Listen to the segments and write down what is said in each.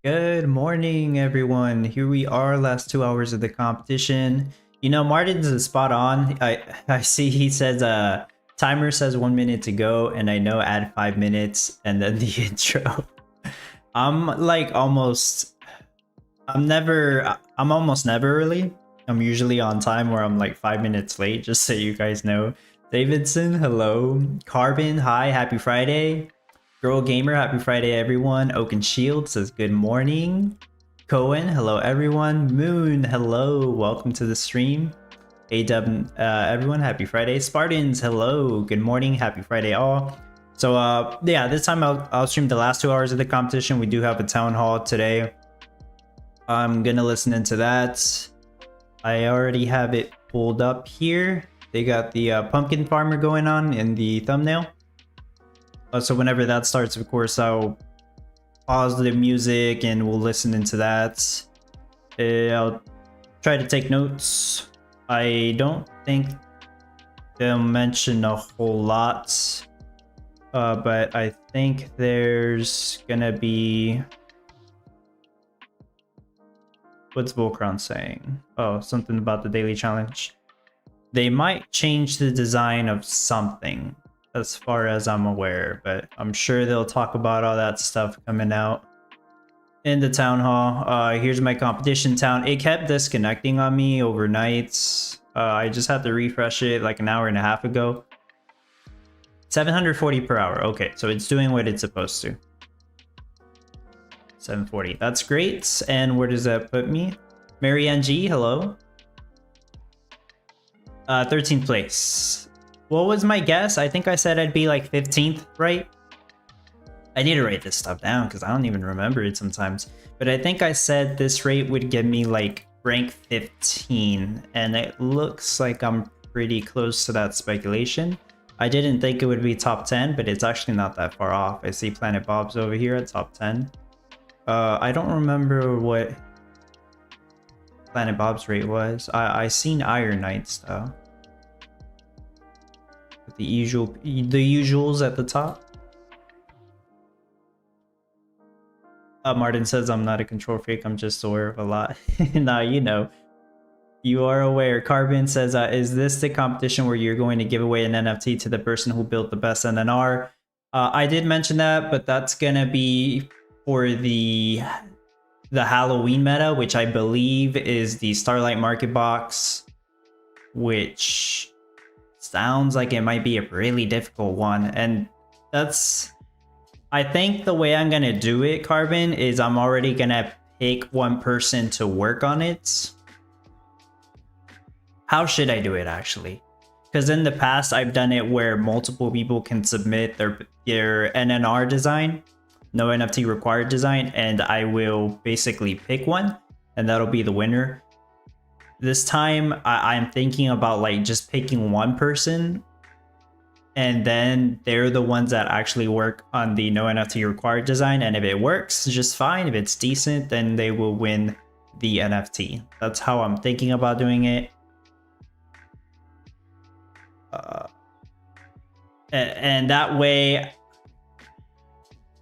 Good morning, everyone. Here we are, last 2 hours of the competition. You know, Martin's is spot on. I see he says timer says 1 minute to go, and I know add 5 minutes and then the intro. I'm like almost I'm almost never early. I'm usually on time where I'm like 5 minutes late, just so you guys know. Davidson, hello. Carbon, hi, happy Friday. Girl Gamer, happy Friday, everyone. Oaken Shield says good morning. Cohen, hello, everyone. Moon, hello, welcome to the stream. AW, everyone, happy Friday. Spartans, hello, good morning, happy Friday, all. So, yeah, this time I'll stream the last 2 hours of the competition. We do have a town hall today. I'm gonna listen into that. I already have it pulled up here. They got the pumpkin farmer going on in the thumbnail. So whenever that starts, of course, I'll pause the music and we'll listen into that. I'll try to take notes. I don't think they'll mention a whole lot, but I think there's gonna be... What's Volcron saying? Oh, something about the daily challenge. They might change the design of something, as far as I'm aware, but I'm sure they'll talk about all that stuff coming out in the town hall. Here's my competition town. It kept disconnecting on me overnight. I just had to refresh it like an hour and a half ago. 740 per hour. Okay, so it's doing what it's supposed to. 740. That's great. And where does that put me? Marianne G, hello. 13th place. What was my guess? I think I said I'd be like 15th, right? I need to write this stuff down because I don't even remember it sometimes. But I think I said this rate would give me like rank 15, and it looks like I'm pretty close to that speculation. I didn't think it would be top 10, but it's actually not that far off. I see Planet Bob's over here at top 10. I don't remember what Planet Bob's rate was. I seen Iron Knights though. The usuals at the top. Martin says I'm not a control freak, I'm just aware of a lot. Nah, you know. You are aware. Carbon says, is this the competition where you're going to give away an NFT to the person who built the best NNR? I did mention that, but that's gonna be for the Halloween meta, which I believe is the Starlight Market Box, which sounds like it might be a really difficult one. And that's... I think the way I'm gonna do it, Carbon, is I'm already gonna pick one person to work on it. How should I do it, actually? Because in the past, I've done it where multiple people can submit their NNR design, no NFT required design, and I will basically pick one, and that'll be the winner. This time, I'm thinking about like just picking one person, and then they're the ones that actually work on the no NFT required design. And if it works, just fine. If it's decent, then they will win the NFT. That's how I'm thinking about doing it. And that way,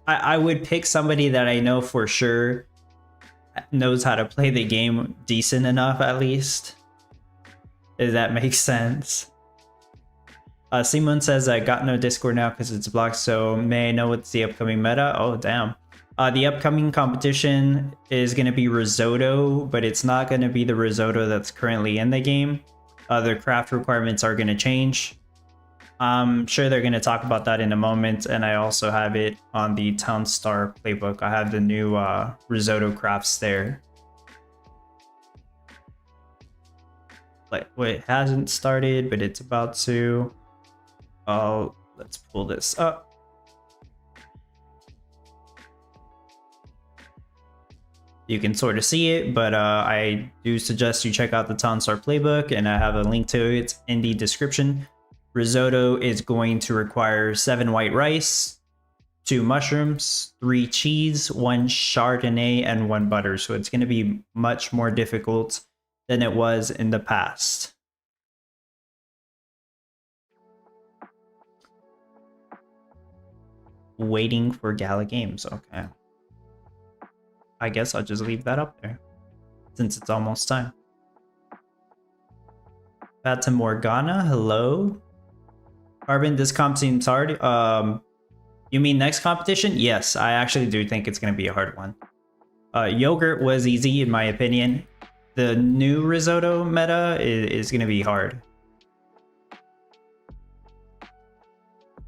I would pick somebody that I know for sure knows how to play the game decent enough, at least. If that makes sense. Simon says, I got no Discord now because it's blocked, so may I know what's the upcoming meta? Oh, damn. The upcoming competition is going to be Risotto, but it's not going to be the Risotto that's currently in the game. Their craft requirements are going to change. I'm sure they're going to talk about that in a moment, and I also have it on the Townstar playbook. I have the new Risotto crafts there. But it hasn't started, but it's about to. Oh, let's pull this up. You can sort of see it, but I do suggest you check out the Townstar playbook, and I have a link to it in the description. Risotto is going to require 7 white rice, 2 mushrooms, 3 cheese, 1 Chardonnay, and 1 butter. So it's going to be much more difficult than it was in the past. Waiting for Gala Games. Okay. I guess I'll just leave that up there since it's almost time. Fata Morgana, hello. Carbon, this comp seems hard. You mean next competition? Yes, I actually do think it's going to be a hard one. Yogurt was easy in my opinion. The new risotto meta is going to be hard.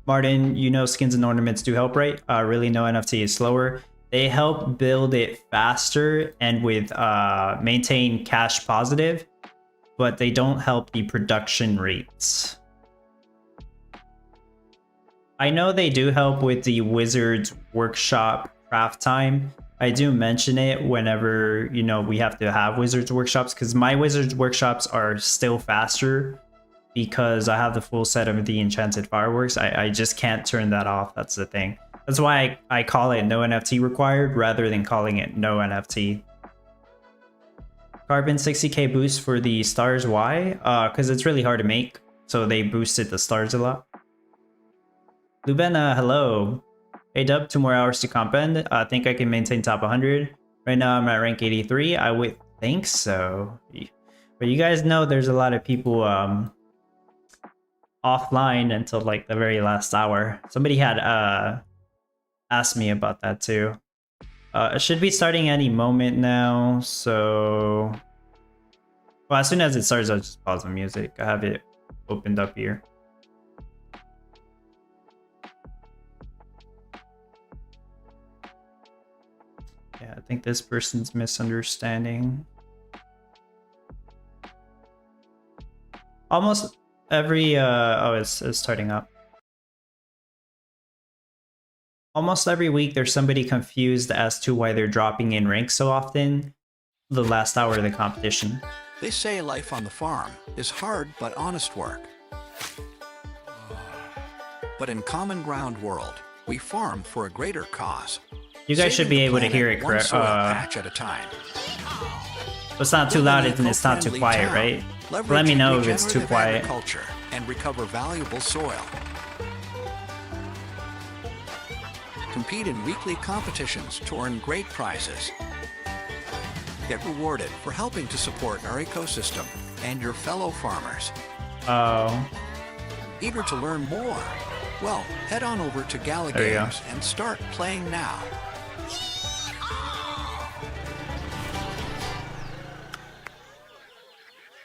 Martin, you know skins and ornaments do help, right? Really, no NFT is slower. They help build it faster and with maintain cash positive, but they don't help the production rates. I know they do help with the Wizards Workshop craft time. I do mention it whenever, you know, we have to have Wizards Workshops because my Wizards Workshops are still faster because I have the full set of the Enchanted Fireworks. I just can't turn that off. That's the thing. That's why I call it no NFT required rather than calling it no NFT. Carbon 60k boost for the stars. Why? Because it's really hard to make. So they boosted the stars a lot. Lubena, hello. Hey Dub, 2 more hours to comp end. I think I can maintain top 100. Right now I'm at rank 83. I would think so. But you guys know there's a lot of people offline until like the very last hour. Somebody had asked me about that too. It should be starting any moment now, so... Well, as soon as it starts, I'll just pause the music. I have it opened up here. Yeah, I think this person's misunderstanding. Almost every oh, it's starting up. Almost every week there's somebody confused as to why they're dropping in rank so often the last hour of the competition. They say life on the farm is hard but honest work. But in Common Ground World, we farm for a greater cause. You guys should be able to hear it correct. Patch at a time. It's not too loud and it's not too quiet, right? Let me know if it's too quiet. And recover valuable soil. Compete in weekly competitions to earn great prizes. Get rewarded for helping to support our ecosystem and your fellow farmers. Oh. Eager to learn more? Well, head on over to Gala Games and start playing now.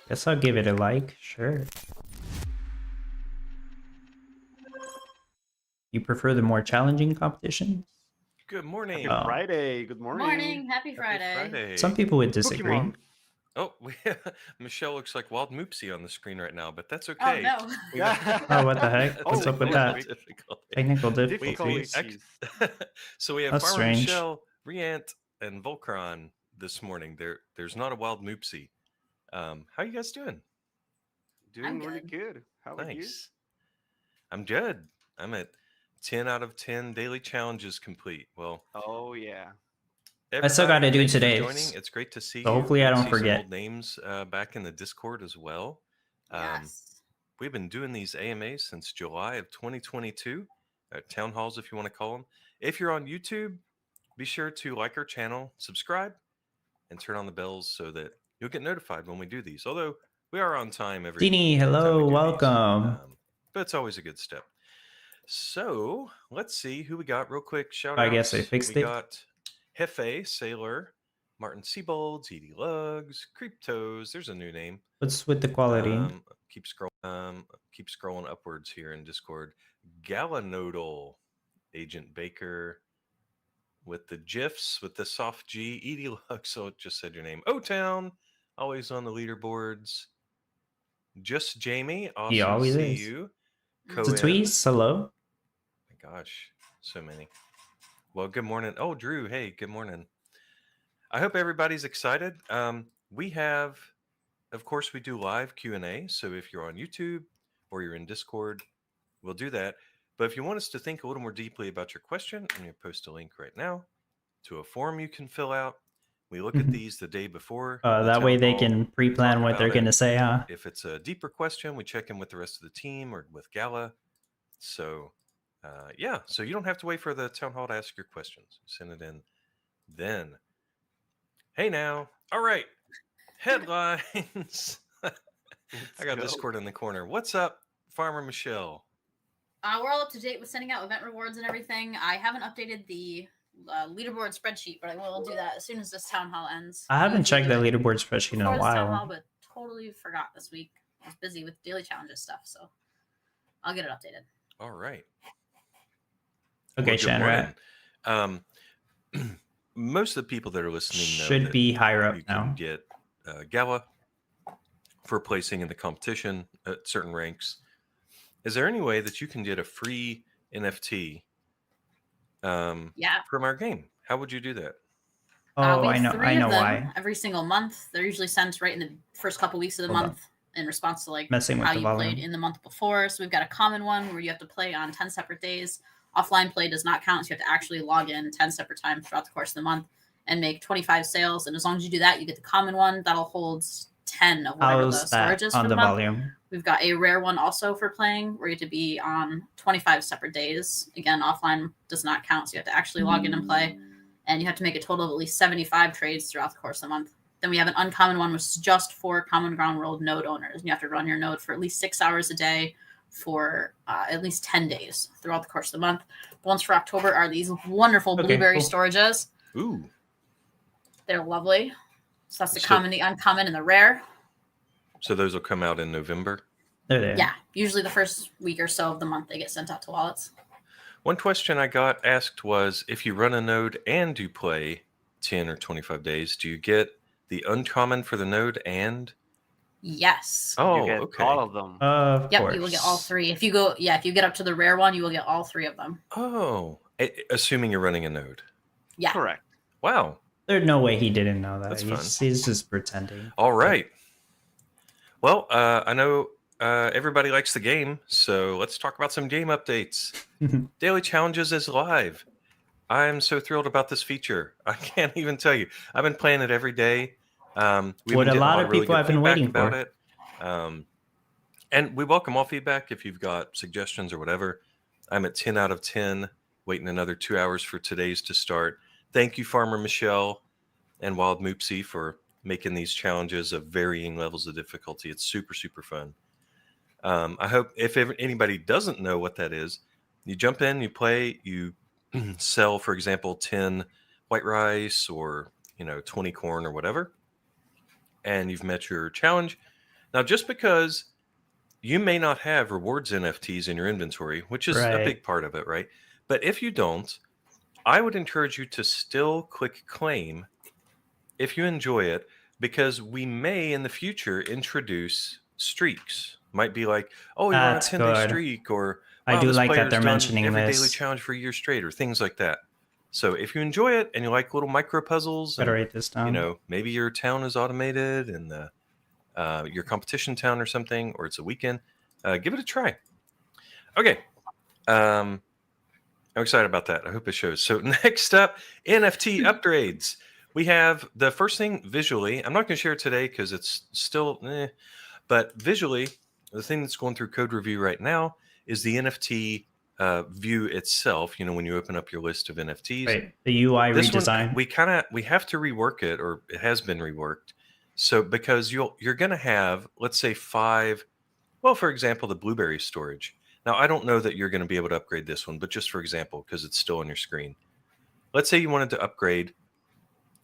Guess I'll give it a like, sure. You prefer the more challenging competitions? Good morning. Happy Friday. Good morning. Happy Friday. Some people would disagree. Pokemon. Oh, Michelle looks like Wild Moopsie on the screen right now, but that's okay. Oh, no. Oh, what the heck? What's up with that? Technical difficulties. So we have That's Farmer strange. Michelle, Riant, and Volcron this morning. There's not a Wild Moopsie. How you guys doing? Doing I'm really good. good. How about you? Nice. I'm good. I'm at 10 out of 10 daily challenges complete. Well, Oh yeah. I still gotta do thanks for today. joining. It's great to see So you. hopefully I Good to don't see some forget. old names back in the Discord as well. Yes. We've been doing these AMAs since July of 2022. Town halls, if you want to call them. If you're on YouTube, be sure to like our channel, subscribe, and turn on the bells so that you'll get notified when we do these. Although we are on time every Dini, time hello, we do these. welcome. But it's always a good step. So let's see who we got real quick. Shout I outs. guess I fixed we it. got Hefe, Sailor, Martin Seabolds, Edie Lugs, Creep Toes. There's a new name. What's with the quality? Keep scrolling upwards here in Discord. Gala Nodal, Agent Baker, with the GIFs, with the soft G. Edie Lugs, so it just said your name. O-Town, always on the leaderboards. Just Jamie, awesome He always to see is. you. Zatweez, hello. My gosh, so many. Well, good morning. Oh, Drew, hey, good morning. I hope everybody's excited. We have, of course, we do live Q&A. So if you're on YouTube or you're in Discord, we'll do that. But if you want us to think a little more deeply about your question, I'm going to post a link right now to a form you can fill out. We look at these the day before. That way they can pre-plan what they're going to say, huh? If it's a deeper question, we check in with the rest of the team or with Gala. So, yeah, so you don't have to wait for the town hall to ask your questions. Send it in then. Hey now. All right. Headlines. I got go. Discord in the corner. What's up, Farmer Michelle? We're all up to date with sending out event rewards and everything. I haven't updated the leaderboard spreadsheet, but I will do that as soon as this town hall ends. I haven't checked the leaderboard spreadsheet in a before this town hall, while. but totally forgot this week. I was busy with daily challenges stuff, so I'll get it updated. All right. Okay, Well, good Shanrat. morning. Most of the people that are listening know Should that be higher up you can now. get Gala for placing in the competition at certain ranks. Is there any way that you can get a free NFT Yeah. from our game? How would you do that? Oh, We I have know. three I know of them why. every single month. They're usually sent right in the first couple weeks of the Hold on. month in response to like Messing with how the you volume. played in the month before. So we've got a common one where you have to play on 10 separate days. Offline play does not count, so you have to actually log in 10 separate times throughout the course of the month and make 25 sales. And as long as you do that, you get the common one that'll hold 10 of whatever How's the storage that is on for the the month. volume? We've got a rare one also for playing where you have to be on 25 separate days. Again, offline does not count, so you have to actually log in and play. And you have to make a total of at least 75 trades throughout the course of the month. Then we have an uncommon one, which is just for Common Ground World node owners. And you have to run your node for at least 6 hours a day for at least 10 days throughout the course of the month. The ones for October are these wonderful Okay, blueberry cool. storages. Ooh. They're lovely. So that's the So- common, the uncommon, and the rare. So those will come out in November. They're there. Yeah, usually the first week or so of the month they get sent out to wallets. One question I got asked was, if you run a node and you play 10 or 25 days, do you get the uncommon for the node and? Yes. Oh, You get okay. all of them. Of Yep, course. you will get all three. If you get up to the rare one, you will get all three of them. Oh, assuming you're running a node. Yeah. Correct. Wow. There's no way he didn't know that. That's He's just pretending. All right. Well, I know everybody likes the game, so let's talk about some game updates. Daily Challenges is live. I'm so thrilled about this feature. I can't even tell you. I've been playing it every day. We've What been a getting lot lot of really people good have been feedback waiting about for. it. And we welcome all feedback if you've got suggestions or whatever. I'm at 10 out of 10, waiting another 2 hours for today's to start. Thank you, Farmer Michelle and Wild Moopsie, for making these challenges of varying levels of difficulty. It's super, super fun. I hope if anybody doesn't know what that is, you jump in, you play, you sell, for example, 10 white rice or 20 corn or whatever, and you've met your challenge. Now, just because you may not have rewards NFTs in your inventory, which is a Right. big part of it, right? But if you don't, I would encourage you to still click claim if you enjoy it, because we may in the future introduce streaks. Might be like, oh, you're on a That's 10-day good. streak, or I wow, do this like that player's they're done mentioning every daily this. challenge for a year straight, or things like that. So if you enjoy it and you like little micro puzzles, Better and write this down. maybe your town is automated and your competition town or something, or it's a weekend, give it a try. Okay. I'm excited about that. I hope it shows. So next up, NFT upgrades. We have the first thing visually. I'm not going to share it today because it's still, but visually, the thing that's going through code review right now is the NFT view itself. When you open up your list of NFTs, Right. The UI this redesign. one we have to rework it, or it has been reworked. So because you're going to have, let's say 5. Well, for example, the blueberry storage. Now, I don't know that you're going to be able to upgrade this one, but just for example, because it's still on your screen. Let's say you wanted to upgrade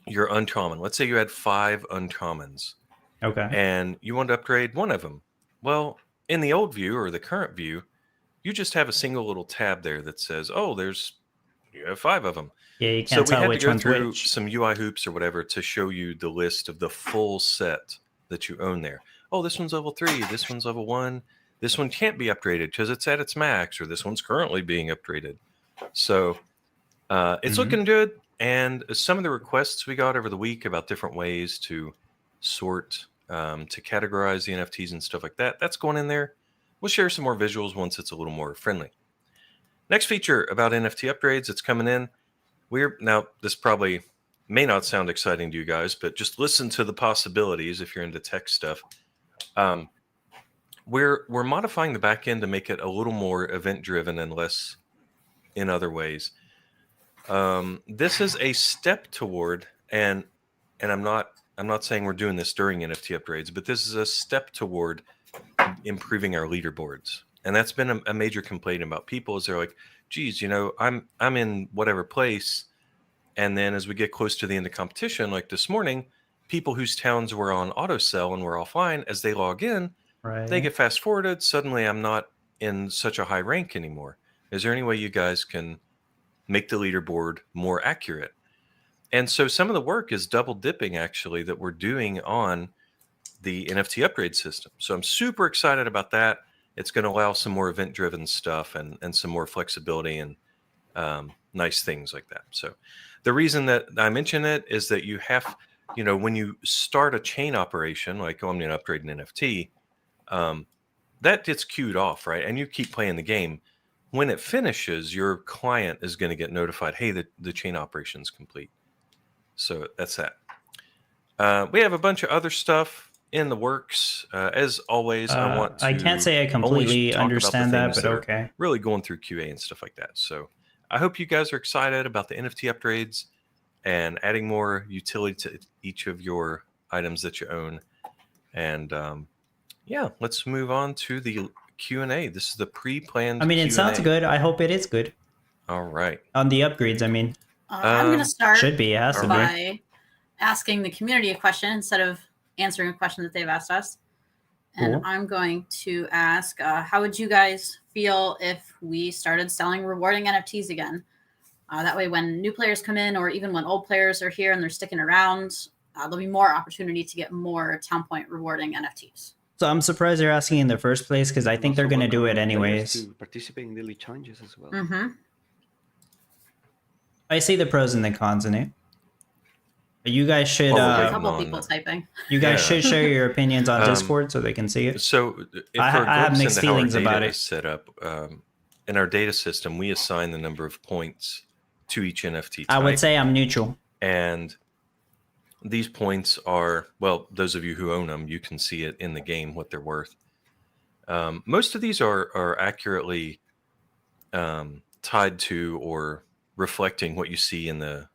your uncommon. Let's say you had 5 uncommons Okay. and you wanted to upgrade one of them. Well, in the old view or the current view, you just have a single little tab there that says, oh, you have 5 of them. Yeah, you So can't we tell had to which go one's through which. some UI hoops or whatever to show you the list of the full set that you own there. Oh, this one's level 3. This one's level 1. This one can't be upgraded because it's at its max, or this one's currently being upgraded. So it's looking good. And some of the requests we got over the week about different ways to sort, to categorize the NFTs and stuff like that, that's going in there. We'll share some more visuals once it's a little more friendly. Next feature about NFT upgrades, it's coming in. Now, this probably may not sound exciting to you guys, but just listen to the possibilities if you're into tech stuff. We're modifying the back end to make it a little more event driven and less in other ways. This is a step toward, and and I'm not saying we're doing this during NFT upgrades, but this is a step toward improving our leaderboards. And that's been a major complaint about people is they're like, geez, I'm in whatever place. And then as we get close to the end of competition, like this morning, people whose towns were on auto sell and were offline, as they log in, they get fast forwarded. Suddenly I'm not in such a high rank anymore. Is there any way you guys can make the leaderboard more accurate? And so some of the work is double dipping actually that we're doing on the NFT upgrade system. So I'm super excited about that. It's going to allow some more event driven stuff and some more flexibility and nice things like that. So the reason that I mention it is that you have, when you start a chain operation, like, I'm going to upgrade an NFT, that gets queued off, right? And you keep playing the game. When it finishes, your client is going to get notified, hey, the chain operation is complete. So that's that. We have a bunch of other stuff in the works. As always, I want to. I can't say I completely understand that, but okay. Really going through QA and stuff like that. So I hope you guys are excited about the NFT upgrades and adding more utility to each of your items that you own. And yeah, let's move on to the Q&A. This is the pre-planned It Q&A. sounds good. I hope it is good. All right. On the upgrades, I'm going to start should be, it has to be. by asking the community a question instead of answering a question that they've asked us. And Cool. I'm going to ask, how would you guys feel if we started selling rewarding NFTs again? That way, when new players come in, or even when old players are here and they're sticking around, there'll be more opportunity to get more Town Point rewarding NFTs. So I'm surprised they're asking in the first place because I think they're going to do it anyways. To participate in daily challenges as well. Mm-hmm. I see the pros and the cons in it. But you guys should. A couple people typing. You guys should share your opinions on Discord so they can see it. So if I have mixed feelings about it. Set up in our data system, we assign the number of points to each NFT type. I would say I'm neutral. And these points are, well, those of you who own them, you can see it in the game what they're worth. Most of these are accurately tied to or reflecting what you see in the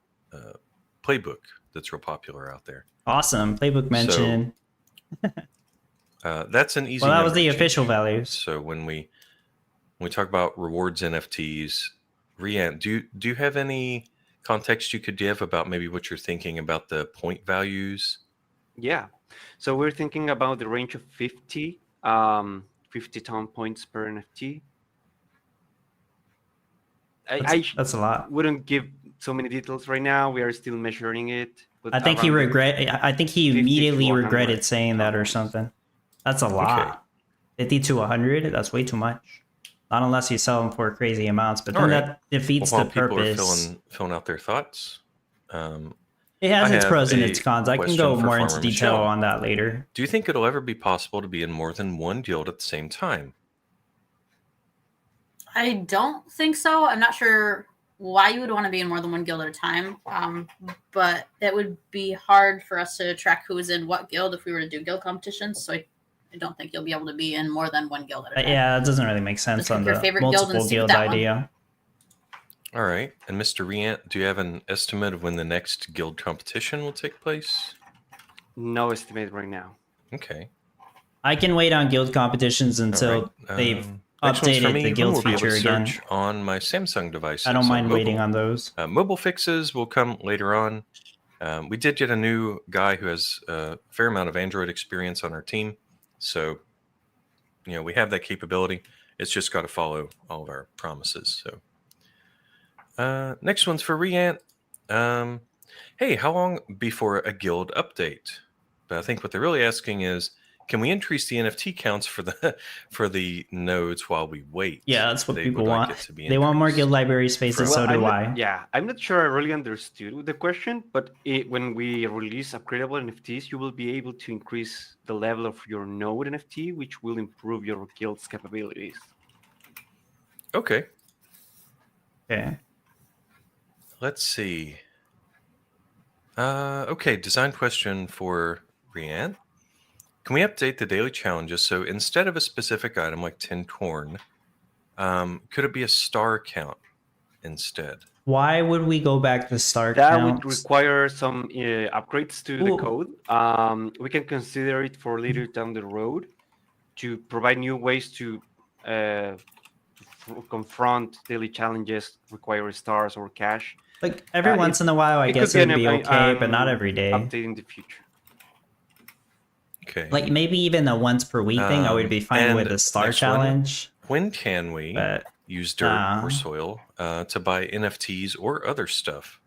playbook that's real popular out there. Awesome. Playbook mention. That's an easy. Well, that was the number official change. values. So when we talk about rewards NFTs, Rian, do you have any context you could give about maybe what you're thinking about the point values? Yeah. So we're thinking about the range of 50 town points per NFT. That's a lot. Wouldn't give so many details right now. We are still measuring it. But I think he immediately 50 to 100 regretted saying that or points. something. That's a lot. 50 to 100, that's way too much. Not unless you sell them for crazy amounts, but then that defeats While the people purpose. are filling out their thoughts. It has its have pros and a its cons. I can question go for more into Farmer detail Michelle. on that later. Do you think it'll ever be possible to be in more than one guild at the same time? I don't think so. I'm not sure why you would want to be in more than one guild at a time. But it would be hard for us to track who is in what guild if we were to do guild competitions. So I don't think you'll be able to be in more than one guild at a time. Yeah, it doesn't really make sense Just on pick your the favorite guild and multiple stick guild with that one. idea. All right. And Mr. Riant, do you have an estimate of when the next guild competition will take place? No estimate right now. Okay. I can wait on guild competitions All until right. they've Next one's for updated me. the guild We'll be able to feature again. search on my Samsung device. I don't mind waiting on those. Mobile fixes will come later on. We did get a new guy who has a fair amount of Android experience on our team. So, we have that capability. It's just got to follow all of our promises. So, next one's for Riant. Hey, how long before a guild update? But I think what they're really asking is, can we increase the NFT counts for the nodes while we wait? Yeah, that's what They people would like want. it to be They want more increased. guild library spaces, so do I. I'm not sure I really understood the question, but when we release upgradable NFTs, you will be able to increase the level of your node NFT, which will improve your guild's capabilities. Okay. Okay. Let's see. Okay, design question for Rian. Can we update the daily challenges so instead of a specific item like tin corn, could it be a star count instead? Why would we go back to star That counts? would require some upgrades to the Ooh. code. We can consider it for later down the road to provide new ways to confront daily challenges, require stars or cash. Like every once in a while, I It guess could it be would be okay, but not every day. update in the future. Okay. Like maybe even a once per week thing, I would be fine with and a star next one, challenge. when can we But use dirt or soil to buy NFTs or other stuff?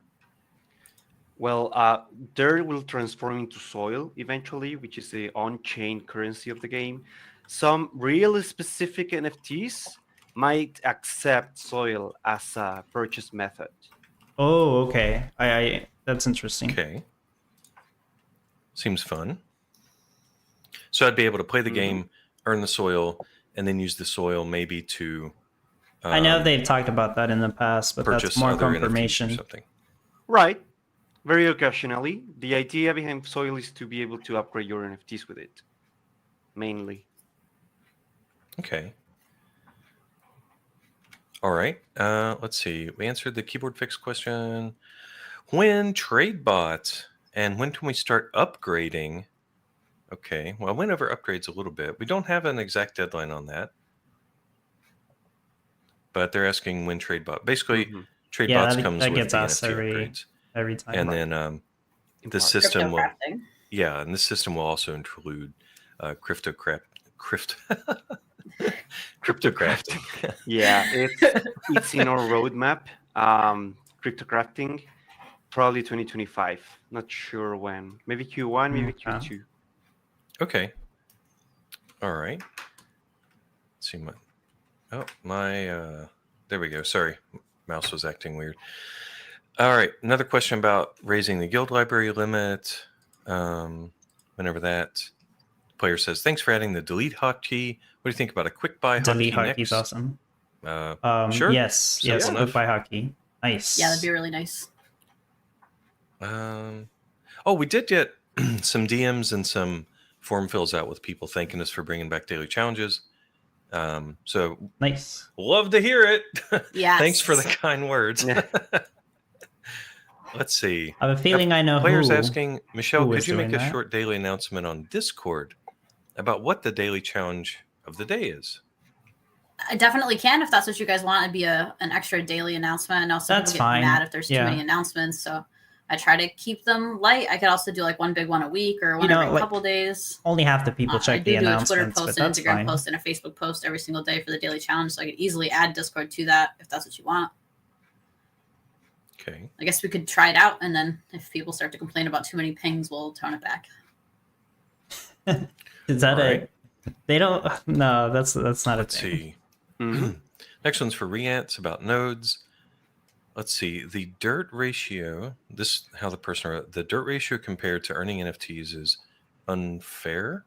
Well, dirt will transform into soil eventually, which is the on-chain currency of the game. Some really specific NFTs might accept soil as a purchase method. oh, okay. I that's interesting. Okay. Seems fun. So I'd be able to play the game, earn the soil, and then use the soil maybe to. I know they've talked about that in the past, but purchase that's more other NFTs or confirmation. something. Right. Very occasionally. The idea behind soil is to be able to upgrade your NFTs with it, mainly. Okay. All right. Let's see. We answered the keyboard fix question. When trade bots and when can we start upgrading? Okay. Well, I went over upgrades a little bit. We don't have an exact deadline on that. But they're asking when trade bot. Basically, trade bots comes that with gets the asked NFT upgrades. every time. And then the system will. Crypto crafting. And the system will also include cryptocraft. Cryptocrafting. Yeah, it's in our roadmap. Cryptocrafting, probably 2025. Not sure when. Maybe Q1, maybe Q2. Okay. All right. Let's see my. There we go. Sorry, mouse was acting weird. All right. Another question about raising the guild library limit. Whenever that player says, "Thanks for adding the delete hotkey." What do you think about a quick buy Delete hotkey hotkey is next? awesome. Sure. Yes, quick buy hotkey. Nice. Yeah, that'd be really nice. Oh, we did get some DMs and some form fills out with people thanking us for bringing back daily challenges. So nice. Love to hear it. Yes. Thanks for the kind words. Let's see. I have a feeling I know players who. asking, Michelle, could you make a that? short daily announcement on Discord about what the daily challenge of the day is? I definitely can if that's what you guys want. It'd be an extra daily announcement. I know some That's people get fine. mad if there's too many announcements, so I try to keep them light. I could also do like one big one a week or one every couple days. Only half the people check the announcements. I do a Twitter post, an Instagram post, and a Facebook post every single day for the daily challenge, so I could easily add Discord to that if that's what you want. Okay. I guess we could try it out, and then if people start to complain about too many pings, we'll tone it back. Is that right? They don't. No, that's not Let's a thing. See. Next one's for Reants about nodes. Let's see. The dirt ratio. This how the person wrote. The dirt ratio compared to earning NFTs is unfair.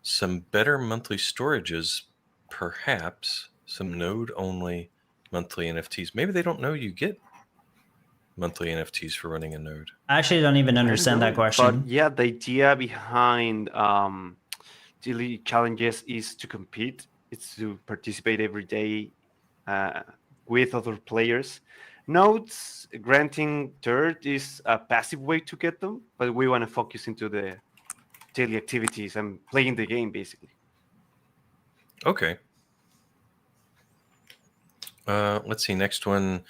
Some better monthly storages, perhaps. Some node only monthly NFTs. Maybe they don't know you get monthly NFTs for running a node. I actually don't even understand that question. But yeah, the idea behind daily challenges is to compete. It's to participate every day with other players. Nodes granting dirt is a passive way to get them, but we want to focus into the daily activities and playing the game, basically. Okay. Let's see. Next one.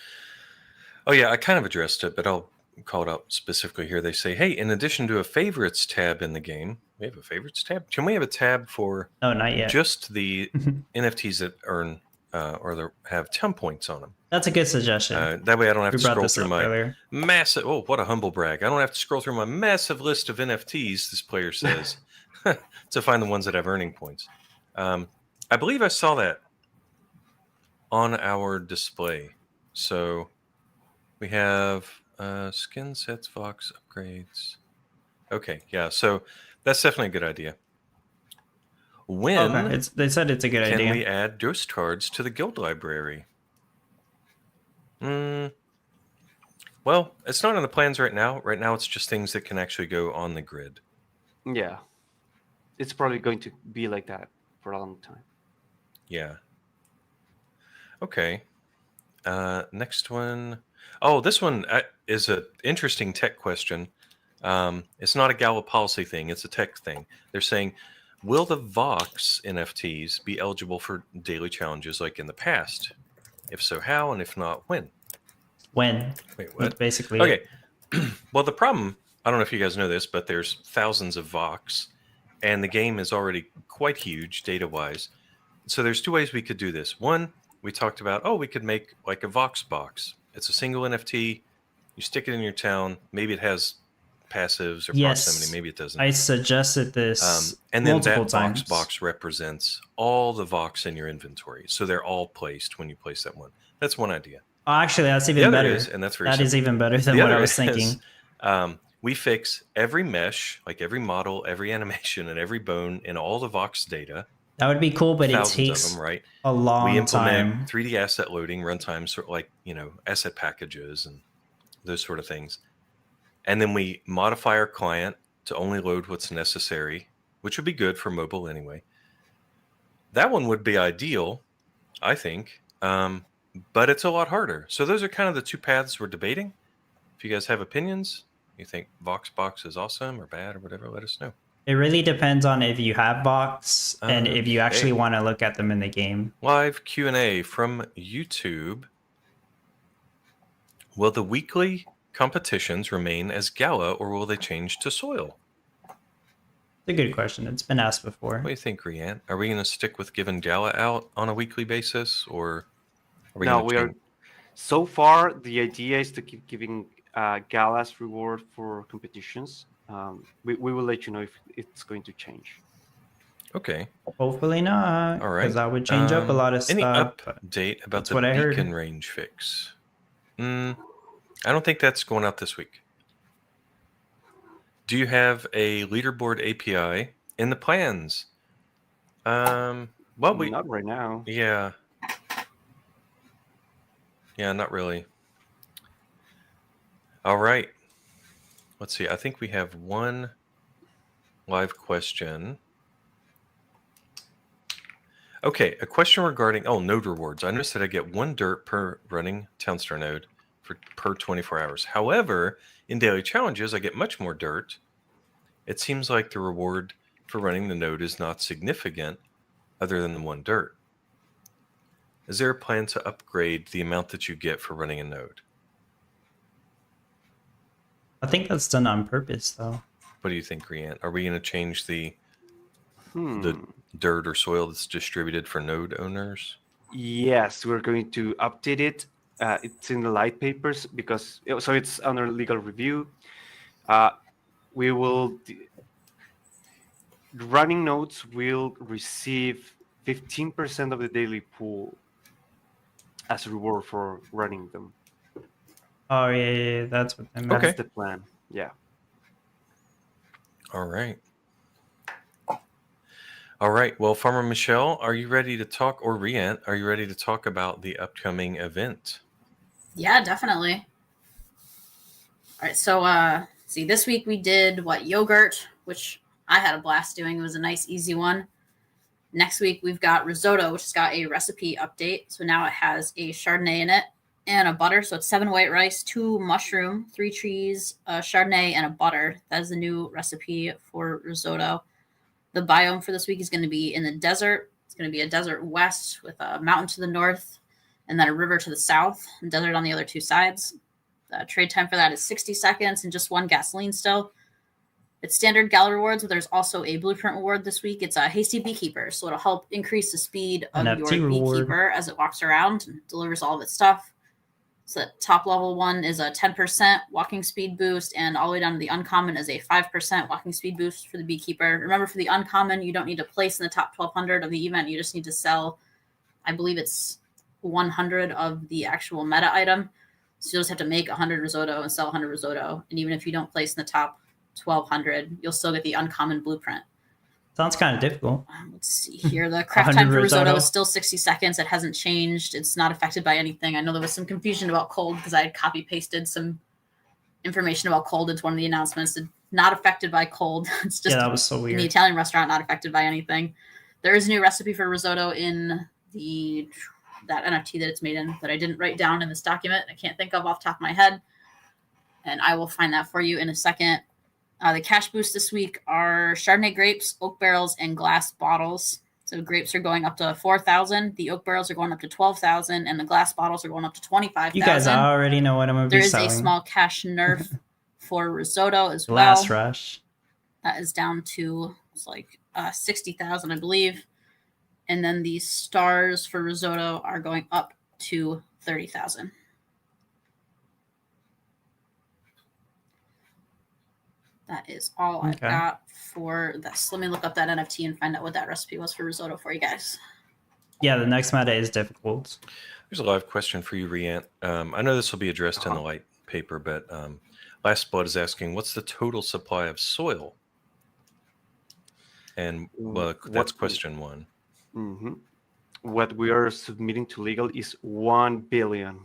Oh, yeah, I kind of addressed it, but I'll call it out specifically here. They say, hey, in addition to a favorites tab in the game, we have a favorites tab. Can we have a tab for not yet. Just the NFTs that earn or have 10 points on them? That's a good suggestion. That way I don't have to scroll through my earlier. massive... Oh, what a humble brag. I don't have to scroll through my massive list of NFTs, this player says, to find the ones that have earning points. I believe I saw that on our display. So we have skin sets, Vox upgrades. Okay, yeah. So that's definitely a good idea. When they said it's a good idea. Can we add ghost cards to the guild library? Well, it's not in the plans right now. Right now, it's just things that can actually go on the grid. Yeah. It's probably going to be like that for a long time. Yeah. Okay. Next one. Oh, this one is an interesting tech question. It's not a Gala policy thing, it's a tech thing. They're saying, will the Vox NFTs be eligible for daily challenges like in the past? If so, how? And if not, when? When? Wait, That's what? basically Okay. it. Well, the problem, I don't know if you guys know this, but there's thousands of Vox, and the game is already quite huge data wise. So there's two ways we could do this. One, we talked about, we could make like a Vox box. It's a single NFT. You stick it in your town. Maybe it has passives or proximity. Yes, Maybe it doesn't. I suggested this And then multiple that Vox times. box represents all the Vox in your inventory. So they're all placed when you place that one. That's one idea. Oh, actually, that's The even other better. is, and that's very That is simple. even better than The what I other was is, thinking. we fix every mesh, like every model, every animation, and every bone in all the Vox data. That would be cool, but it Thousands takes of them, right? a long We implement time. 3D asset loading runtime, sort of like, asset packages and those sort of things. And then we modify our client to only load what's necessary, which would be good for mobile anyway. That one would be ideal, I think, but it's a lot harder. So those are kind of the two paths we're debating. If you guys have opinions, you think VoxBox is awesome or bad or whatever, let us know. It really depends on if you have Vox and if you actually Okay. want to look at them in the game. Live Q&A from YouTube. Will the weekly competitions remain as Gala or will they change to Soil? It's a good question. It's been asked before. What do you think, Rian? Are we going to stick with giving Gala out on a weekly basis, or are we No, going to we are. change? So far, the idea is to keep giving galas reward for competitions. We will let you know if it's going to change. Okay. Hopefully not. All right. Because that would change up a lot of Any stuff. update about that's the what I heard. beacon range fix? I don't think that's going out this week. Do you have a leaderboard API in the plans? Well, Not right now. Yeah, not really. All right. Let's see. I think we have one live question. Okay, a question regarding node rewards. I noticed that I get 1 dirt per running Townstar node per 24 hours. However, in daily challenges, I get much more dirt. It seems like the reward for running the node is not significant other than the 1 dirt. Is there a plan to upgrade the amount that you get for running a node? I think that's done on purpose, though. What do you think, Rian? Are we going to change the Hmm. dirt or soil that's distributed for node owners? Yes, we're going to update it. It's in the light papers because it's under legal review. We will running nodes will receive 15% of the daily pool as a reward for running them. Oh, yeah, that's what I meant. Okay. That's the plan. Yeah. All right. All right. Well, Farmer Michelle, are you ready to talk, or Rian, are you ready to talk about the upcoming event? Yeah, definitely. All right, so see, this week we did yogurt, which I had a blast doing. It was a nice, easy one. Next week we've got risotto, which has got a recipe update. So now it has a Chardonnay in it and a butter. So it's 7 white rice, 2 mushroom, 3 cheese, a Chardonnay, and a butter. That is the new recipe for risotto. The biome for this week is going to be in the desert. It's going to be a desert west with a mountain to the north and then a river to the south and desert on the other 2 sides. The trade time for that is 60 seconds and just 1 gasoline still. It's standard Gala rewards, but there's also a blueprint reward this week. It's a hasty beekeeper, so it'll help increase the speed of NFT your reward. beekeeper as it walks around and delivers all of its stuff. So the top level one is a 10% walking speed boost, and all the way down to the uncommon is a 5% walking speed boost for the beekeeper. Remember, for the uncommon, you don't need to place in the top 1,200 of the event. You just need to sell, I believe it's 100 of the actual meta item. So you'll just have to make 100 risotto and sell 100 risotto. And even if you don't place in the top 1,200, you'll still get the uncommon blueprint. Sounds kind of difficult. Let's see here. The craft time 100 for risotto risotto. is still 60 seconds. It hasn't changed. It's not affected by anything. I know there was some confusion about cold because I had copy pasted some information about cold into one of the announcements. It's not affected by cold. It's just Yeah, that was so in weird. the Italian restaurant, not affected by anything. There is a new recipe for risotto in the that NFT that it's made in that I didn't write down in this document. I can't think of off the top of my head. And I will find that for you in a second. The cash boosts this week are Chardonnay grapes, oak barrels, and glass bottles. So grapes are going up to 4,000. The oak barrels are going up to 12,000, and the glass bottles are going up to 25,000. You guys already know what I'm gonna be selling. There is a small cash nerf for risotto as Glass well. rush. That is down to 60,000, I believe. And then the stars for risotto are going up to 30,000. That is all I've got for this. Let me look up that NFT and find out what that recipe was for risotto for you guys. Yeah, the next meta is difficult. There's a live question for you, Riant. I know this will be addressed in the light paper, but Last Blood is asking, what's the total supply of soil? And well, that's question one. Mm-hmm. What we are submitting to legal is 1 billion.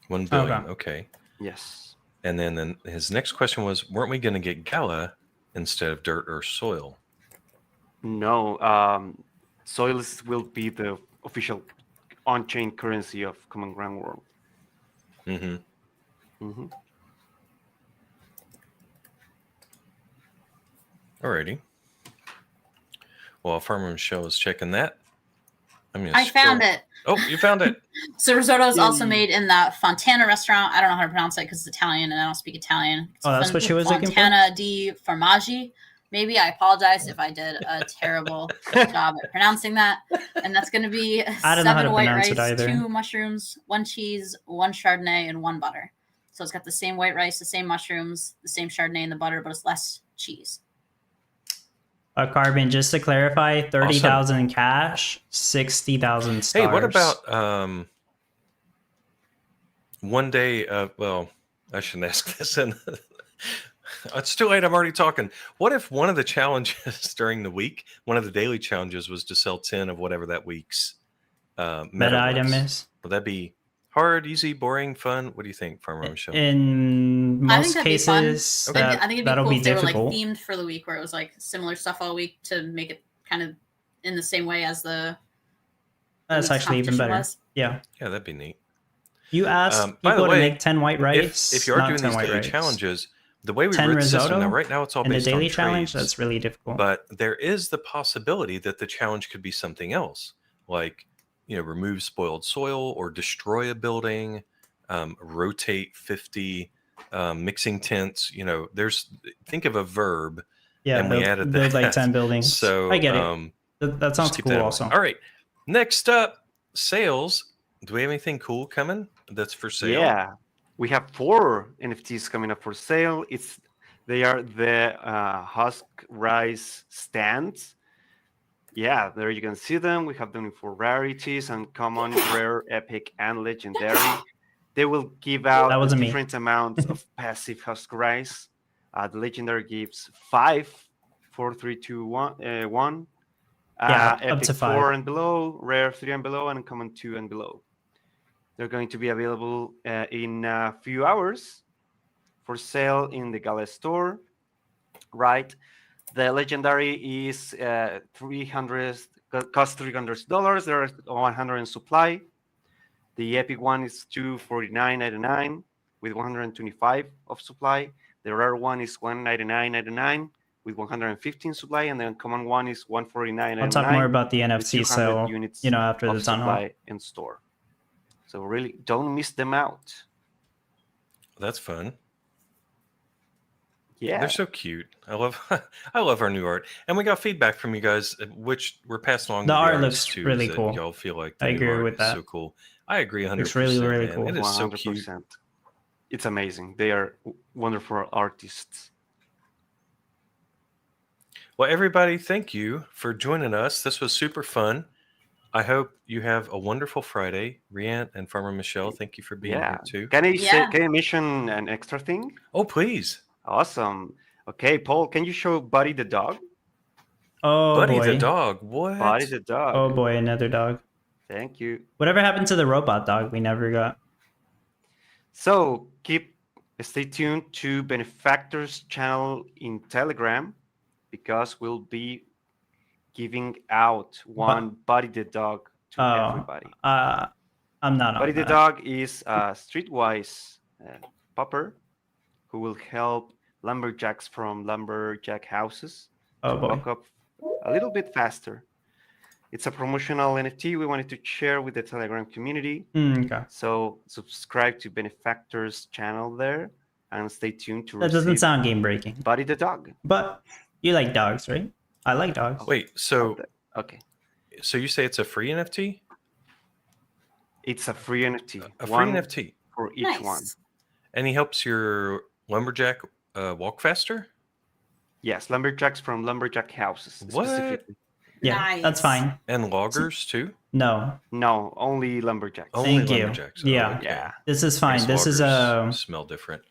1 billion, okay. Yes. And then his next question was, weren't we going to get Gala instead of dirt or soil? No, soils will be the official on-chain currency of Common Ground World. Alrighty. Well, Farmer Michelle is checking that. I found it. Oh, you found it. So risotto is also made in the Fontana restaurant. I don't know how to pronounce it because it's Italian and I don't speak Italian. It's that's what she was looking for? Fontana di Formaggi. Maybe. I apologize if I did a terrible job at pronouncing that. And that's going to be 7 white rice, 2 mushrooms, 1 cheese, 1 Chardonnay, and 1 butter. So it's got the same white rice, the same mushrooms, the same Chardonnay and the butter, but it's less cheese. Carbon, just to clarify, 30,000 cash, 60,000 stars. Hey, what about one day? Well, I shouldn't ask this. It's too late. I'm already talking. What if one of the challenges during the week, one of the daily challenges, was to sell 10 of whatever that week's meta item is? Would that be hard, easy, boring, fun? What do you think, Farmer Michelle? In most cases, I think it'd be that'll cool be if they were difficult. themed for the week, where it was similar stuff all week to make it kind of in the same way as the. That's actually even better. Yeah, that'd be neat. You asked people to make 10 white rice. If you are doing these daily challenges, the way we wrote the system now, right now it's all based on daily trades, challenge. That's really difficult. But there is the possibility that the challenge could be something else, like remove spoiled soil or destroy a building, rotate 50 mixing tents. Think of a verb. Yeah, and we added build that. 10 buildings. So I get it. That sounds cool. Also, all right. Next up, sales. Do we have anything cool coming that's for sale? Yeah, we have 4 NFTs coming up for sale. They are the Husk Rice stands. Yeah, there you can see them. We have them for rarities, uncommon, rare, epic, and legendary. They will give out different amounts of passive Husk Rice. The legendary gives 5, 4, 3, 2, 1. Epic up to 5. 4 and below, rare 3 and below, and uncommon 2 and below. They're going to be available in a few hours for sale in the Gala store. Right. The legendary is costs $300. There are 100 in supply. The epic one is $249.99 with 125 of supply. The rare one is $199.99 with 115 supply, and the uncommon one is $149.99. I'll talk more about the NFT sale, after the tunnel. Supply in store. So really, don't miss them out. That's fun. Yeah, they're so cute. I love our new art, and we got feedback from you guys, which we're passing along. The art looks really cool. Y'all feel like I agree with that. So cool. I agree 100%. It's really, really cool. It is 100%. so cute. It's amazing. They are wonderful artists. Well, everybody, thank you for joining us. This was super fun. I hope you have a wonderful Friday. Riant and Farmer Michelle, thank you for being here too. Can I mention an extra thing? Oh, please. Awesome. Okay, Paul, can you show Buddy the dog? Oh, Buddy boy. the dog. What? Buddy the dog. Oh boy, another dog. Thank you. Whatever happened to the robot dog we never got? So stay tuned to Benefactors channel in Telegram, because we'll be giving out one Buddy the dog to everybody. I'm not on Buddy the that. dog is a streetwise pupper who will help lumberjacks from lumberjack houses Oh to boy. walk up a little bit faster. It's a promotional NFT we wanted to share with the Telegram community. Okay. So subscribe to Benefactor's channel there and stay tuned to That doesn't receive sound game breaking. Buddy the dog. But you like dogs, right? I like dogs. Wait, so Okay. so you say it's a free NFT? It's a free NFT. A free one NFT. for each Nice. one. And he helps your lumberjack walk faster? Yes, lumberjacks from lumberjack houses. What? Specifically. Yeah, that's Nice. fine. And loggers too? No, No, only lumberjacks. Only Thank you. lumberjacks. Yeah. okay. Yeah. this is I fine. guess This is loggers smell different.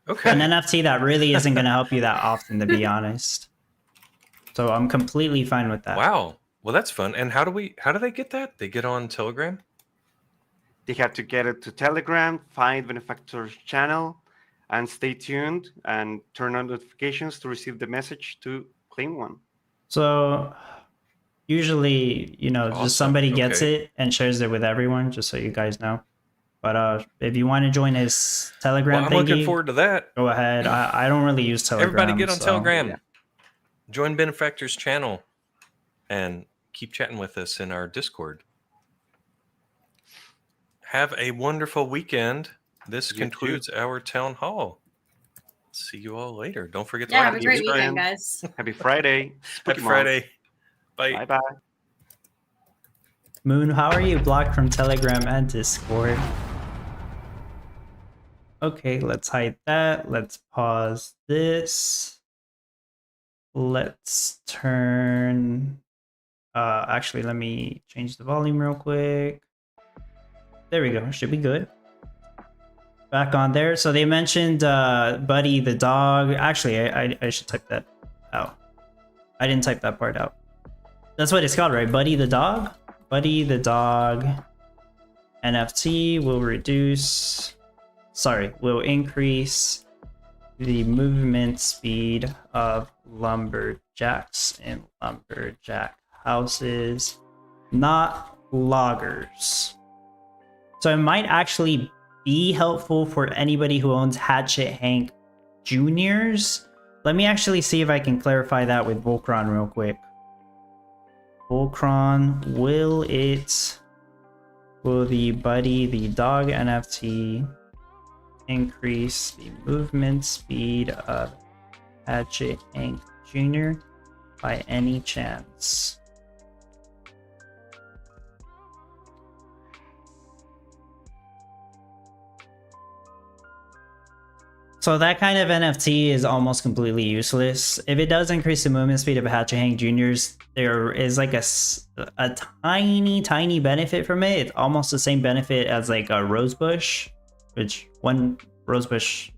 Okay. an NFT that really isn't going to help you that often, to be honest. So I'm completely fine with that. Wow. Well, that's fun. And how do they get that? They get on Telegram? They have to get it to Telegram, find Benefactor's channel, and stay tuned and turn on notifications to receive the message to claim one. So usually, Awesome. just somebody gets Okay. it and shares it with everyone, just so you guys know. But if you want to join his Telegram Well, I'm looking thingy, forward to that. go ahead. I don't really use Telegram. Everybody get on so- Telegram. yeah. Join Benefactor's channel and keep chatting with us in our Discord. Have a wonderful weekend. This You concludes our town hall. See you all later. Don't forget to Yeah, like have a and great subscribe. weekend, guys. Happy Friday. Happy Friday. Bye. Bye bye. Moon, how are you blocked from Telegram and Discord? Okay, let's hide that. Let's pause this. Let's turn... actually, let me change the volume real quick. There we go. Should be good. Back on there. So they mentioned Buddy the dog. Actually, I should type that out. I didn't type that part out. That's what it's called, right? Buddy the dog? Buddy the dog NFT will reduce... Sorry, will increase the movement speed of lumberjacks in lumberjack houses, not loggers. So it might actually be helpful for anybody who owns Hatchet Hank Juniors. Let me actually see if I can clarify that with Volcron real quick. Volcron, will the Buddy the dog NFT increase the movement speed of Hatchet Hank Jr. by any chance? So that kind of NFT is almost completely useless. If it does increase the movement speed of Hatchet Hank Jr.'s, there is like a tiny benefit from it. It's almost the same benefit as like a rosebush, which one rosebush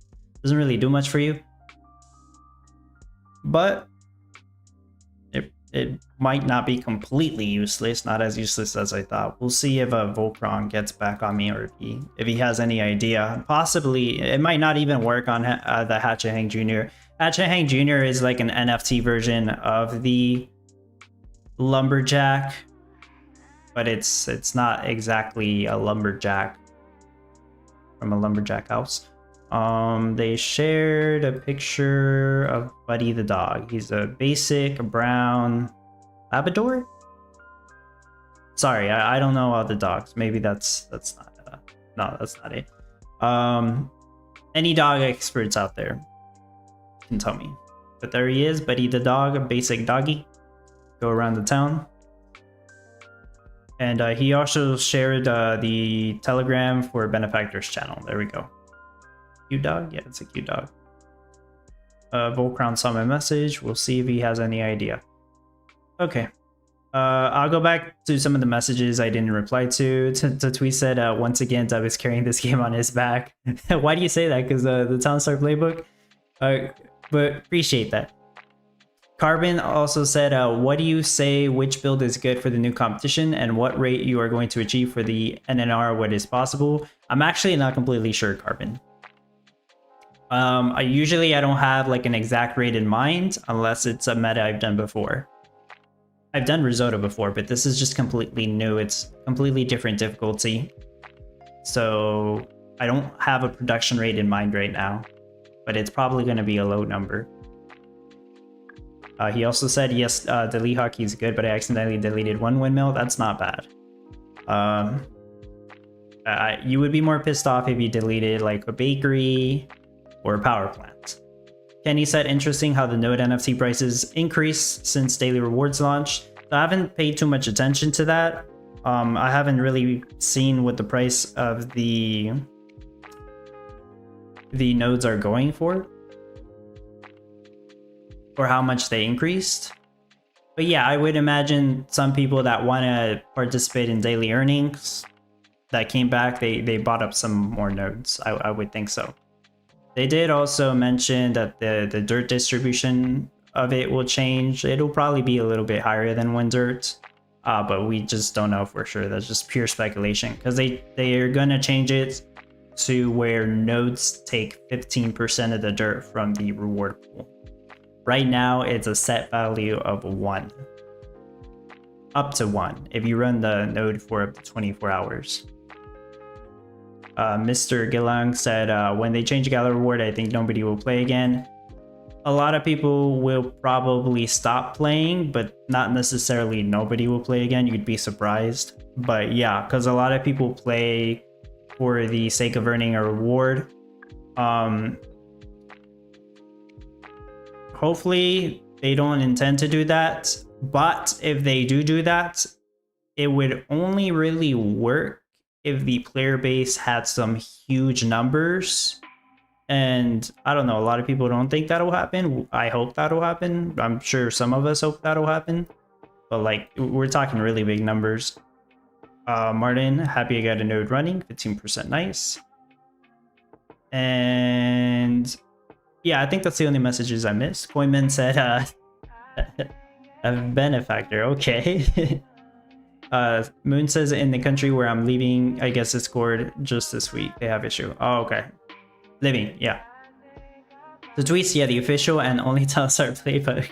doesn't really do much for you. But it might not be completely useless, not as useless as I thought. We'll see if Volcron gets back on me, or if he has any idea. Possibly, it might not even work on the Hatchet Hank Jr. Hatchet Hank Jr. is like an NFT version of the lumberjack, but it's not exactly a lumberjack from a lumberjack house. They shared a picture of Buddy the dog. He's a basic brown Labrador. Sorry, I don't know all the dogs. Maybe that's not no, that's not it. Any dog experts out there can tell me. But there he is, Buddy the dog, a basic doggy. Go around the town. And he also shared the Telegram for Benefactor's channel. There we go. Cute dog? Yeah, it's a cute dog. Volcron saw my message. We'll see if he has any idea. Okay. I'll go back to some of the messages I didn't reply to. Tweet said, once again, Dub is carrying this game on his back. Why do you say that? Because the Townstar playbook? But appreciate that. Carbon also said, what do you say which build is good for the new competition and what rate you are going to achieve for the NNR, what is possible? I'm actually not completely sure, Carbon. I don't have like an exact rate in mind unless it's a meta I've done before. I've done risotto before, but this is just completely new. It's completely different difficulty. So I don't have a production rate in mind right now, but it's probably going to be a low number. He also said, yes, delete hockey is good, but I accidentally deleted one windmill. That's not bad. You would be more pissed off if you deleted like a bakery or a power plant. Kenny said, interesting how the node NFT prices increased since daily rewards launched. So I haven't paid too much attention to that. I haven't really seen what the price of the nodes are going for, or how much they increased. But yeah, I would imagine some people that want to participate in daily earnings that came back, they bought up some more nodes. I would think so. They did also mention that the dirt distribution of it will change. It'll probably be a little bit higher than one dirt, but we just don't know for sure. That's just pure speculation, because they are gonna change it to where nodes take 15% of the dirt from the reward pool. Right now, it's a set value of 1. Up to 1 if you run the node for up to 24 hours. Mr. Gilang said, when they change Gala reward, I think nobody will play again. A lot of people will probably stop playing, but not necessarily nobody will play again. You'd be surprised. But yeah, because a lot of people play for the sake of earning a reward. Hopefully they don't intend to do that, but if they do that, it would only really work if the player base had some huge numbers. And I don't know, a lot of people don't think that'll happen. I hope that'll happen. I'm sure some of us hope that'll happen, but like, we're talking really big numbers. Martin, happy I got a node running, 15% nice. And yeah, I think that's the only messages I missed. Coinman said, a benefactor, okay. Moon says, in the country where I'm leaving, I guess it's scored just this week. They have issue. Oh, okay. Living, yeah. The tweets, yeah, the official and only tells our playbook.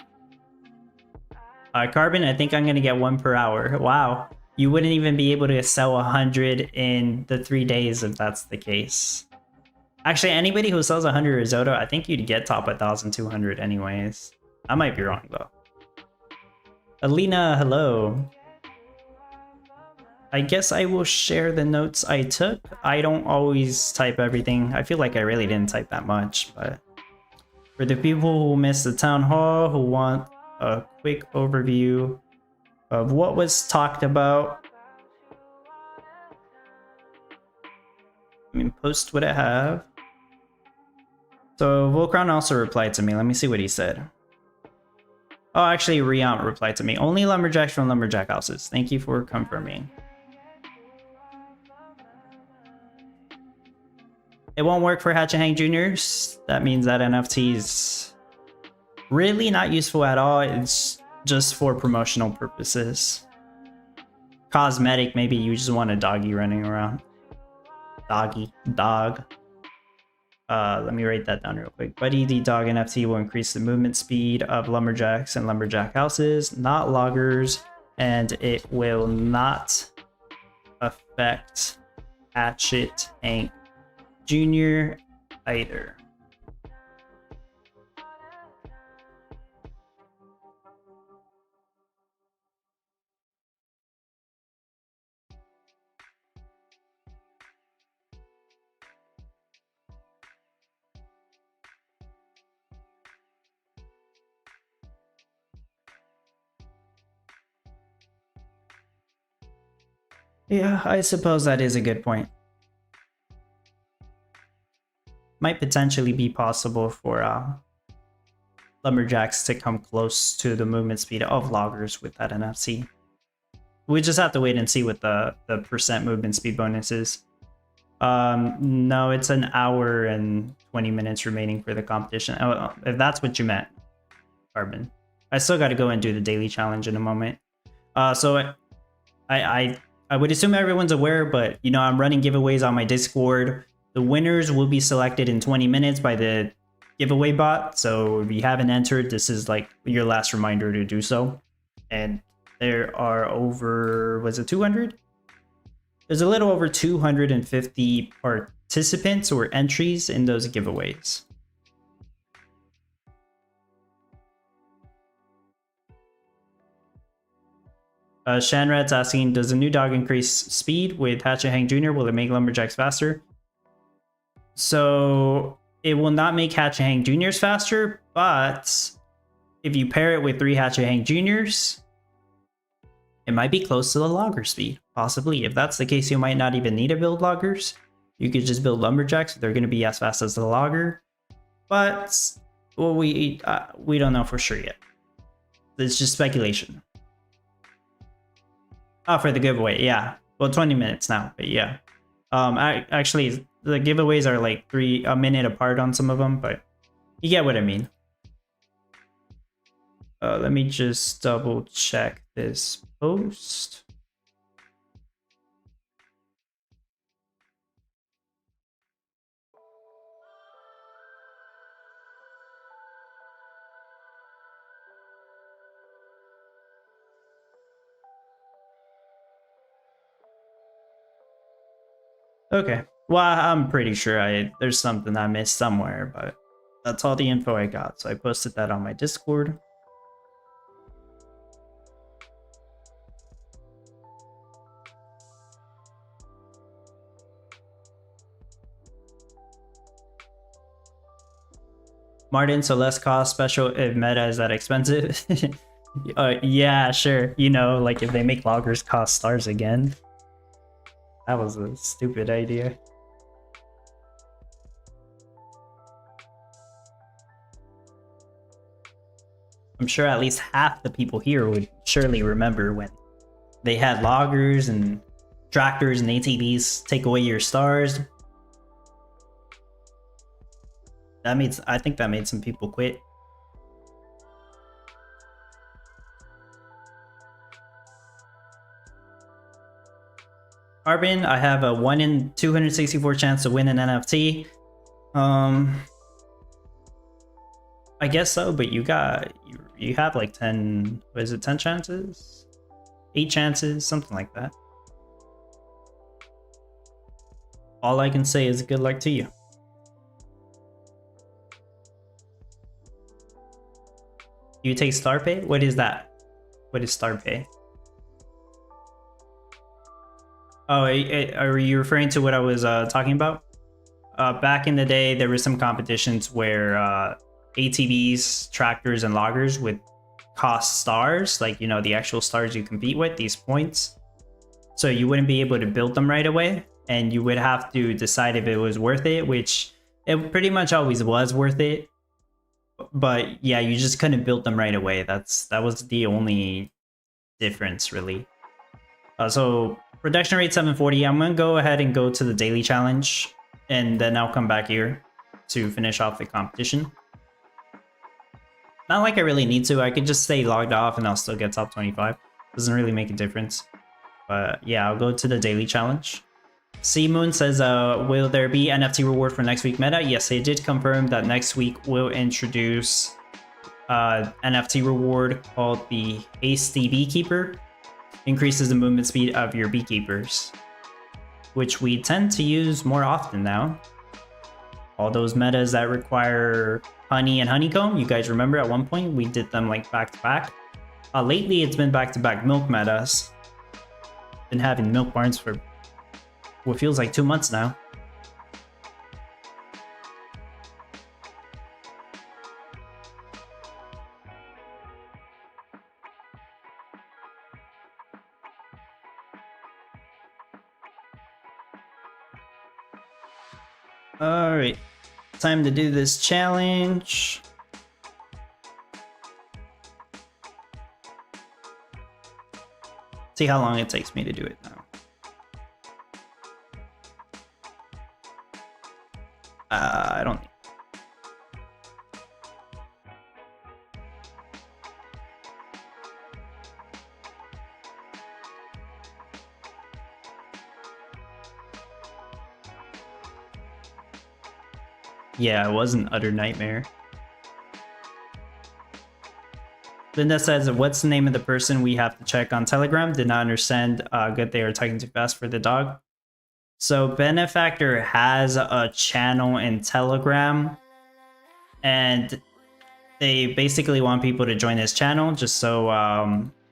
Carbon, I think I'm gonna get 1 per hour. Wow. You wouldn't even be able to sell 100 in the 3 days if that's the case. Actually, anybody who sells 100 risotto, I think you'd get top 1,200 anyways. I might be wrong though. Alina, hello. I guess I will share the notes I took. I don't always type everything. I feel like I really didn't type that much, but for the people who missed the town hall, who want a quick overview of what was talked about, let me post what I have. So Volcron also replied to me. Let me see what he said. Oh, actually, Riant replied to me. Only lumberjacks from lumberjack houses. Thank you for confirming. It won't work for Hatch and Hang Juniors. That means that NFT is really not useful at all. It's just for promotional purposes. Cosmetic, maybe you just want a doggy running around. Dog. Let me write that down real quick. Buddy, the dog NFT will increase the movement speed of lumberjacks and lumberjack houses, not loggers, and it will not affect Hatchet Hank Jr. either. Yeah, I suppose that is a good point. Might potentially be possible for lumberjacks to come close to the movement speed of loggers with that NFC. We just have to wait and see what the percent movement speed bonus is. No, it's an hour and 20 minutes remaining for the competition. Oh, if that's what you meant, Carbon. I still got to go and do the daily challenge in a moment. So I would assume everyone's aware, but you know, I'm running giveaways on my Discord. The winners will be selected in 20 minutes by the giveaway bot. So if you haven't entered, this is like your last reminder to do so. And there are over, was it 200? There's a little over 250 participants or entries in those giveaways. Shanrat's asking, does the new dog increase speed with Hatch and Hang Jr.? Will it make Lumberjacks faster? So it will not make Hatch and Hang Juniors faster, but if you pair it with 3 Hatch and Hang Juniors, it might be close to the logger speed, possibly. If that's the case, you might not even need to build loggers. You could just build Lumberjacks. They're going to be as fast as the logger. But, well, we don't know for sure yet. It's just speculation. Oh, for the giveaway, yeah. Well, 20 minutes now, but yeah. Actually, the giveaways are like a minute apart on some of them, but you get what I mean. Let me just double check this post. Okay. Well, I'm pretty sure there's something I missed somewhere, but that's all the info I got. So I posted that on my Discord. Martin, so less cost special if meta is that expensive? Yeah, sure. You know, like if they make loggers cost stars again. That was a stupid idea. I'm sure at least half the people here would surely remember when they had loggers and tractors and ATVs take away your stars. I think that made some people quit. Arbin, I have a 1 in 264 chance to win an NFT. I guess so, but you have like 10, what is it, 10 chances? 8 chances, something like that. All I can say is good luck to you. You take Star Pay? What is that? What is Star Pay? Oh, are you referring to what I was talking about? Back in the day, there were some competitions where ATVs, tractors, and loggers would cost stars, like, you know, the actual stars you compete with, these points. So you wouldn't be able to build them right away, and you would have to decide if it was worth it, which it pretty much always was worth it. But yeah, you just couldn't build them right away. That was the only difference, really. So production rate 740. I'm gonna go ahead and go to the daily challenge, and then I'll come back here to finish off the competition. Not like I really need to. I could just stay logged off and I'll still get top 25. Doesn't really make a difference. But yeah, I'll go to the daily challenge. C Moon says, will there be NFT reward for next week meta? Yes, they did confirm that next week will introduce NFT reward called the Hasty Beekeeper. Increases the movement speed of your beekeepers, which we tend to use more often now. All those metas that require honey and honeycomb, you guys remember at one point we did them like back to back. Lately it's been back to back milk metas. Been having milk barns for what feels like 2 months now. Alright, time to do this challenge. See how long it takes me to do it now. I don't. Yeah, it was an utter nightmare. Linda says, what's the name of the person we have to check on Telegram? Did not understand. Good, they are talking too fast for the dog. So Benefactor has a channel in Telegram, and they basically want people to join his channel just so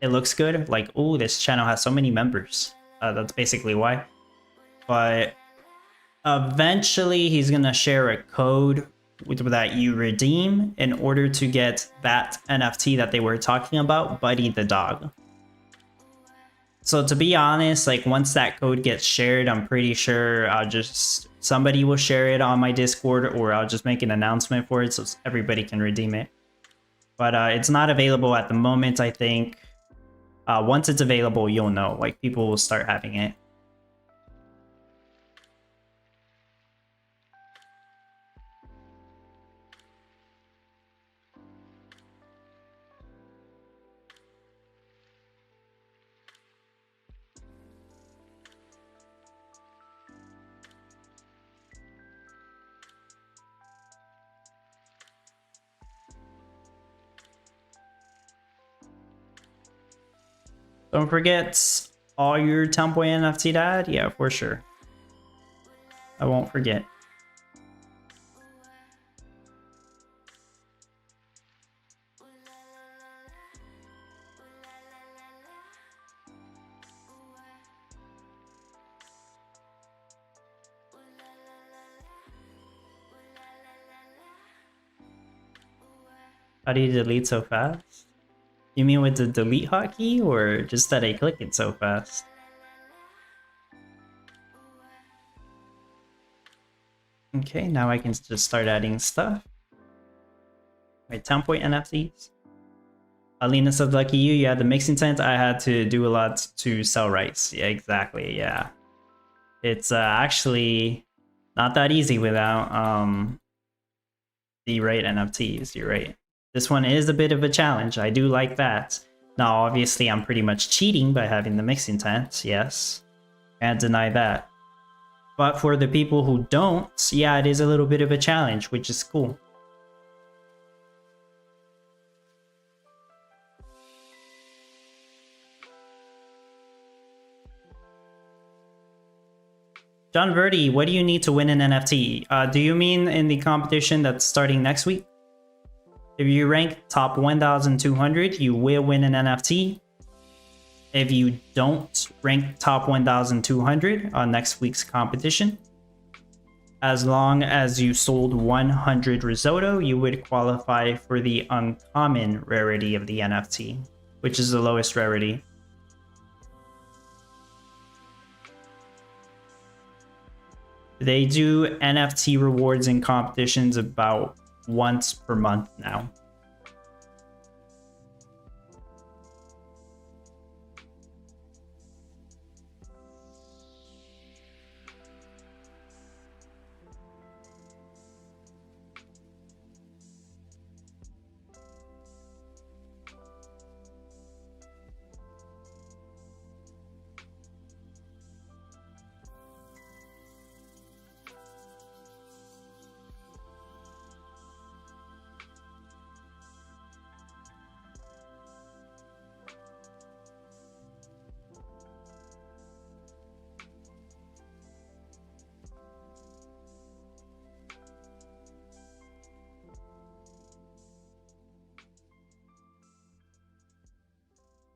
it looks good. Like, oh, this channel has so many members. That's basically why. But eventually he's gonna share a code that you redeem in order to get that NFT that they were talking about, Buddy the dog. So to be honest, like once that code gets shared, I'm pretty sure somebody will share it on my Discord, or I'll just make an announcement for it so everybody can redeem it. But it's not available at the moment, I think. Once it's available, you'll know. Like, people will start having it. Don't forget all your Tomboy NFT to add. Yeah, for sure. I won't forget. How do you delete so fast? You mean with the delete hotkey, or just that I click it so fast? Okay, now I can just start adding stuff. My 10-point NFTs. Alina said, lucky you, you had the mixing tent. I had to do a lot to sell rights. Yeah, exactly, yeah. It's actually not that easy without the right NFTs, you're right. This one is a bit of a challenge. I do like that. Now, obviously, I'm pretty much cheating by having the mixing tent. Yes, can't deny that. But for the people who don't, yeah, it is a little bit of a challenge, which is cool. John Verdi, what do you need to win an NFT? Do you mean in the competition that's starting next week? If you rank top 1,200, you will win an NFT. If you don't rank top 1,200 on next week's competition, as long as you sold 100 risotto, you would qualify for the uncommon rarity of the NFT, which is the lowest rarity. They do NFT rewards and competitions about once per month now.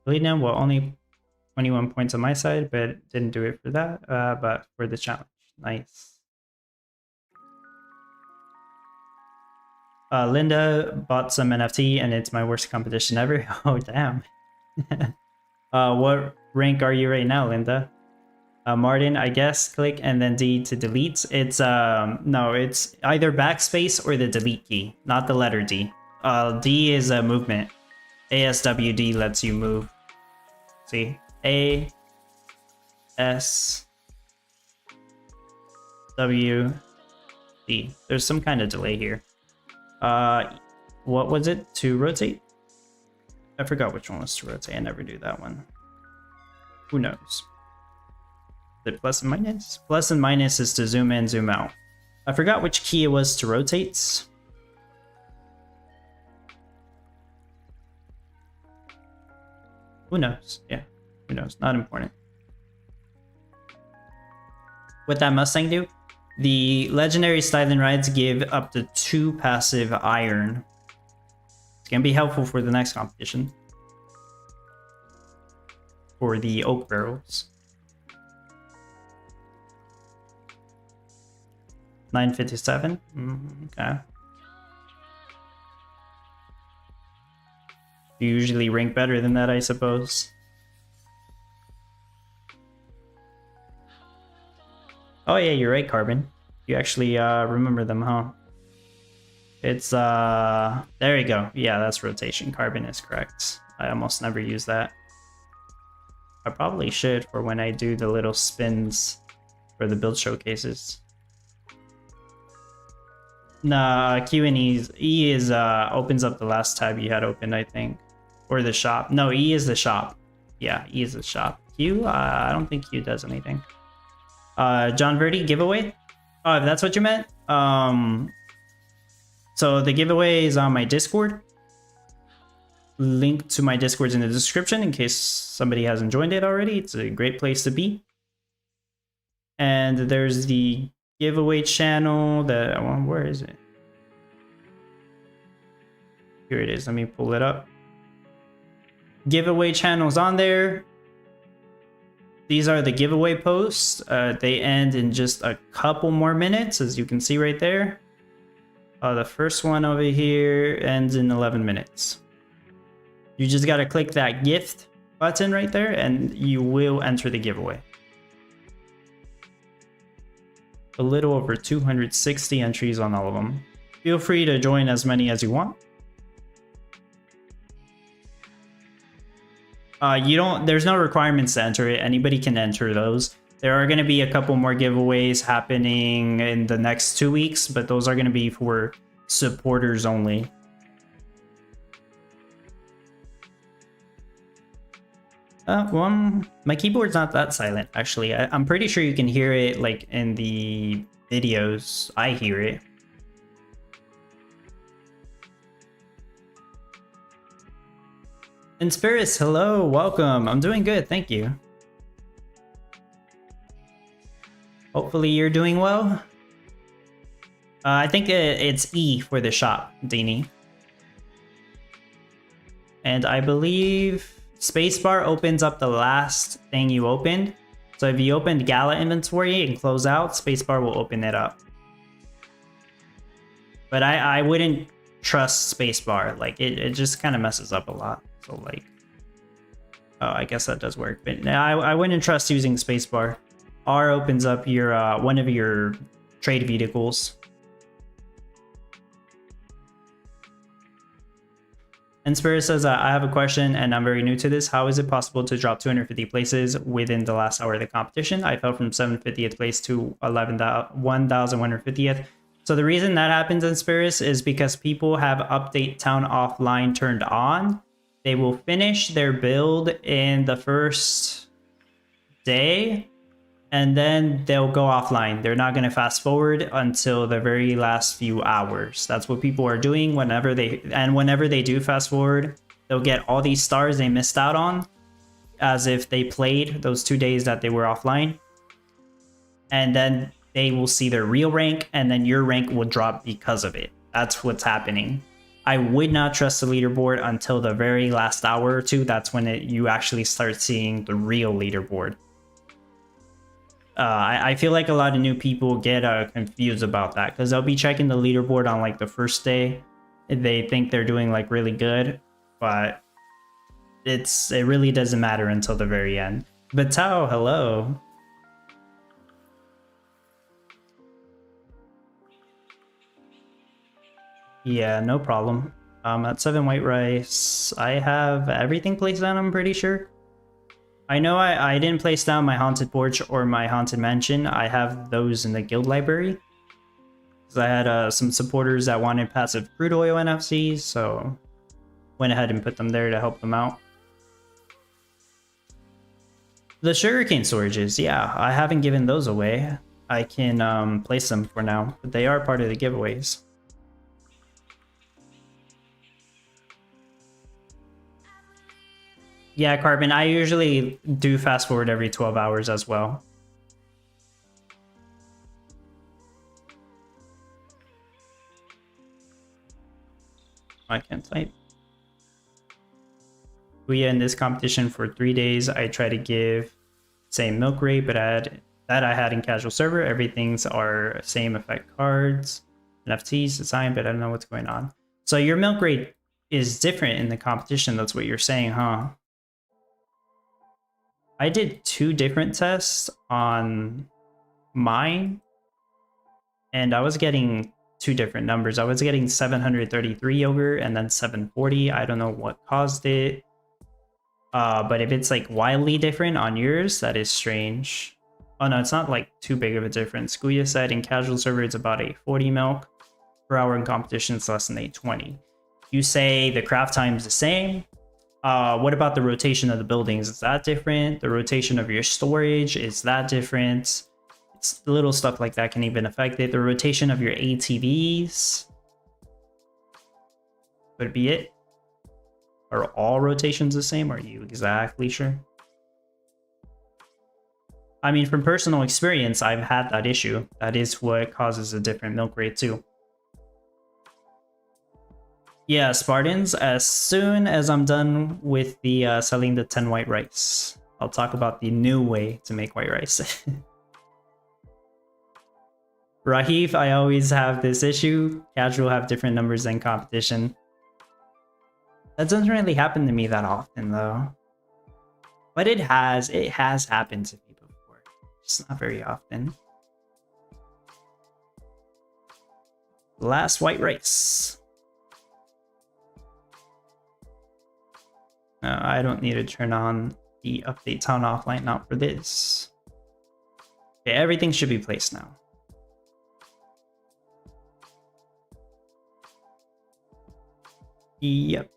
Leading, well, only 21 points on my side, but didn't do it for that, but for the challenge. Nice. Linda bought some NFT and it's my worst competition ever. Oh, damn. What rank are you right now, Linda? Martin, I guess, click and then D to delete. It's, no, it's either backspace or the delete key, not the letter D. D is a movement. ASWD lets you move. See? A, S, W, D. There's some kind of delay here. What was it? To rotate? I forgot which one was to rotate. I never do that one. Who knows? Is it plus and minus? Plus and minus is to zoom in, zoom out. I forgot which key it was to rotate. Who knows? Yeah, who knows? Not important. What that Mustang do? The legendary styling rides give up to 2 passive iron. It's gonna be helpful for the next competition. For the oak barrels. 957? Okay. You usually rank better than that, I suppose. Oh yeah, you're right, Carbon. You actually remember them, huh? It's there you go. Yeah, that's rotation. Carbon is correct. I almost never use that. I probably should for when I do the little spins for the build showcases. Nah, Q and E is opens up the last tab you had opened, I think. Or the shop. No, E is the shop. Yeah, E is the shop. Q, I don't think Q does anything. John Verdi giveaway? Oh, if that's what you meant. So the giveaway is on my Discord. Link to my Discord's in the description in case somebody hasn't joined it already. It's a great place to be. And there's the giveaway channel that, where is it? Here it is. Let me pull it up. Giveaway channels on there. These are the giveaway posts. They end in just a couple more minutes, as you can see right there. The first one over here ends in 11 minutes. You just gotta click that gift button right there and you will enter the giveaway. A little over 260 entries on all of them. Feel free to join as many as you want. There's no requirements to enter it. Anybody can enter those. There are going to be a couple more giveaways happening in the next 2 weeks, but those are going to be for supporters only. My keyboard's not that silent, actually. I'm pretty sure you can hear it, like, in the videos. I hear it. Inspiris, hello, welcome. I'm doing good, thank you. Hopefully you're doing well. I think it's E for the shop, Dini. And I believe spacebar opens up the last thing you opened. So if you opened Gala inventory and close out, spacebar will open it up. But I wouldn't trust spacebar. Like it just kind of messes up a lot. So like, oh, I guess that does work. But no, I wouldn't trust using spacebar. R opens up your one of your trade vehicles. And Spirit says, I have a question and I'm very new to this. How is it possible to drop 250 places within the last hour of the competition? I fell from 750th place to 1,150th. So the reason that happens in Spirit is because people have Update Town Offline turned on. They will finish their build in the first day and then they'll go offline. They're not going to fast forward until the very last few hours. That's what people are doing whenever they do fast forward, they'll get all these stars they missed out on as if they played those 2 days that they were offline. And then they will see their real rank and then your rank will drop because of it. That's what's happening. I would not trust the leaderboard until the very last hour or two. That's when you actually start seeing the real leaderboard. I feel like a lot of new people get confused about that because they'll be checking the leaderboard on like the first day. They think they're doing like really good, but it really doesn't matter until the very end. But Tao, hello. Yeah, no problem. At 7 white rice, I have everything placed down, I'm pretty sure. I know I didn't place down my haunted porch or my haunted mansion. I have those in the guild library. Because I had some supporters that wanted passive crude oil NFCs, so went ahead and put them there to help them out. The sugarcane storages, yeah, I haven't given those away. I can place them for now, but they are part of the giveaways. Yeah, Carbon, I usually do fast forward every 12 hours as well. I can't type. We in this competition for 3 days. I try to give same milk rate, but I had in casual server. Everything's are same effect cards, NFTs design, but I don't know what's going on. So your milk rate is different in the competition. That's what you're saying, huh? I did 2 different tests on mine, and I was getting 2 different numbers. I was getting 733 yogurt and then 740. I don't know what caused it. But if it's like wildly different on yours, that is strange. Oh no, it's not like too big of a difference. Guya said in casual server it's about 840 milk per hour, in competition it's less than 820. You say the craft time is the same. What about the rotation of the buildings? Is that different? The rotation of your storage, is that different? It's little stuff like that can even affect it. The rotation of your ATVs. Would it be it? Are all rotations the same? Are you exactly sure? I mean, from personal experience, I've had that issue. That is what causes a different milk rate too. Yeah, Spartans, as soon as I'm done with the selling the 10 white rice, I'll talk about the new way to make white rice. Rahif, I always have this issue. Casual have different numbers than competition. That doesn't really happen to me that often though. But it has happened to me before. Just not very often. Last white rice. No, I don't need to turn on the update town offline, not for this. Okay, everything should be placed now. Yep.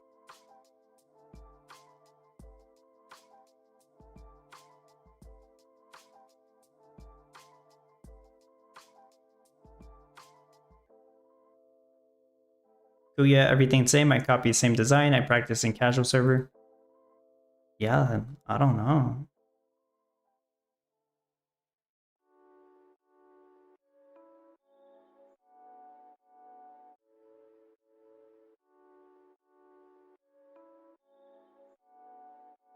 Kuya, everything same. I copy same design. I practice in casual server. Yeah, I don't know.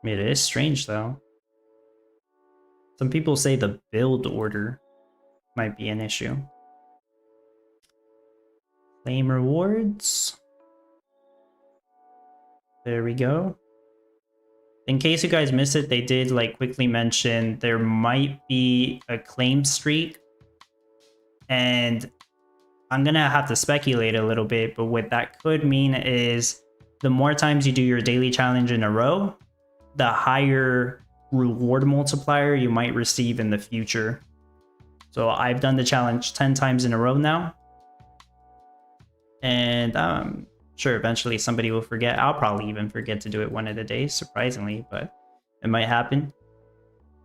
I mean, it is strange though. Some people say the build order might be an issue. Claim rewards. There we go. In case you guys missed it, they did like quickly mention there might be a claim streak. And I'm gonna have to speculate a little bit, but what that could mean is the more times you do your daily challenge in a row, the higher reward multiplier you might receive in the future. So I've done the challenge 10 times in a row now. And sure, eventually somebody will forget. I'll probably even forget to do it one of the days, surprisingly, but it might happen.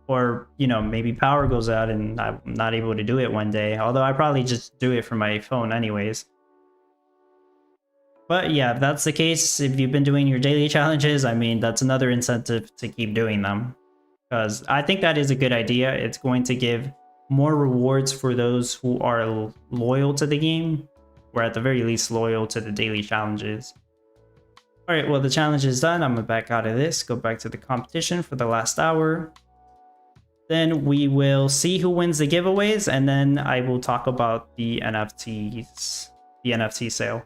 Or, you know, maybe power goes out and I'm not able to do it one day. Although I probably just do it from my phone anyways. But yeah, if that's the case, if you've been doing your daily challenges, I mean, that's another incentive to keep doing them. Because I think that is a good idea. It's going to give more rewards for those who are loyal to the game, or at the very least loyal to the daily challenges. All right, well, the challenge is done. I'm gonna back out of this, go back to the competition for the last hour. Then we will see who wins the giveaways, and then I will talk about the NFTs, the NFT sale.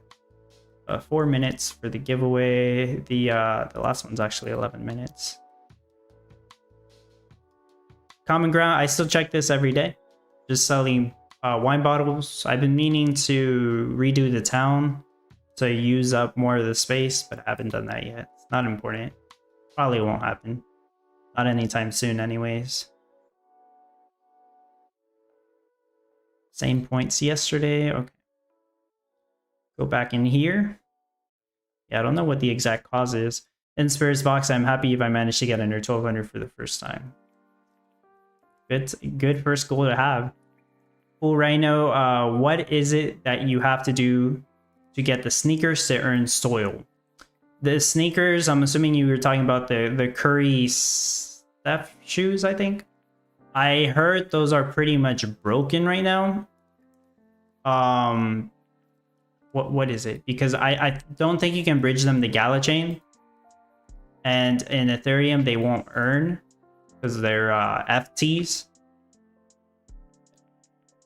4 minutes for the giveaway. The last one's actually 11 minutes. Common ground, I still check this every day. Just selling wine bottles. I've been meaning to redo the town to use up more of the space, but I haven't done that yet. It's not important. Probably won't happen. Not anytime soon anyways. Same points yesterday. Okay. Go back in here. Yeah, I don't know what the exact cause is. In Spirits Box, I'm happy if I managed to get under 1200 for the first time. Good first goal to have. Cool Rhino, what is it that you have to do to get the sneakers to earn soil? The sneakers, I'm assuming you were talking about the Curry Steph shoes, I think. I heard those are pretty much broken right now. What is it? Because I don't think you can bridge them to Gala chain. And in Ethereum, they won't earn because they're FTs.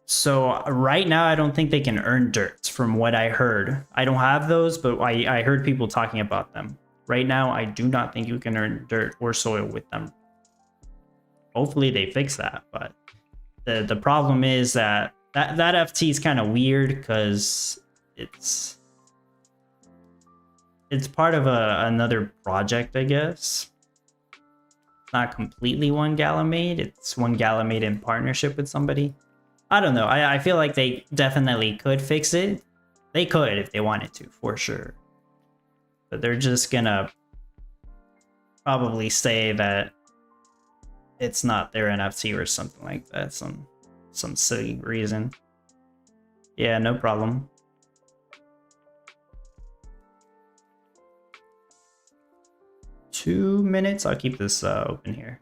So right now, I don't think they can earn dirt from what I heard. I don't have those, but I heard people talking about them. Right now, I do not think you can earn dirt or soil with them. Hopefully they fix that, but the problem is that FT is kind of weird because it's part of another project, I guess. It's not completely one Gala made. It's one Gala made in partnership with somebody. I don't know. I feel like they definitely could fix it. They could if they wanted to, for sure. But they're just gonna probably say that it's not their NFT or something like that. Some silly reason. Yeah, no problem. Two minutes. I'll keep this open here.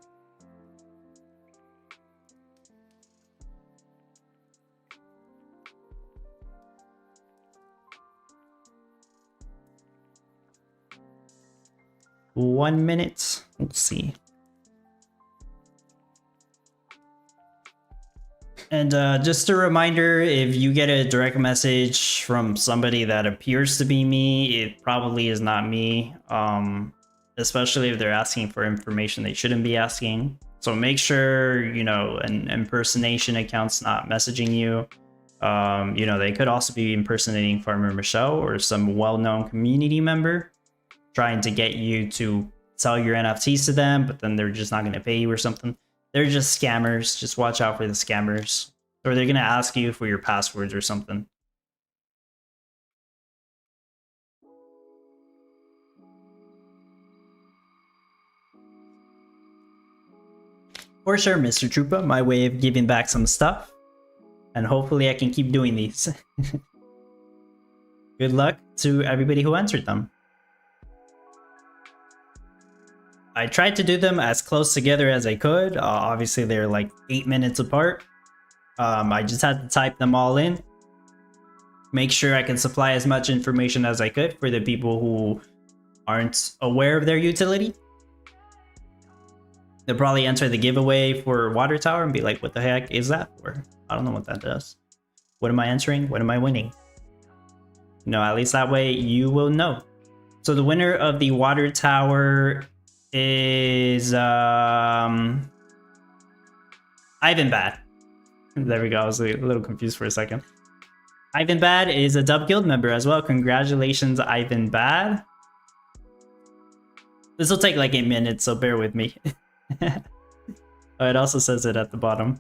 One minute. Let's see. And just a reminder, if you get a direct message from somebody that appears to be me, it probably is not me. Especially if they're asking for information they shouldn't be asking. So make sure, you know, an impersonation account's not messaging you. You know, they could also be impersonating Farmer Michelle or some well-known community member trying to get you to sell your NFTs to them, but then they're just not going to pay you or something. They're just scammers. Just watch out for the scammers. Or they're going to ask you for your passwords or something. For sure, Mr. Troopa, my way of giving back some stuff. And hopefully I can keep doing these. Good luck to everybody who answered them. I tried to do them as close together as I could. Obviously, they're like 8 minutes apart. I just had to type them all in. Make sure I can supply as much information as I could for the people who aren't aware of their utility. They'll probably enter the giveaway for Water Tower and be like, what the heck is that for? I don't know what that does. What am I entering? What am I winning? No, at least that way you will know. So the winner of the Water Tower is Ivan Bad. There we go. I was a little confused for a second. Ivan Bad is a Dub Guild member as well. Congratulations, Ivan Bad. This will take like 8 minutes, so bear with me. Oh, it also says it at the bottom.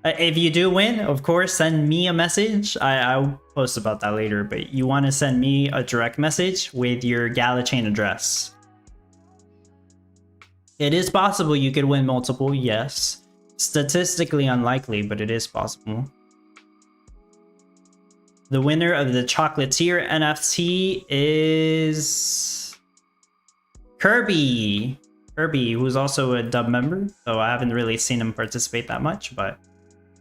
If you do win, of course, send me a message. I'll post about that later, but you want to send me a direct message with your Gala chain address. It is possible you could win multiple, yes. Statistically unlikely, but it is possible. The winner of the Chocolatier NFT is Kirby. Kirby, who's also a Dub member, though I haven't really seen him participate that much, but...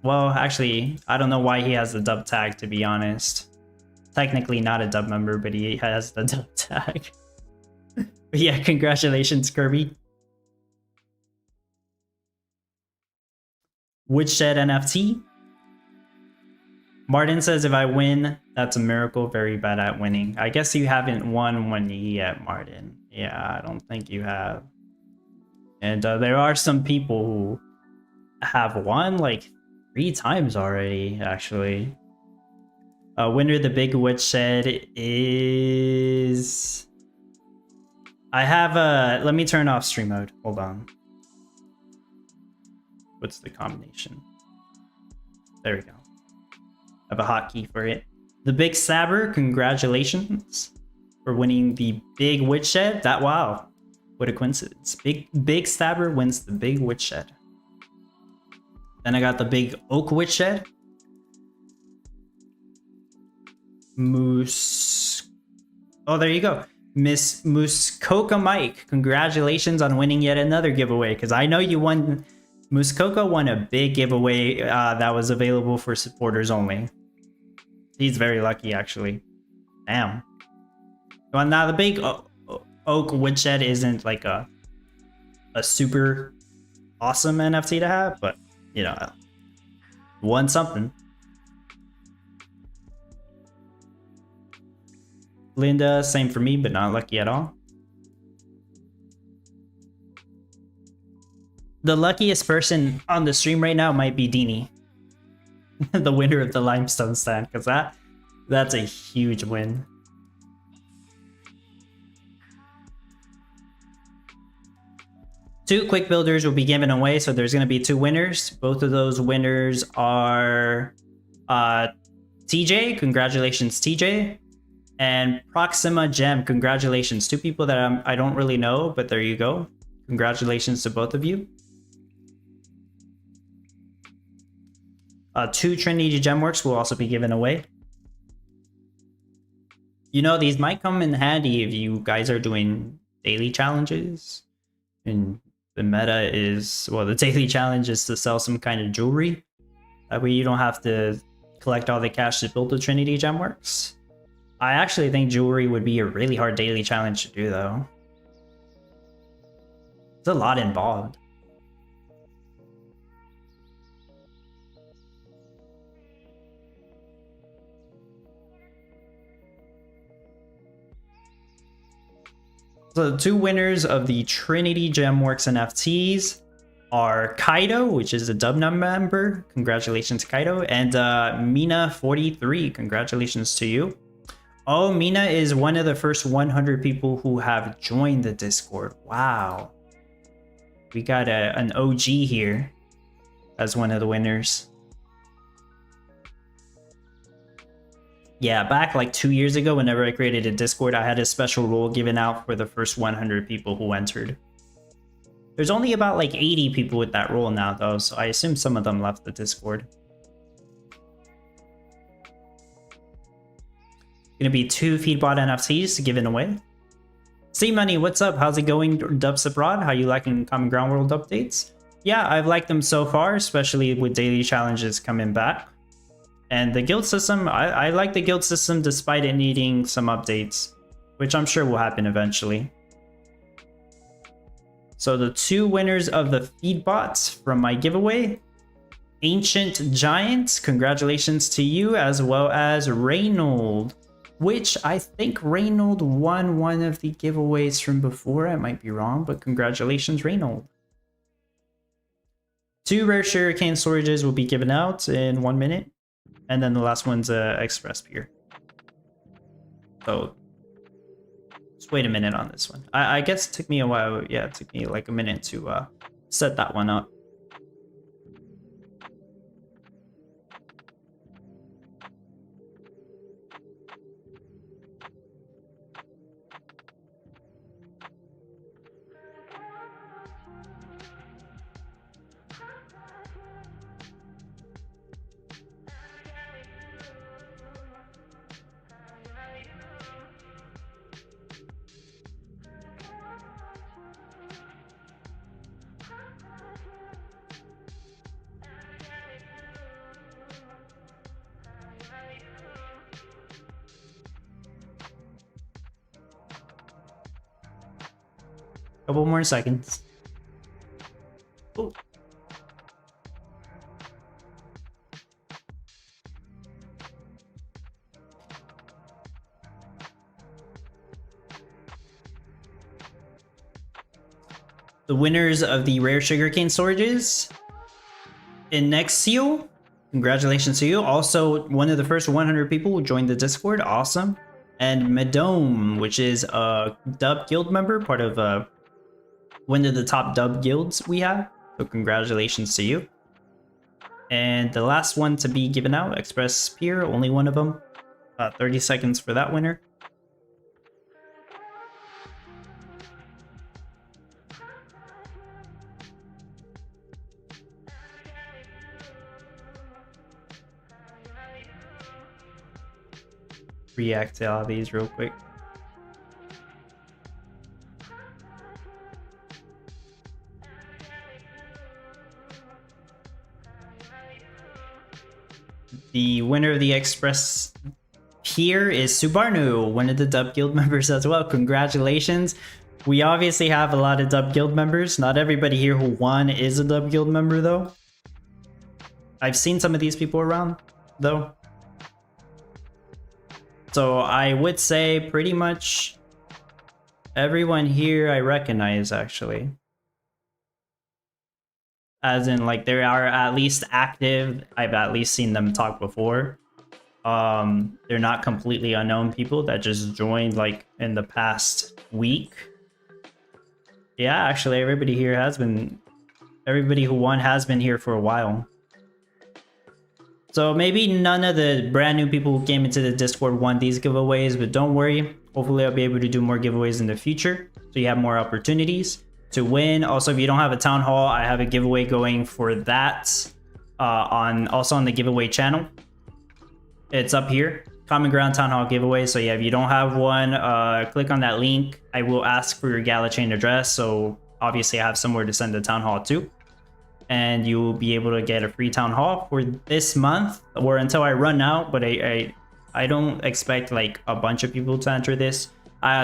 Well, actually, I don't know why he has the Dub tag, to be honest. Technically not a Dub member, but he has the Dub tag. But yeah, congratulations, Kirby. Woodshed NFT. Martin says, if I win, that's a miracle. Very bad at winning. I guess you haven't won one yet, Martin. Yeah, I don't think you have. And there are some people who have won like 3 times already, actually. Winner the Big Woodshed is... I have a... Let me turn off stream mode. Hold on. What's the combination? There we go. I have a hotkey for it. The Big Stabber, congratulations for winning the Big Woodshed. That, wow. What a coincidence. Big Stabber wins the Big Woodshed. Then I got the Big Oak Woodshed. Oh, there you go. Miss Muskoka Mike, congratulations on winning yet another giveaway, because I know you won. Muskoka won a big giveaway that was available for supporters only. He's very lucky, actually. Damn. Well, now the big oak woodshed isn't like a super awesome NFT to have, but you know, won something. Linda, same for me, but not lucky at all. The luckiest person on the stream right now might be Deanie, the winner of the limestone stand, because that's a huge win. Two quick builders will be given away, so there's going to be two winners. Both of those winners are TJ, congratulations TJ, and Proxima Gem, congratulations. Two people that I don't really know, but there you go. Congratulations to both of you. Two Trinity Gemworks will also be given away. You know, these might come in handy if you guys are doing daily challenges. And the meta is, well, the daily challenge is to sell some kind of jewelry. That way you don't have to collect all the cash to build the Trinity Gemworks. I actually think jewelry would be a really hard daily challenge to do, though. There's a lot involved. So the two winners of the Trinity Gemworks NFTs are Kaido, which is a Dubnum member. Congratulations, Kaido. And Mina43. Congratulations to you. Oh, Mina is one of the first 100 people who have joined the Discord. Wow. We got an OG here as one of the winners. Yeah, back like 2 years ago, whenever I created a Discord, I had a special rule given out for the first 100 people who entered. There's only about like 80 people with that rule now, though, so I assume some of them left the Discord. Gonna be two Feedbot NFTs given away. C-Money, what's up? How's it going, Dubs Abroad? How you liking Common Ground World updates? Yeah, I've liked them so far, especially with daily challenges coming back. And the guild system, I like the guild system despite it needing some updates, which I'm sure will happen eventually. So the two winners of the Feedbots from my giveaway, Ancient Giant, congratulations to you, as well as Reynold, which I think Reynold won one of the giveaways from before. I might be wrong, but congratulations, Reynold. Two rare sugarcane storages will be given out in 1 minute. And then the last one's Express Pier. So, just wait a minute on this one. I guess it took me a while. Yeah, it took me like a minute to set that one up. Couple more seconds. Ooh. The winners of the rare sugarcane storages, Inexio, congratulations to you. Also, one of the first 100 people who joined the Discord, awesome. And Medome, which is a dub guild member, part of one of the top dub guilds we have. So congratulations to you. And the last one to be given out, Express Pier, only one of them. 30 seconds for that winner. React to all these real quick. The winner of the Express here is Subarnu, one of the Dub Guild members as well. Congratulations. We obviously have a lot of Dub Guild members. Not everybody here who won is a Dub Guild member though. I've seen some of these people around though. So I would say pretty much everyone here I recognize actually. As in like they are at least active. I've at least seen them talk before. They're not completely unknown people that just joined like in the past week. Yeah, actually everybody here has been, everybody who won has been here for a while. So maybe none of the brand new people who came into the Discord won these giveaways, but don't worry. Hopefully I'll be able to do more giveaways in the future, so you have more opportunities to win. Also, if you don't have a town hall, I have a giveaway going for that also on the giveaway channel. It's up here, Common Ground Town Hall giveaway. So yeah, if you don't have one, click on that link. I will ask for your Gala chain address, so obviously I have somewhere to send the town hall to. And you will be able to get a free town hall for this month or until I run out. But I don't expect like a bunch of people to enter this.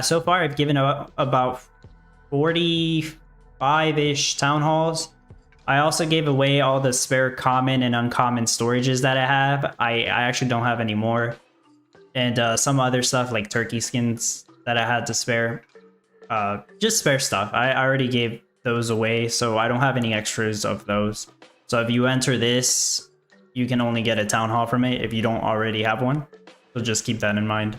So far I've given out about 45-ish town halls. I also gave away all the spare common and uncommon storages that I have. I actually don't have any more. And some other stuff like turkey skins that I had to spare. Just spare stuff. I already gave those away, so I don't have any extras of those. So if you enter this, you can only get a town hall from it if you don't already have one. So just keep that in mind.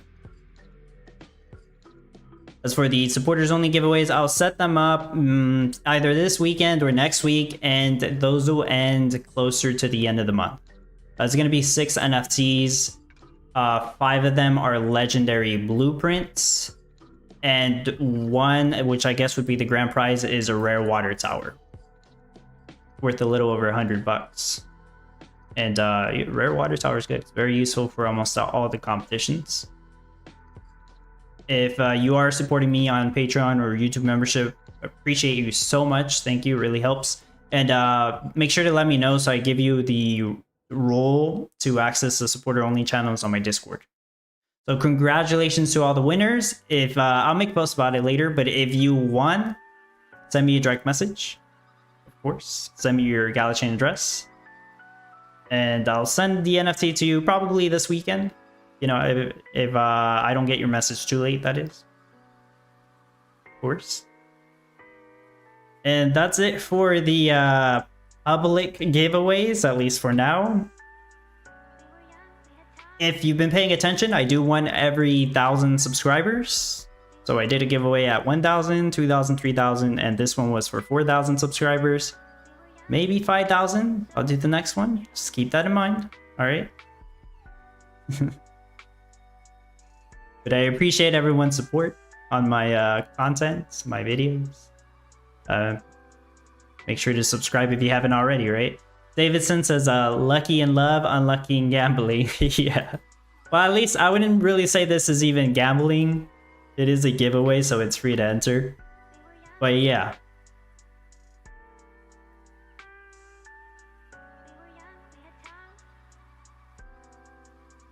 As for the supporters only giveaways, I'll set them up either this weekend or next week, and those will end closer to the end of the month. It's going to be 6 NFTs. 5 of them are legendary blueprints, and one, which I guess would be the grand prize, is a rare water tower worth a little over $100. And rare water tower is good. It's very useful for almost all the competitions. If you are supporting me on Patreon or YouTube membership, appreciate you so much. Thank you, it really helps. And make sure to let me know so I give you the role to access the supporter only channels on my Discord. So congratulations to all the winners. If I'll make a post about it later, but if you won, send me a direct message. Of course, send me your Gala chain address, and I'll send the NFT to you probably this weekend. You know, if I don't get your message too late, that is. Of course. And that's it for the public giveaways, at least for now. If you've been paying attention, I do one every 1,000 subscribers. So I did a giveaway at 1,000, 2,000, 3,000, and this one was for 4,000 subscribers. Maybe 5,000. I'll do the next one. Just keep that in mind. All right. But I appreciate everyone's support on my content, my videos. Make sure to subscribe if you haven't already, right? Davidson says, lucky in love, unlucky in gambling. Yeah. Well, at least I wouldn't really say this is even gambling. It is a giveaway, so it's free to enter. But yeah.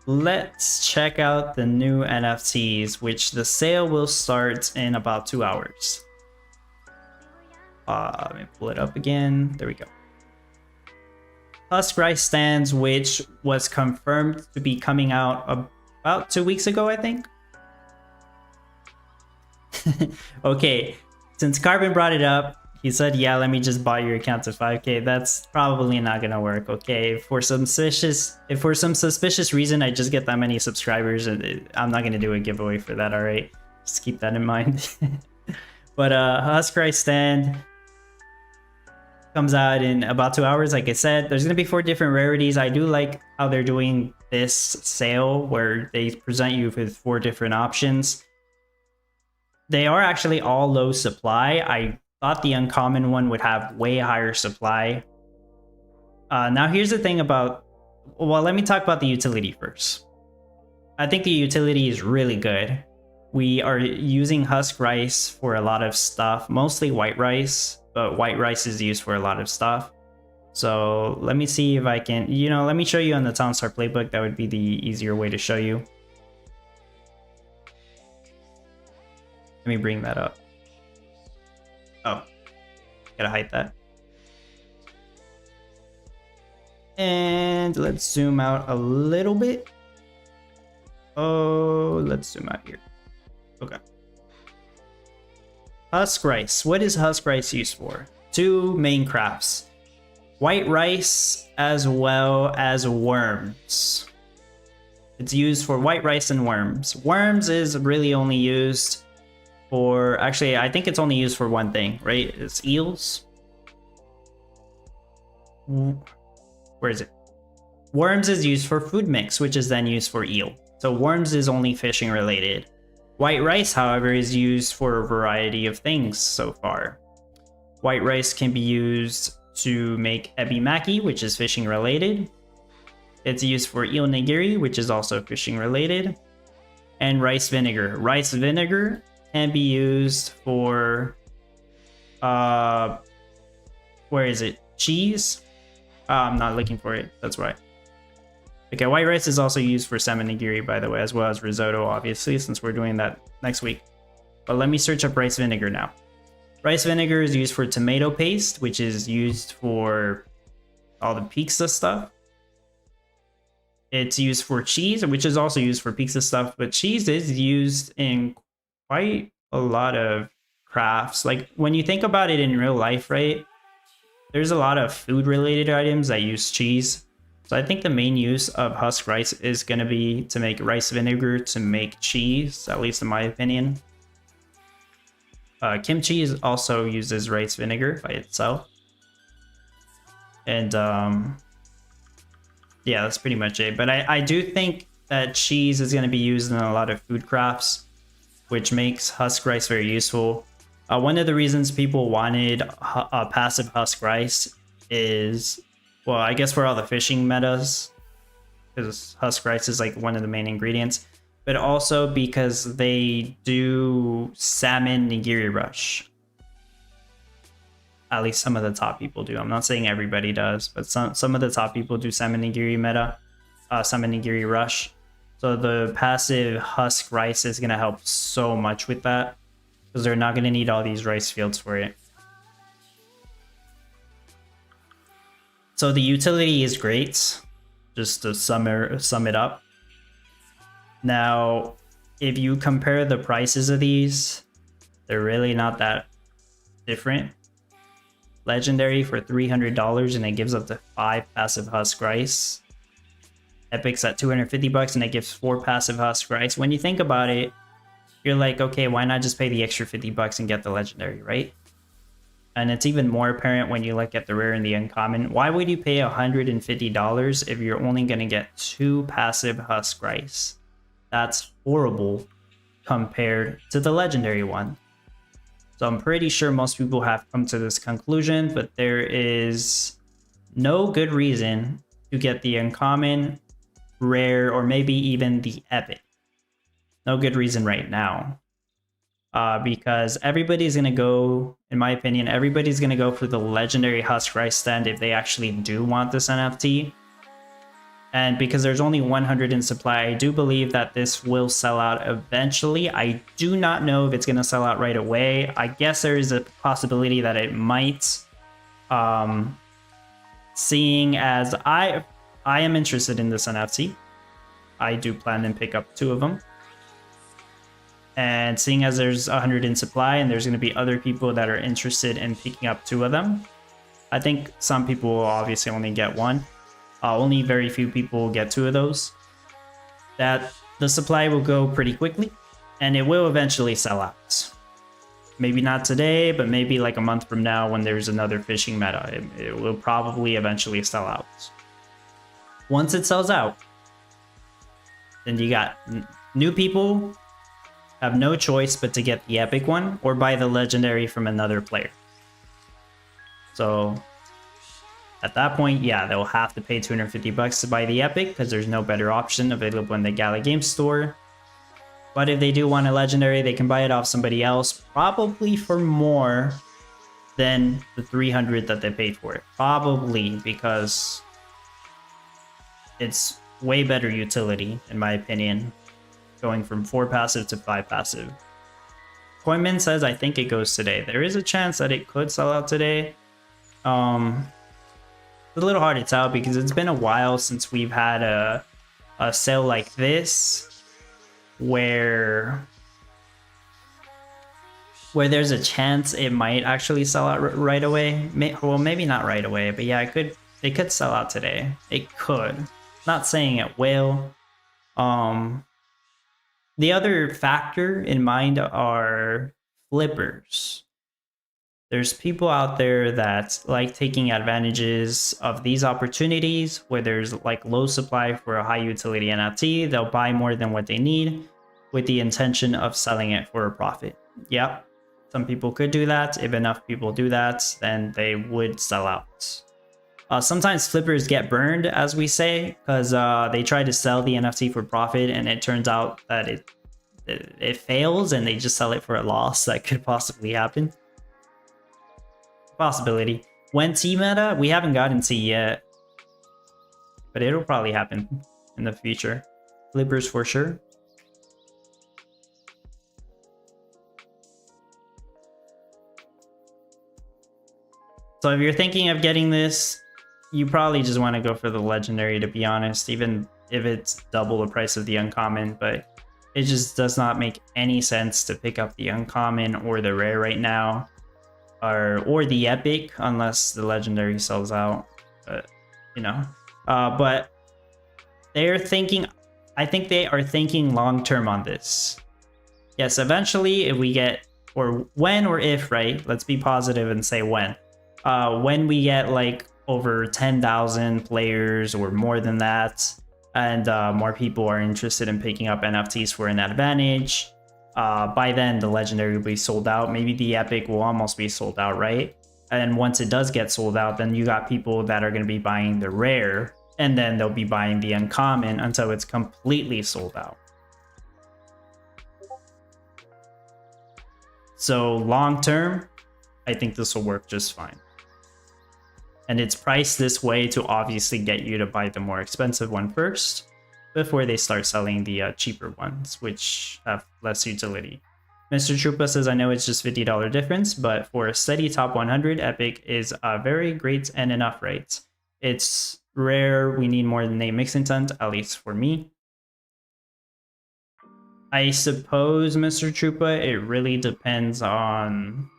Let's check out the new NFTs, which the sale will start in about 2 hours. Let me pull it up again. There we go. Husk Rice Stands, which was confirmed to be coming out about 2 weeks ago, I think. Okay, since Carbon brought it up, he said, yeah, let me just buy your account to 5K. That's probably not gonna work, okay? If for some suspicious reason I just get that many subscribers, I'm not gonna do a giveaway for that, alright? Just keep that in mind. But Husk Rice Stand comes out in about 2 hours. Like I said, there's gonna be 4 different rarities. I do like how they're doing this sale where they present you with 4 different options. They are actually all low supply. I thought the uncommon one would have way higher supply. Now here's the thing about, well, let me talk about the utility first. I think the utility is really good. We are using husk rice for a lot of stuff, mostly white rice, but white rice is used for a lot of stuff. So let me see if I can, let me show you on the Town Star playbook. That would be the easier way to show you. Let me bring that up. Oh, gotta hide that. And let's zoom out a little bit. Oh, let's zoom out here. Okay. Husk rice. What is husk rice used for? Two main crafts. White rice as well as worms. It's used for white rice and worms. Worms is really only used for, actually, I think it's only used for one thing, right? It's eels. Where is it? Worms is used for food mix, which is then used for eel. So worms is only fishing related. White rice, however, is used for a variety of things so far. White rice can be used to make ebi maki, which is fishing related. It's used for eel nigiri, which is also fishing related. And rice vinegar. Rice vinegar can be used for, where is it? Cheese? I'm not looking for it. That's right. Okay, white rice is also used for salmon nigiri, by the way, as well as risotto, obviously, since we're doing that next week. But let me search up rice vinegar now. Rice vinegar is used for tomato paste, which is used for all the pizza stuff. It's used for cheese, which is also used for pizza stuff, but cheese is used in quite a lot of crafts. Like, when you think about it in real life, right? There's a lot of food-related items that use cheese. So I think the main use of husk rice is going to be to make rice vinegar to make cheese, at least in my opinion. Kimchi also uses rice vinegar by itself. And yeah, that's pretty much it. But I do think that cheese is going to be used in a lot of food crafts, which makes husk rice very useful. One of the reasons people wanted passive husk rice is, well, I guess for all the fishing metas, because husk rice is like one of the main ingredients, but also because they do salmon nigiri rush. At least some of the top people do. I'm not saying everybody does, but some of the top people do salmon nigiri meta, salmon nigiri rush. So the passive husk rice is going to help so much with that, because they're not going to need all these rice fields for it. So the utility is great, just to sum it up. Now, if you compare the prices of these, they're really not that different. Legendary for $300 and it gives up to 5 passive husk rice. Epic's at $250 and it gives 4 passive husk rice. When you think about it, you're like, okay, why not just pay the extra $50 and get the legendary, right? And it's even more apparent when you look at the rare and the uncommon. Why would you pay $150 if you're only going to get 2 passive husk rice? That's horrible compared to the legendary one. So I'm pretty sure most people have come to this conclusion, but there is no good reason to get the uncommon, rare, or maybe even the epic. No good reason right now. Because everybody's going to go, in my opinion, everybody's going to go for the legendary husk rice stand if they actually do want this NFT. And because there's only 100 in supply, I do believe that this will sell out eventually. I do not know if it's going to sell out right away. I guess there is a possibility that it might. Seeing as I am interested in this NFT. I do plan to pick up 2 of them. And seeing as there's 100 in supply and there's going to be other people that are interested in picking up 2 of them, I think some people will obviously only get 1. Only very few people will get 2 of those. That the supply will go pretty quickly and it will eventually sell out. Maybe not today, but maybe like a month from now when there's another fishing meta, it will probably eventually sell out. Once it sells out, then you got new people have no choice but to get the epic one or buy the legendary from another player. So at that point, yeah, they'll have to pay $250 to buy the epic because there's no better option available in the Gala game store. But if they do want a legendary, they can buy it off somebody else, probably for more than the 300 that they paid for it. Probably because it's way better utility, in my opinion, going from 4 passive to 5 passive. Coinman says, I think it goes today. There is a chance that it could sell out today. It's a little hard to tell because it's been a while since we've had a sale like this where there's a chance it might actually sell out right away. Well, maybe not right away, but yeah, it could sell out today. It could. Not saying it will. The other factor in mind are flippers. There's people out there that like taking advantages of these opportunities where there's like low supply for a high utility NFT. They'll buy more than what they need with the intention of selling it for a profit. Yep. Some people could do that. If enough people do that, then they would sell out. Sometimes flippers get burned, as we say, because they try to sell the NFT for profit and it turns out that it fails and they just sell it for a loss. That could possibly happen. Possibility. When T meta, we haven't gotten T yet, but it'll probably happen in the future. Flippers for sure. So if you're thinking of getting this, you probably just want to go for the legendary, to be honest, even if it's double the price of the uncommon, but it just does not make any sense to pick up the uncommon or the rare right now, or the epic, unless the legendary sells out. But you know, but they're thinking, I think they are thinking long term on this. Yes, eventually, if we get, or when or if, right? Let's be positive and say when. When we get like over 10,000 players or more than that, and more people are interested in picking up NFTs for an advantage, by then the legendary will be sold out. Maybe the epic will almost be sold out, right? And once it does get sold out, then you got people that are going to be buying the rare, and then they'll be buying the uncommon until it's completely sold out. So long term, I think this will work just fine. And it's priced this way to obviously get you to buy the more expensive one first before they start selling the cheaper ones, which have less utility. Mr. Trupa says, I know it's just $50 difference, but for a steady top 100, Epic is very great and enough, right? It's rare. We need more than a mix intent, at least for me. I suppose, Mr. Trupa, it really depends on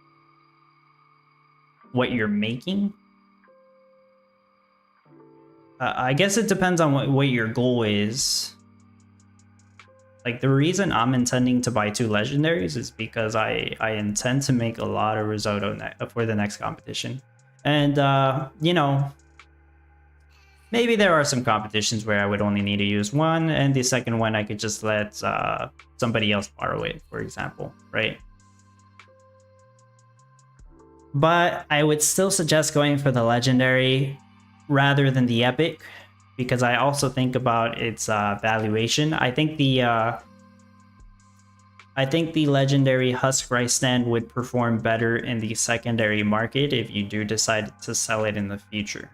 what you're making. I guess it depends on what your goal is. Like, the reason I'm intending to buy 2 legendaries is because I intend to make a lot of risotto for the next competition. And, you know, maybe there are some competitions where I would only need to use 1, and the second one I could just let somebody else borrow it, for example, right? But I would still suggest going for the legendary rather than the epic, because I also think about its valuation. I think the legendary Husk Rice stand would perform better in the secondary market if you do decide to sell it in the future.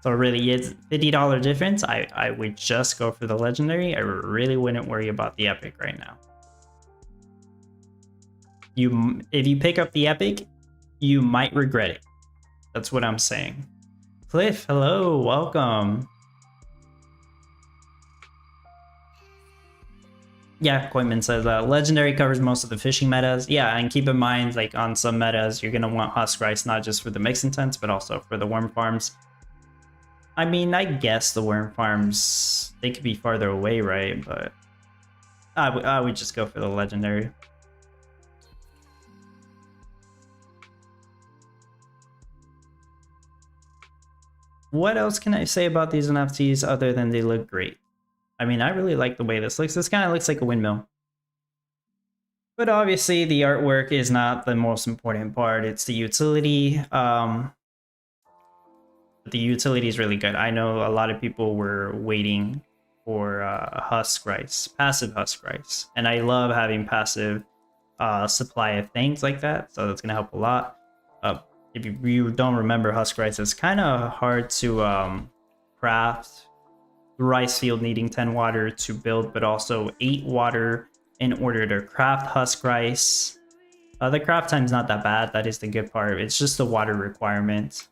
So really, it's $50 difference. I would just go for the legendary. I really wouldn't worry about the epic right now. If you pick up the epic, you might regret it. That's what I'm saying. Cliff, hello, welcome. Yeah, Koyman says legendary covers most of the fishing metas. Yeah, and keep in mind, like on some metas, you're gonna want Husk Rice not just for the mix intents, but also for the worm farms. I mean, I guess the worm farms, they could be farther away, right? But I would just go for the legendary. What else can I say about these NFTs other than they look great? I mean, I really like the way this looks. This kind of looks like a windmill. But obviously, the artwork is not the most important part. It's the utility. The utility is really good. I know a lot of people were waiting for Husk Rice, passive Husk Rice. And I love having passive supply of things like that, so that's gonna help a lot. If you don't remember husk rice, it's kind of hard to craft. Rice field needing 10 water to build, but also 8 water in order to craft husk rice. The craft time's not that bad, that is the good part. It's just the water requirement.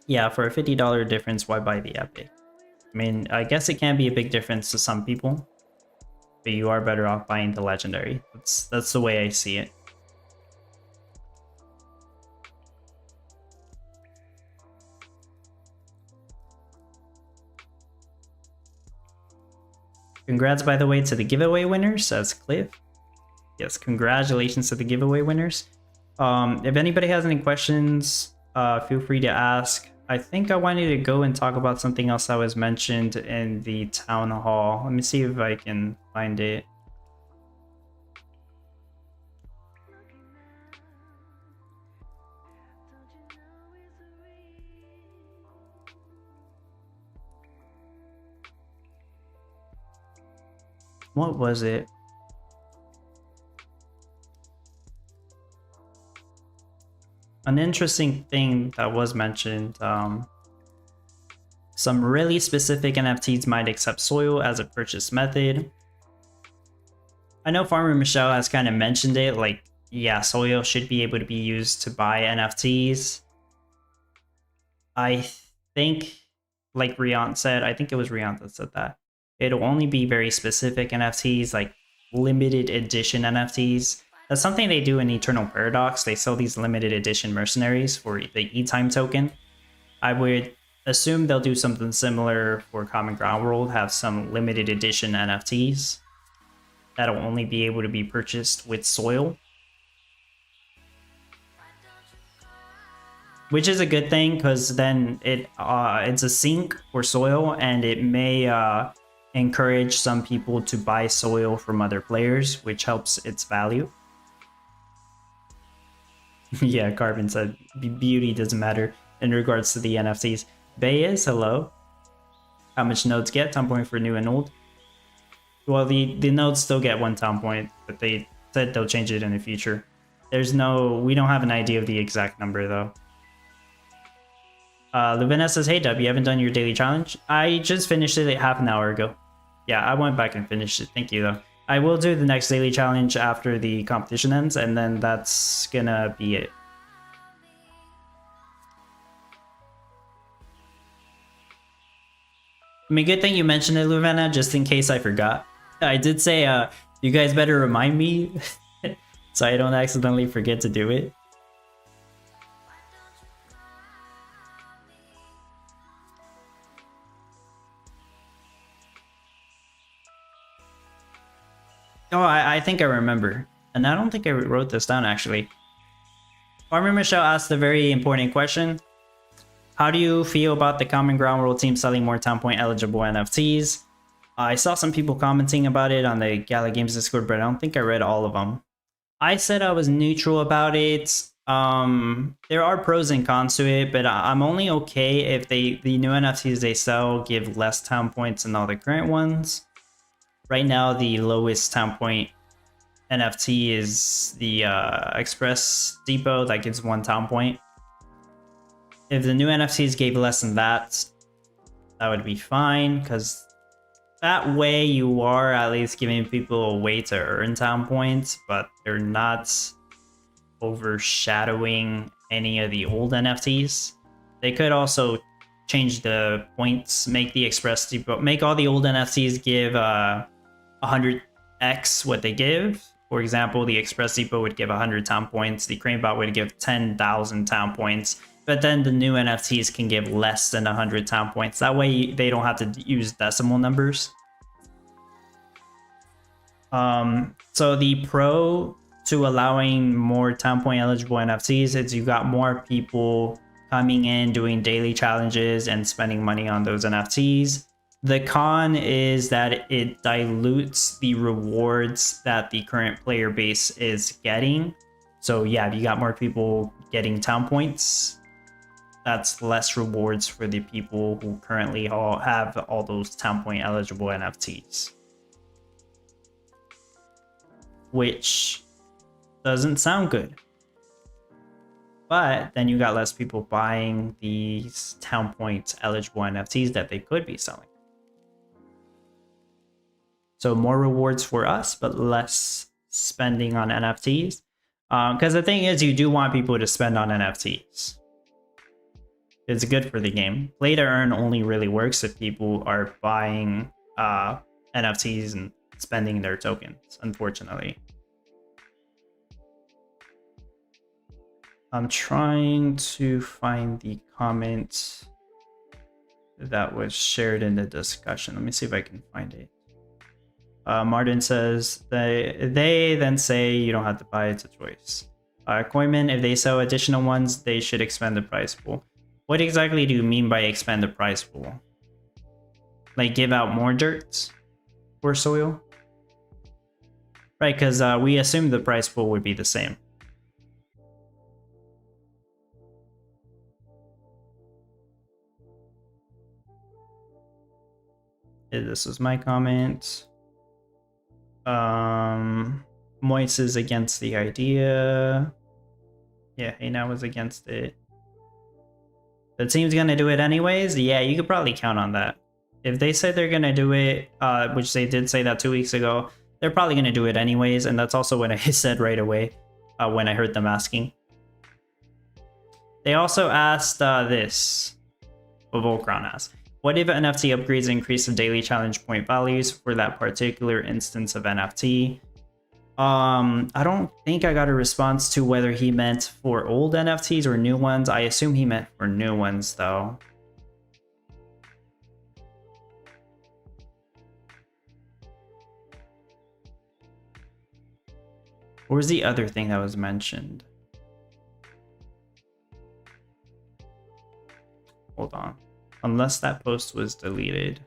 Yeah, for a $50 difference, why buy the epic? I mean, I guess it can be a big difference to some people, but you are better off buying the legendary. That's the way I see it. Congrats, by the way, to the giveaway winners, says Cliff. Yes, congratulations to the giveaway winners. If anybody has any questions, feel free to ask. I think I wanted to go and talk about something else that was mentioned in the town hall. Let me see if I can find it. What was it? An interesting thing that was mentioned, some really specific NFTs might accept soil as a purchase method. I know Farmer Michelle has kind of mentioned it, like, yeah, soil should be able to be used to buy NFTs. I think, like Riant said, I think it was Riant that said that, it'll only be very specific NFTs, like limited edition NFTs. That's something they do in Eternal Paradox. They sell these limited edition mercenaries for the E-Time token. I would assume they'll do something similar for Common Ground World, have some limited edition NFTs that'll only be able to be purchased with soil. Which is a good thing, because then it's a sink for soil, and it may encourage some people to buy soil from other players, which helps its value. Yeah, Carbon said beauty doesn't matter in regards to the NFTs. Bay is hello. How much nodes get? Town point for new and old. Well, the nodes still get 1 town point, but they said they'll change it in the future. We don't have an idea of the exact number though. Luvena says, hey Dub, you haven't done your daily challenge? I just finished it half an hour ago. Yeah, I went back and finished it. Thank you though. I will do the next daily challenge after the competition ends, and then that's gonna be it. I mean, good thing you mentioned it, Luvena, just in case I forgot. I did say, you guys better remind me so I don't accidentally forget to do it. Oh, I think I remember. And I don't think I wrote this down, actually. Farmer Michelle asked a very important question. How do you feel about the Common Ground World team selling more town point eligible NFTs? I saw some people commenting about it on the Gala Games Discord, but I don't think I read all of them. I said I was neutral about it. There are pros and cons to it, but I'm only okay if the new NFTs they sell give less town points than all the current ones. Right now, the lowest town point NFT is the Express Depot that gives 1 town point. If the new NFTs gave less than that, that would be fine, because that way you are at least giving people a way to earn town points, but they're not overshadowing any of the old NFTs. They could also change the points, make the Express Depot, make all the old NFTs give 100x what they give. For example, the Express Depot would give 100 town points, the Cranebot would give 10,000 town points, but then the new NFTs can give less than 100 town points. That way they don't have to use decimal numbers. So the pro to allowing more town point eligible NFTs is you got more people coming in doing daily challenges and spending money on those NFTs. The con is that it dilutes the rewards that the current player base is getting. So yeah, if you got more people getting town points, that's less rewards for the people who currently all have all those town point eligible NFTs. which doesn't sound good. But then you got less people buying these town points eligible NFTs that they could be selling. So more rewards for us, but less spending on NFTs. Because the thing is, you do want people to spend on NFTs. It's good for the game. Play to earn only really works if people are buying NFTs and spending their tokens, unfortunately. I'm trying to find the comment that was shared in the discussion. Let me see if I can find it. Martin says they then say you don't have to buy, it's a choice. Koiman, if they sell additional ones, they should expand the price pool. What exactly do you mean by expand the price pool? Like give out more dirt or soil? Right, because we assumed the price pool would be the same. This was my comment. Moist is against the idea. Yeah, hey now was against it. The team's gonna do it anyways? Yeah, you could probably count on that. If they say they're gonna do it, which they did say that 2 weeks ago, they're probably gonna do it anyways, and that's also what I said right away when I heard them asking. They also asked this. Volcron asked, what if NFT upgrades increase the daily challenge point values for that particular instance of NFT? I don't think I got a response to whether he meant for old NFTs or new ones. I assume he meant for new ones, though. What was the other thing that was mentioned? Hold on. Unless that post was deleted.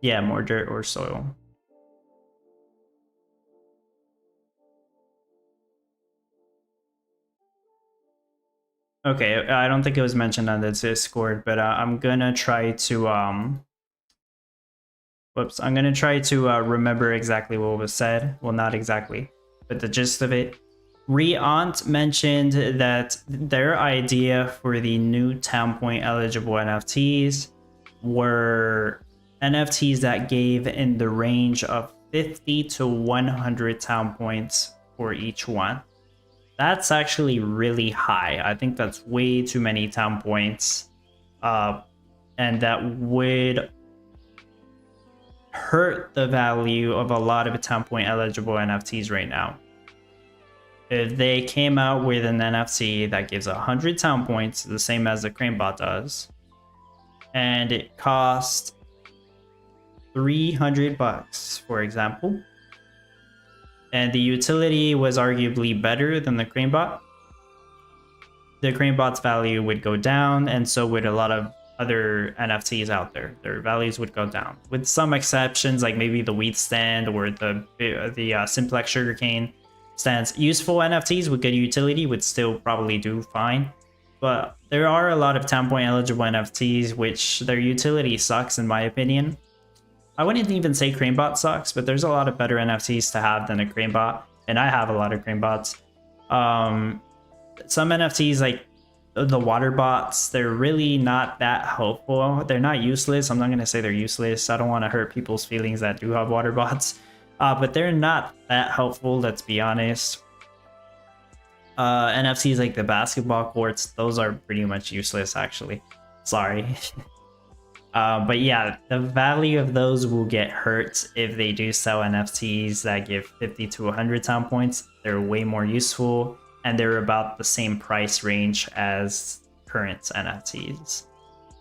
Yeah, more dirt or soil. Okay, I don't think it was mentioned on the Discord, but I'm gonna try to whoops, I'm gonna try to remember exactly what was said. Well, not exactly, but the gist of it. Reant mentioned that their idea for the new town point eligible NFTs were NFTs that gave in the range of 50 to 100 town points for each one. That's actually really high. I think that's way too many town points. And that would hurt the value of a lot of town point eligible NFTs right now. If they came out with an NFT that gives 100 town points, the same as the Cranebot does, and it cost $300, for example, and the utility was arguably better than the Cranebot value would go down, and so would a lot of other NFTs out there. Their values would go down, with some exceptions, like maybe the wheat stand or the simplex sugarcane stands. Useful NFTs with good utility would still probably do fine, but there are a lot of town point eligible NFTs which their utility sucks, in my opinion. I wouldn't even say Cranebot sucks, but there's a lot of better NFTs to have than a Cranebot, and I have a lot of Cranebots. Some NFTs like the water bots, they're really not that helpful. They're not useless. I'm not going to say they're useless. I don't want to hurt people's feelings that do have water bots, but they're not that helpful, let's be honest. NFTs like the basketball courts, those are pretty much useless, actually. Sorry. But yeah, the value of those will get hurt if they do sell NFTs that give 50 to 100 town points. They're way more useful, and they're about the same price range as current NFTs.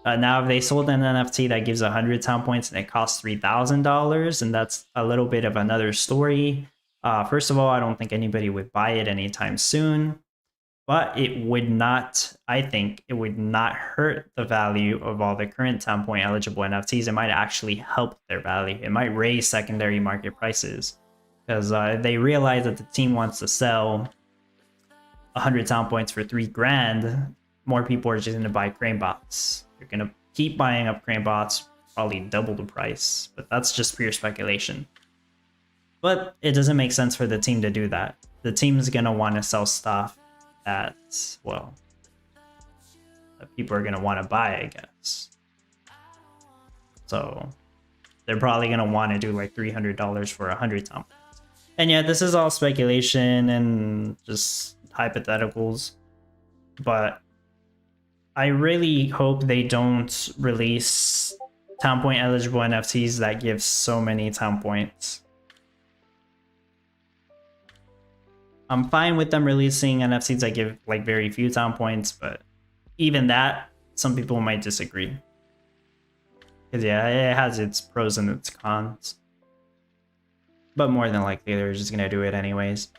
Now, if they sold an NFT that gives 100 town points and it costs $3,000, and that's a little bit of another story. First of all, I don't think anybody would buy it anytime soon. But it would not, I think, it would not hurt the value of all the current town point eligible NFTs. It might actually help their value. It might raise secondary market prices because they realize that the team wants to sell 100 town points for 3 grand, more people are just going to buy crane bots. You're going to keep buying up crane bots, probably double the price, but that's just pure speculation. But it doesn't make sense for the team to do that. The team is going to want to sell stuff that, well, that people are going to want to buy, I guess. So they're probably going to want to do like $300 for 100 town points. And yeah, this is all speculation and just hypotheticals, but I really hope they don't release town point eligible NFTs that give so many town points. I'm fine with them releasing NFTs that give like very few town points, but even that, some people might disagree. Because yeah, it has its pros and its cons. But more than likely, they're just going to do it anyways.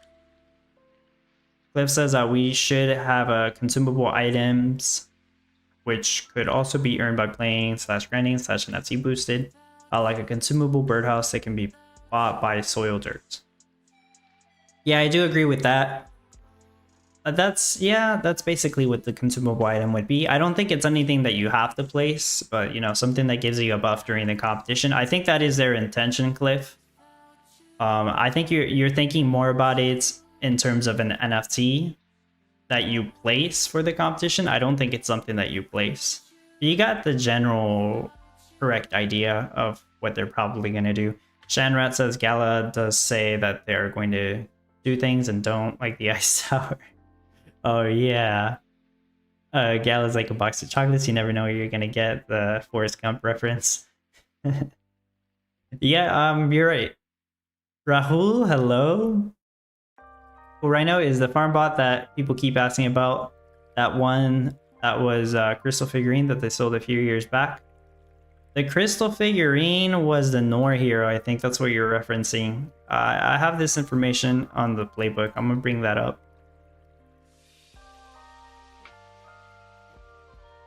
Cliff says that we should have consumable items, which could also be earned by playing / grinding / NFT boosted, like a consumable birdhouse that can be bought by soil dirt. Yeah, I do agree with that. That's basically what the consumable item would be. I don't think it's anything that you have to place, but you know, something that gives you a buff during the competition. I think that is their intention, Cliff. I think you're thinking more about it in terms of an NFT that you place for the competition. I don't think it's something that you place. You got the general correct idea of what they're probably going to do. Shanrat says Gala does say that they're going to do things and don't, like the ice tower. Oh yeah. Gala's like a box of chocolates. You never know what you're going to get. The Forrest Gump reference. Yeah, you're right. Rahul, hello. Cool Rhino is the farm bot that people keep asking about. That one that was crystal figurine that they sold a few years back. The crystal figurine was the Nor hero. I think that's what you're referencing. I have this information on the playbook. I'm gonna bring that up.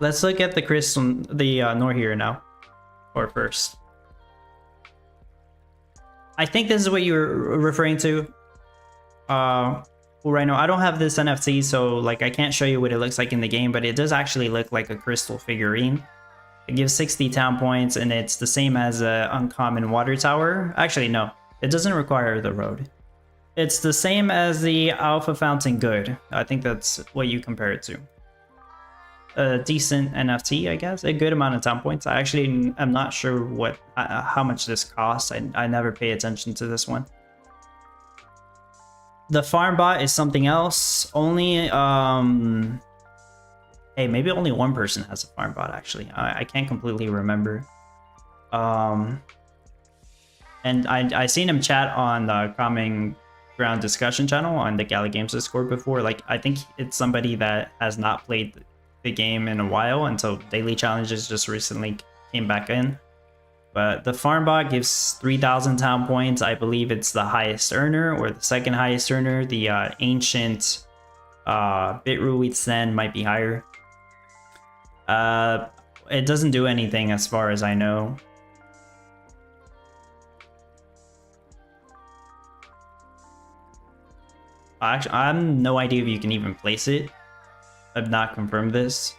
Let's look at the Nor hero now, or first. I think this is what you're referring to. Well, right now I don't have this NFT, so like I can't show you what it looks like in the game, but it does actually look like a crystal figurine. It gives 60 town points, and it's the same as a uncommon water tower. Actually, no, it doesn't require the road. It's the same as the Alpha Fountain Good. I think that's what you compare it to. A decent NFT, I guess. A good amount of town points. I actually am not sure what how much this costs. I never pay attention to this one. The farm bot is something else. Only hey, maybe only one person has a farm bot actually. I can't completely remember. And I seen him chat on the Common Ground discussion channel on the Gala Games Discord before. Like I think it's somebody that has not played the game in a while until daily challenges just recently came back in. But the farm bot gives 3,000 town points. I believe it's the highest earner or the second highest earner. The ancient Bitruit Sen might be higher. It doesn't do anything as far as I know. Actually, I have no idea if you can even place it. I've not confirmed this,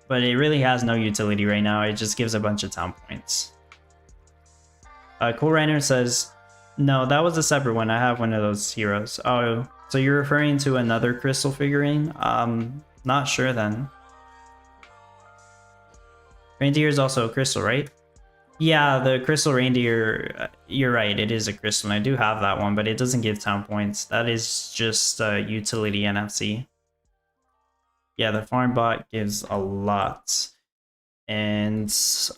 but it really has no utility right now. It just gives a bunch of town points. Cool Rainer says, no, that was a separate one. I have one of those heroes. Oh, so you're referring to another crystal figurine? Not sure then. Reindeer is also a crystal, right? Yeah, the crystal reindeer, you're right, it is a crystal, and I do have that one, but it doesn't give town points. That is just a utility NFC. Yeah, the farm bot gives a lot. And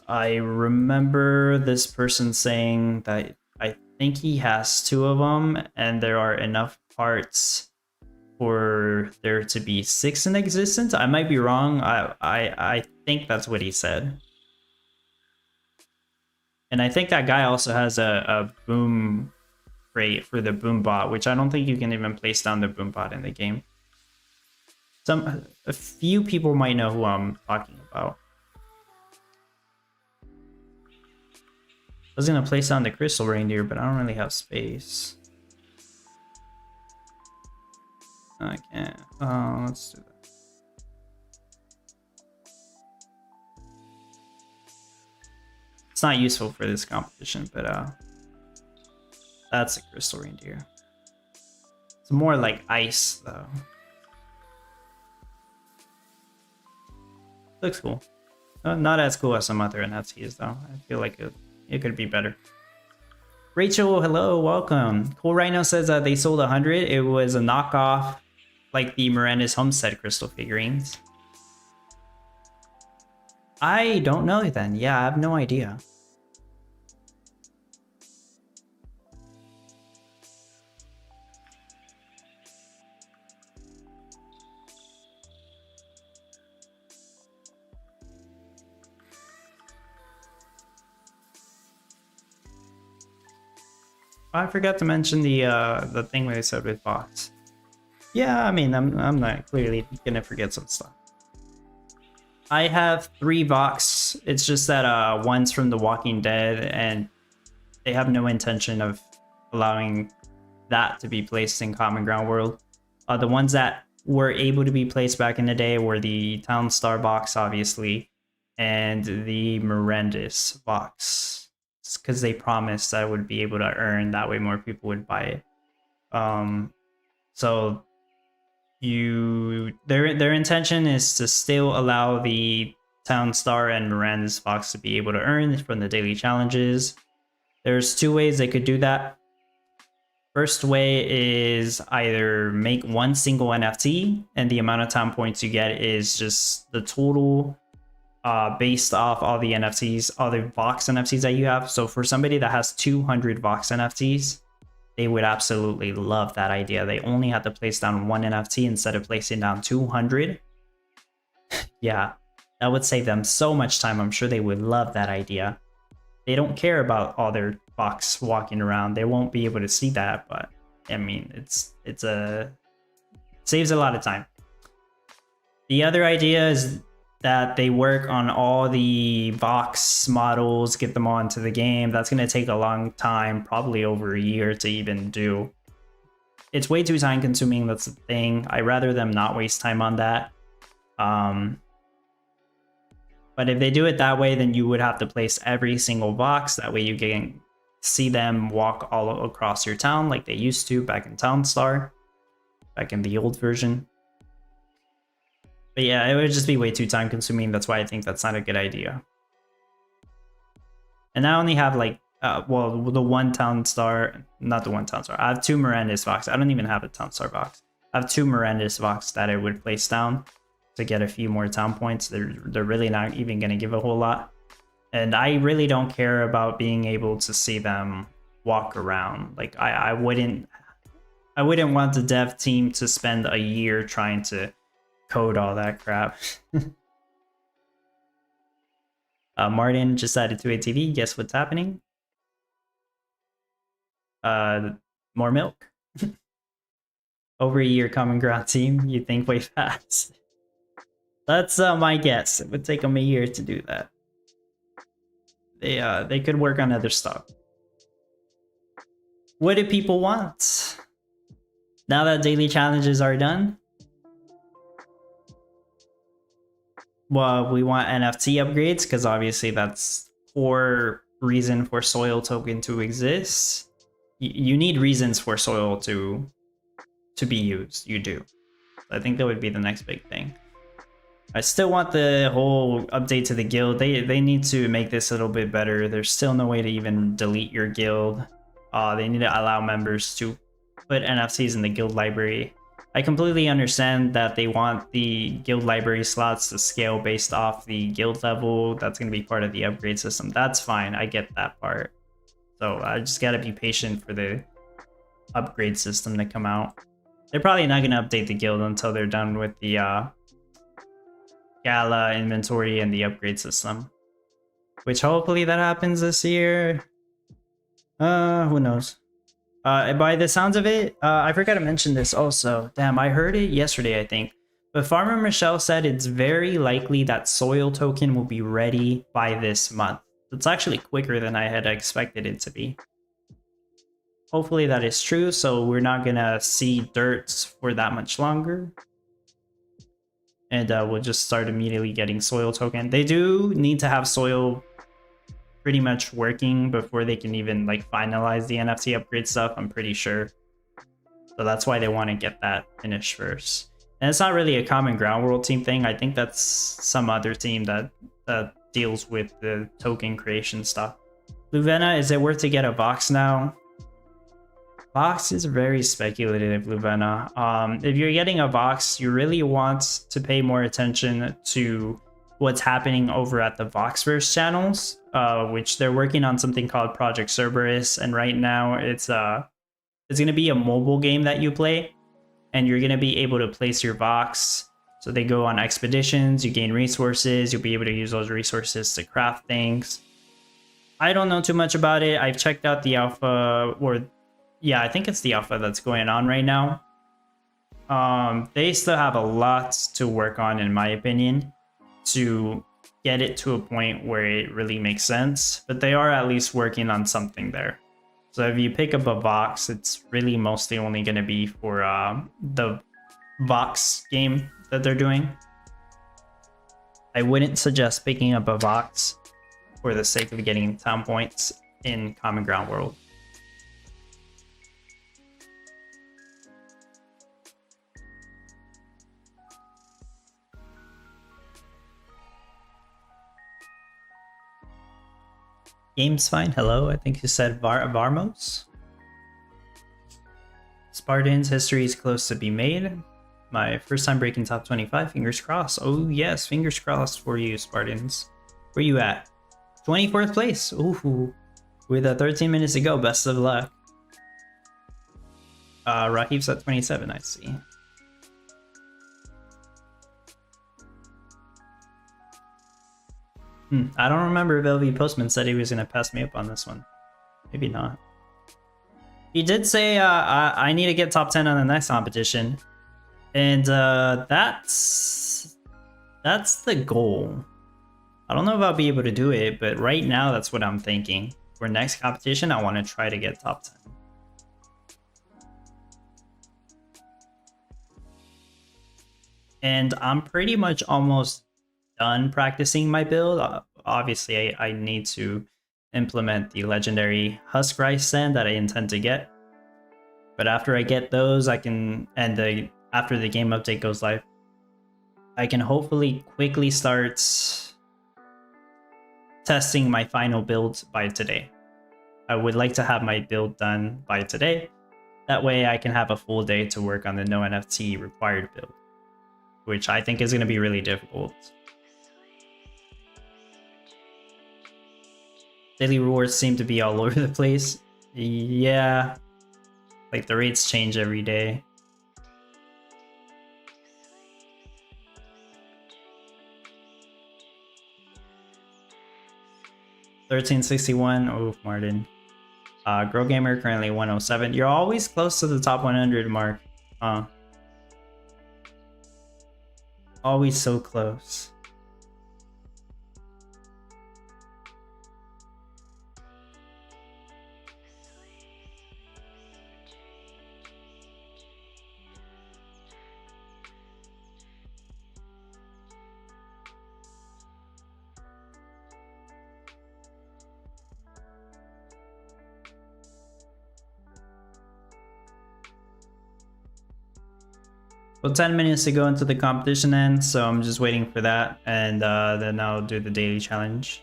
I remember this person saying that I think he has 2 of them, and there are enough parts for there to be 6 in existence. I might be wrong. I think that's what he said. And I think that guy also has a boom crate for the boom bot, which I don't think you can even place down the boom bot in the game. A few people might know who I'm talking about. I was gonna place down the crystal reindeer, but I don't really have space. I can't. Let's do that. It's not useful for this competition, but that's a crystal reindeer. It's more like ice, though. Looks cool. Not as cool as some other NFTs, though. I feel like it could be better. Rachel, hello, welcome. Cool Rhino says that they sold 100. It was a knockoff, like the Miranda's Homestead crystal figurines. I don't know then. Yeah, I have no idea. I forgot to mention the thing where I said with box. Yeah, I mean, I'm not clearly gonna forget some stuff. I have 3 Vox. It's just that one's from The Walking Dead, and they have no intention of allowing that to be placed in Common Ground World. The ones that were able to be placed back in the day were the Town Star box, obviously, and the Mirandus box. Because they promised I would be able to earn, that way more people would buy it. So their intention is to still allow the Town Star and Miranda's box to be able to earn from the daily challenges. There's 2 ways they could do that. First way is either make one single NFT, and the amount of time points you get is just the total based off all the NFTs, all the Vox NFTs that you have. So for somebody that has 200 Vox NFTs, they would absolutely love that idea. They only have to place down 1 NFT instead of placing down 200. Yeah, that would save them so much time. I'm sure they would love that idea. They don't care about all their Vox walking around. They won't be able to see that, but I mean, it saves a lot of time. The other idea is that they work on all the Vox models, get them onto the game. That's going to take a long time, probably over a year to even do. It's way too time consuming, that's the thing. I'd rather them not waste time on that. But if they do it that way, then you would have to place every single Vox. That way you can see them walk all across your town like they used to back in Town Star, back in the old version. But yeah, it would just be way too time consuming. That's why I think that's not a good idea. And I only have like, well, the one Town Star, not the one Town Star. I have 2 Miranda's Vox. I don't even have a Town Star box. I have 2 Miranda's Vox that I would place down to get a few more town points. They're really not even going to give a whole lot. And I really don't care about being able to see them walk around. Like I wouldn't want the dev team to spend a year trying to code all that crap. Martin just added to ATV. Guess what's happening? More milk. Over a year Common Ground team. You think way fast. That's my guess. It would take them a year to do that. They could work on other stuff. What do people want? Now that daily challenges are done, well, we want NFT upgrades because obviously that's core reason for Soil Token to exist. You need reasons for Soil to be used. You do. I think that would be the next big thing. I still want the whole update to the guild. They need to make this a little bit better. There's still no way to even delete your guild. They need to allow members to put NFTs in the guild library. I completely understand that they want the guild library slots to scale based off the guild level. That's going to be part of the upgrade system. That's fine. I get that part. So I just got to be patient for the upgrade system to come out. They're probably not going to update the guild until they're done with the Gala inventory and the upgrade system, which hopefully that happens this year. Who knows? By the sounds of it, I forgot to mention this also. Damn, I heard it yesterday, I think. But Farmer Michelle said it's very likely that Soil Token will be ready by this month. It's actually quicker than I had expected it to be. hopefully that is true, so we're not gonna see dirt for that much longer. And we'll just start immediately getting soil token. They do need to have soil pretty much working before they can even like finalize the NFT upgrade stuff, I'm pretty sure. So that's why they want to get that finished first. And it's not really a common ground world team thing. I think that's some other team that deals with the token creation stuff. Luvena, is it worth to get a Vox now? Vox is very speculative, Luvena. If you're getting a Vox, you really want to pay more attention to what's happening over at the Voxverse channels, which they're working on something called Project Cerberus, and right now it's going to be a mobile game that you play, and you're going to be able to place your Vox. So they go on expeditions, you gain resources, you'll be able to use those resources to craft things. I don't know too much about it. I've checked out the alpha, or yeah, I think it's the alpha that's going on right now. They still have a lot to work on, in my opinion, to get it to a point where it really makes sense, but they are at least working on something there. So if you pick up a Vox, it's really mostly only going to be for the Vox game that they're doing. I wouldn't suggest picking up a Vox for the sake of getting town points in Common Ground World. Game's fine. Hello, I think you said Varmos. Spartans, history is close to be made. My first time breaking top 25, fingers crossed. Oh yes, fingers crossed for you, Spartans. Where you at? 24th place. Ooh, with 13 minutes to go. Best of luck. Rahib's at 27, I see. I don't remember if LV Postman said he was going to pass me up on this one. Maybe not. He did say I need to get top 10 on the next competition. And that's the goal. I don't know if I'll be able to do it, but right now that's what I'm thinking. For next competition, I want to try to get top 10. And I'm pretty much almost done practicing my build. Obviously, I need to implement the legendary Husk Rice Sand that I intend to get. But after I get those, I can, and after the game update goes live, I can hopefully quickly start testing my final build by today. I would like to have my build done by today. That way I can have a full day to work on the no NFT required build, which I think is going to be really difficult. Daily rewards seem to be all over the place. Yeah, like the rates change every day. $13.61. Oh, Martin. Girl Gamer currently 107. You're always close to the top 100 mark. Always so close. Well, 10 minutes to go into the competition end, so I'm just waiting for that, and then I'll do the daily challenge.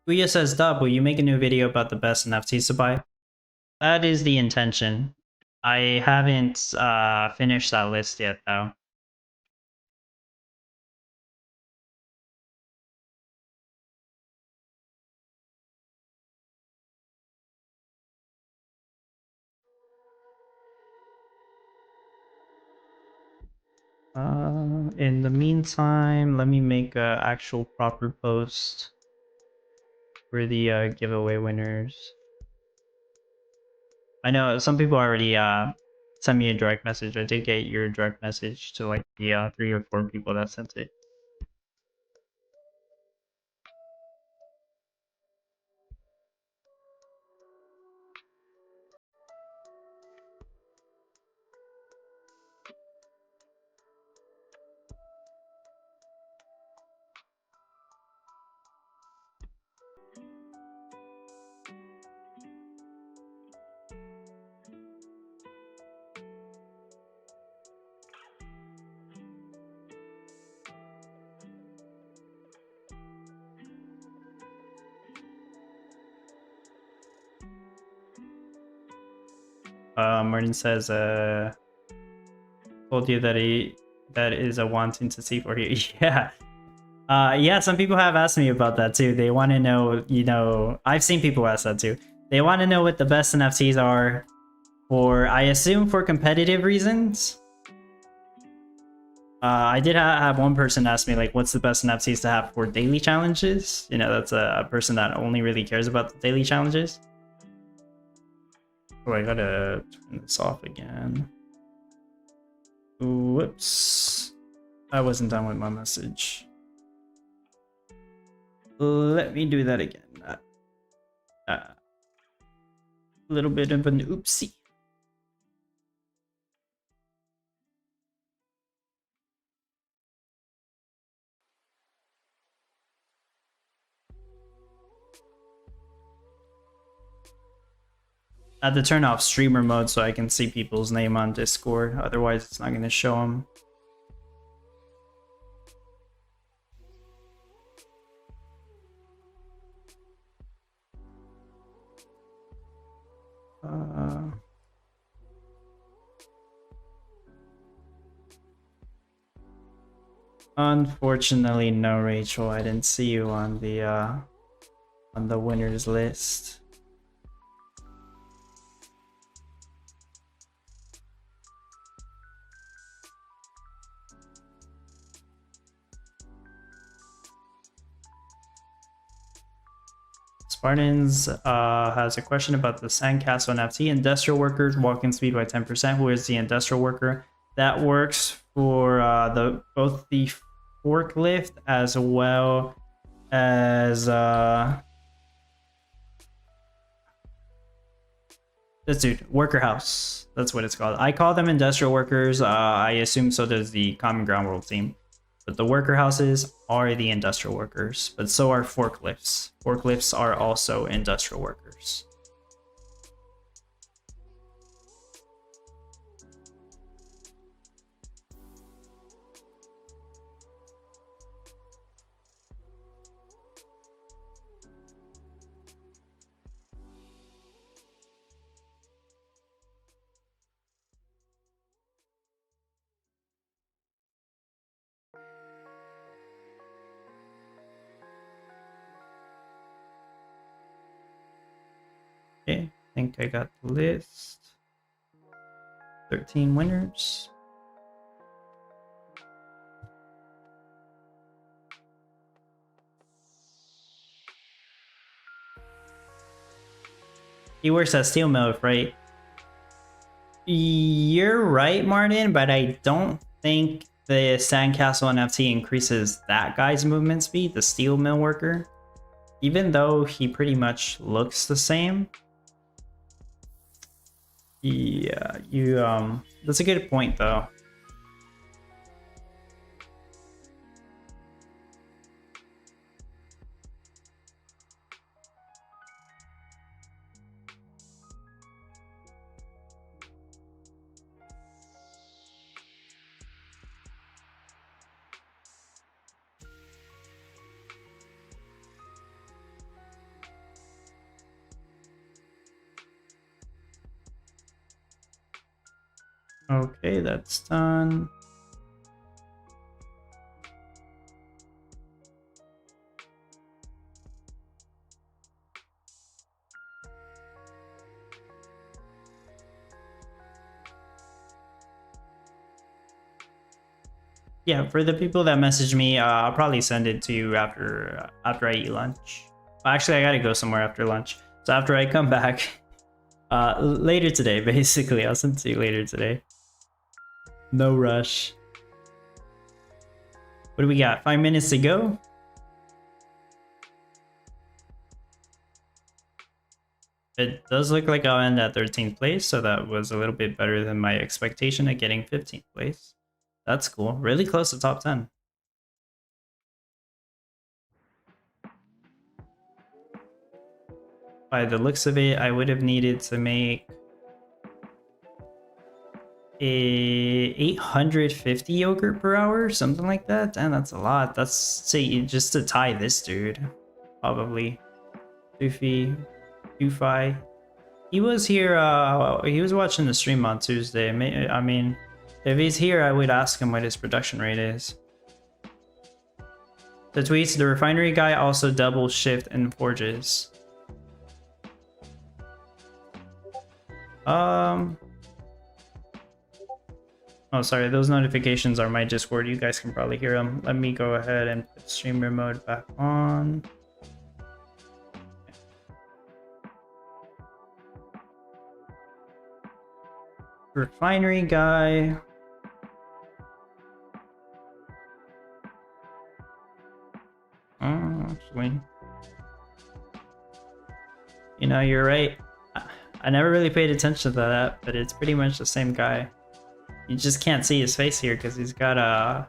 Guya says, Dub, will you make a new video about the best NFTs to buy? That is the intention. I haven't finished that list yet, though. In the meantime, let me make an actual proper post. for the giveaway winners. I know some people already sent me a direct message. I did get your direct message to like the 3 or 4 people that sent it. Martin says, told you that that is a wanting to see for you. Yeah. Yeah, some people have asked me about that too. They want to know, you know, I've seen people ask that too. They want to know what the best NFTs are for, I assume, for competitive reasons. I did have one person ask me, like, what's the best NFTs to have for daily challenges? You know, that's a person that only really cares about the daily challenges. Oh, I gotta turn this off again. Whoops. I wasn't done with my message. Let me do that again. A little bit of an oopsie. I had to turn off streamer mode so I can see people's name on Discord. Otherwise, it's not going to show them. Unfortunately, no, Rachel. I didn't see you on the winners list. Spartans has a question about the Sandcastle NFT. Industrial workers walking speed by 10%. Who is the industrial worker? That works for both the forklift as well as this dude, worker house. That's what it's called. I call them industrial workers. I assume so does the Common Ground World team. But the worker houses are the industrial workers, but so are forklifts. Forklifts are also industrial workers. Okay, I think I got the list. 13 winners. He works at Steel Mill, right? You're right, Martin, but I don't think the Sandcastle NFT increases that guy's movement speed, the Steel Mill worker. Even though he pretty much looks the same. Yeah, that's a good point though. Okay, that's done. Yeah, for the people that message me, I'll probably send it to you after I eat lunch. Actually, I gotta go somewhere after lunch. So after I come back, later today, basically, I'll send it to you later today. No rush. What do we got? 5 minutes to go? It does look like I'll end at 13th place, so that was a little bit better than my expectation of getting 15th place. That's cool. Really close to top 10. By the looks of it, I would have needed to make a 850 yogurt per hour, something like that. And that's a lot. That's, say, just to tie this dude. Probably. Doofy. Doofy. He was here, he was watching the stream on Tuesday. I mean, if he's here, I would ask him what his production rate is. The tweets, the refinery guy also double shift and forges. Oh, sorry, those notifications are my Discord. You guys can probably hear them. Let me go ahead and put streamer mode back on. Refinery guy. Actually, you know, you're right. I never really paid attention to that, but it's pretty much the same guy. You just can't see his face here because he's got a...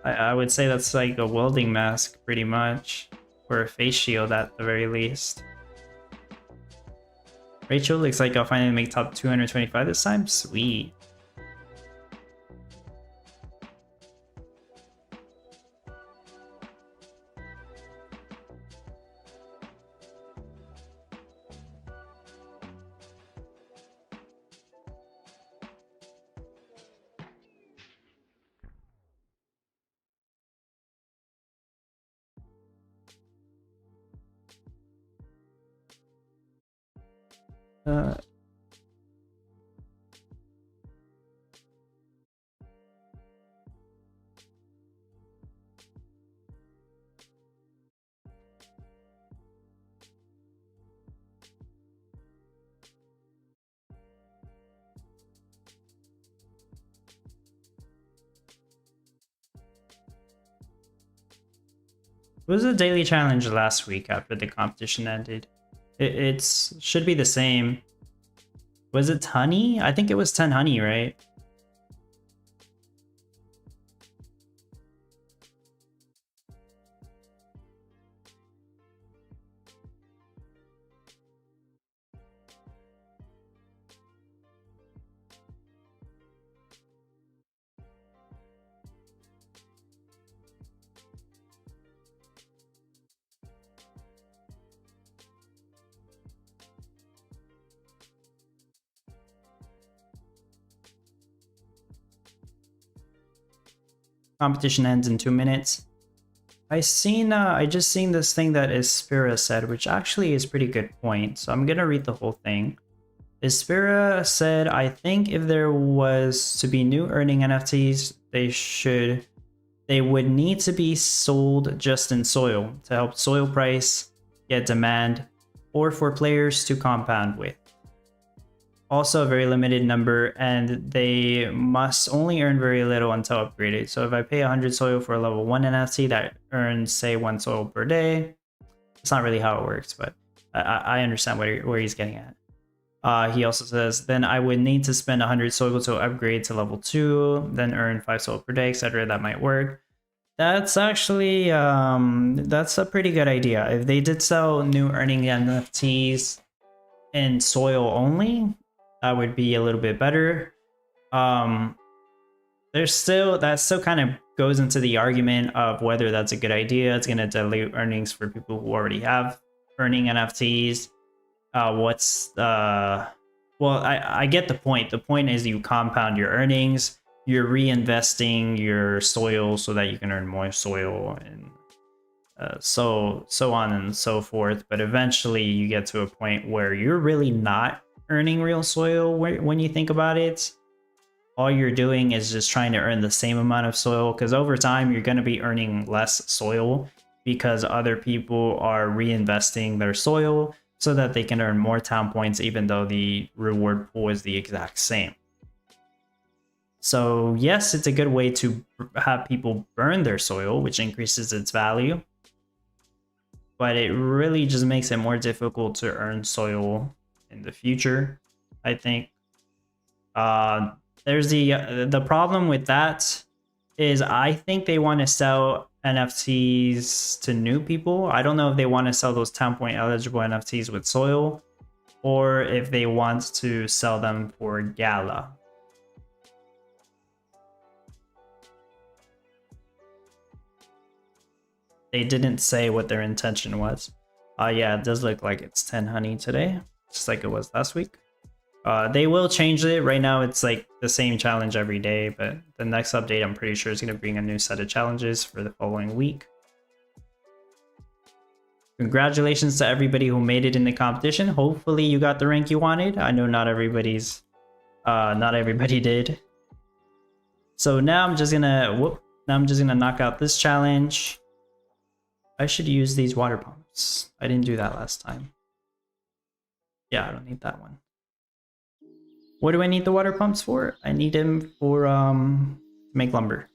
I would say that's like a welding mask, pretty much. Or a face shield at the very least. Rachel, looks like I'll finally make top 225 this time. Sweet. It was a daily challenge last week after the competition ended. It should be the same. Was it honey? I think it was 10 honey, right? Competition ends in 2 minutes. I just seen this thing that Ispira said, which actually is pretty good point. So I'm gonna read the whole thing. Ispira said, I think if there was to be new earning NFTs, they would need to be sold just in soil to help soil price get demand, or for players to compound with. Also a very limited number, and they must only earn very little until upgraded. So if I pay 100 soil for a level 1 NFT that earns, say, 1 soil per day, it's not really how it works, but I understand where he's getting at. He also says, then I would need to spend 100 soil to upgrade to level 2, then earn 5 soil per day, etc. That might work. That's actually, that's a pretty good idea. If they did sell new earning NFTs in soil only, that would be a little bit better. That still kind of goes into the argument of whether that's a good idea. It's going to dilute earnings for people who already have earning NFTs. Well, I get the point. The point is you compound your earnings, you're reinvesting your soil so that you can earn more soil, and so on and so forth. But eventually you get to a point where you're really not earning real soil when you think about it. All you're doing is just trying to earn the same amount of soil, because over time you're going to be earning less soil because other people are reinvesting their soil so that they can earn more town points even though the reward pool is the exact same. So yes, it's a good way to have people burn their soil, which increases its value. But it really just makes it more difficult to earn soil in the future, I think. There's the problem with that is I think they want to sell NFTs to new people. I don't know if they want to sell those town point eligible NFTs with soil or if they want to sell them for Gala. They didn't say what their intention was. Yeah, it does look like it's 10 honey today, just like it was last week. They will change it. Right now it's like the same challenge every day, but the next update I'm pretty sure is going to bring a new set of challenges for the following week. Congratulations to everybody who made it in the competition. Hopefully you got the rank you wanted. I know not everybody did. So now I'm just gonna knock out this challenge. I should use these water pumps. I didn't do that last time. Yeah, I don't need that one. What do I need the water pumps for? I need them for make lumber.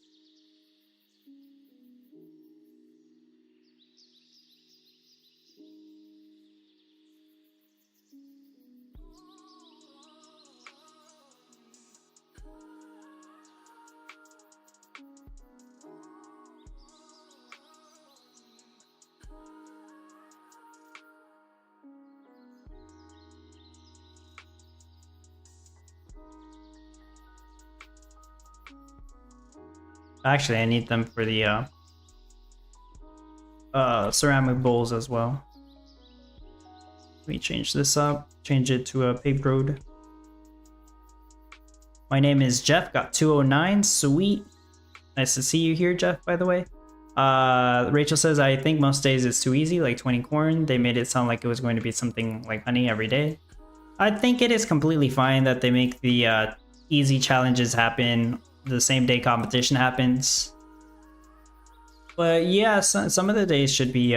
Actually, I need them for the ceramic bowls as well. Let me change this up, change it to a paved road. My name is Jeff, got 209, sweet. Nice to see you here, Jeff, by the way. Rachel says, I think most days it's too easy, like 20 corn. They made it sound like it was going to be something like honey every day. I think it is completely fine that they make the easy challenges happen the same day competition happens. But yeah, some of the days should be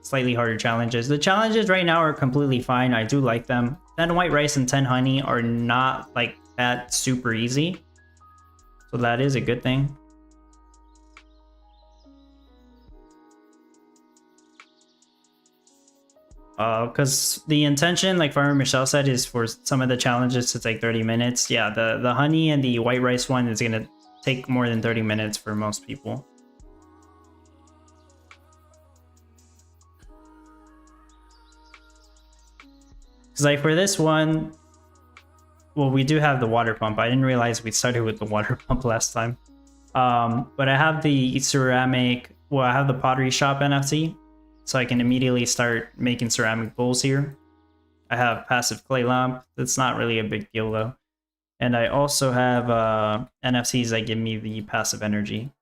slightly harder challenges. The challenges right now are completely fine. I do like them. 10 white rice and 10 honey are not like that super easy. So that is a good thing. Because the intention, like Farmer Michelle said, is for some of the challenges to take 30 minutes. Yeah, the honey and the white rice one is going to take more than 30 minutes for most people. Because like for this one, well, we do have the water pump. I didn't realize we started with the water pump last time. But I have the ceramic, well, I have the pottery shop NFT. So I can immediately start making ceramic bowls here. I have passive clay lamp. That's not really a big deal though. And I also have NFTs that give me the passive energy.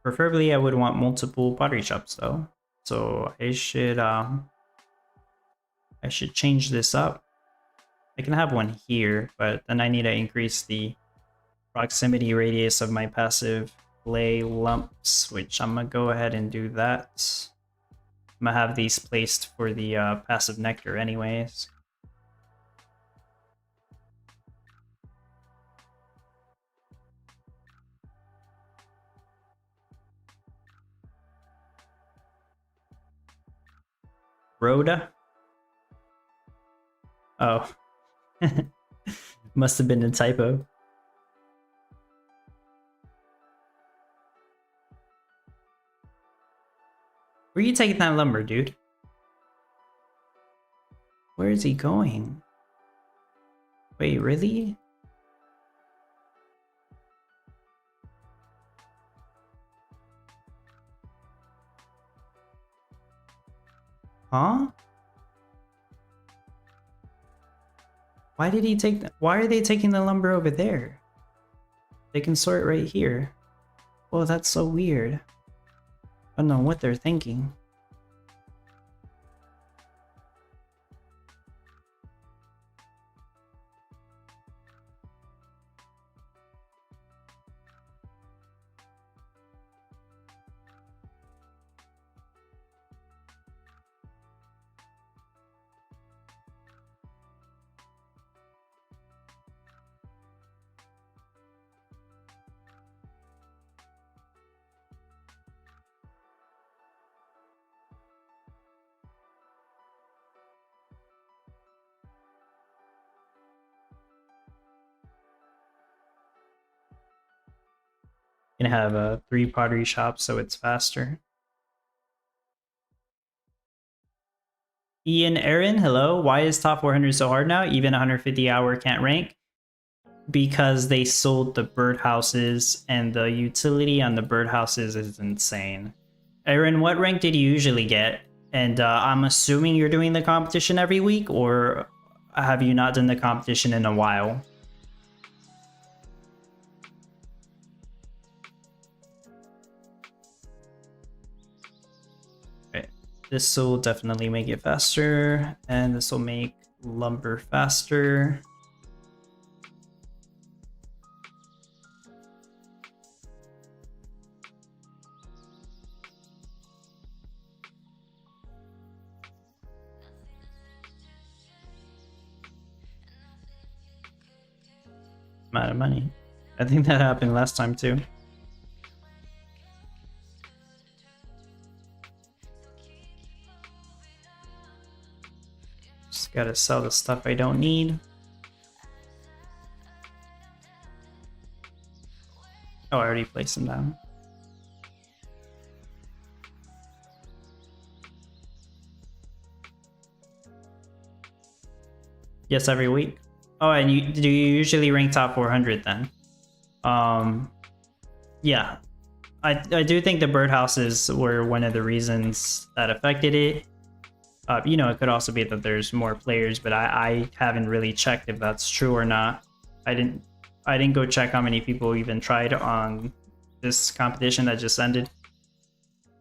Preferably I would want multiple pottery shops though. So I should change this up. I can have one here, but then I need to increase the proximity radius of my passive clay lumps, which I'm gonna go ahead and do that. I'm gonna have these placed for the passive nectar anyways. Rhoda? Oh. Must have been a typo. Where are you taking that lumber, dude? Where is he going? Wait, really? Huh? Why did he take that? Why are they taking the lumber over there? They can sort right here. Oh, that's so weird. I don't know what they're thinking. Gonna have a 3 pottery shops, so it's faster. Ian Aaron, hello. Why is top 400 so hard now? Even 150 hour can't rank? Because they sold the birdhouses, and the utility on the birdhouses is insane. Aaron, what rank did you usually get? And I'm assuming you're doing the competition every week, or have you not done the competition in a while? Okay, this will definitely make it faster, and this will make lumber faster. I'm out of money. I think that happened last time too. Just gotta sell the stuff I don't need. Oh, I already placed them down. Yes, every week. Oh, and do you usually rank top 400 then? Yeah. I do think the birdhouses were one of the reasons that affected it. You know, it could also be that there's more players, but I haven't really checked if that's true or not. I didn't go check how many people even tried on this competition that just ended.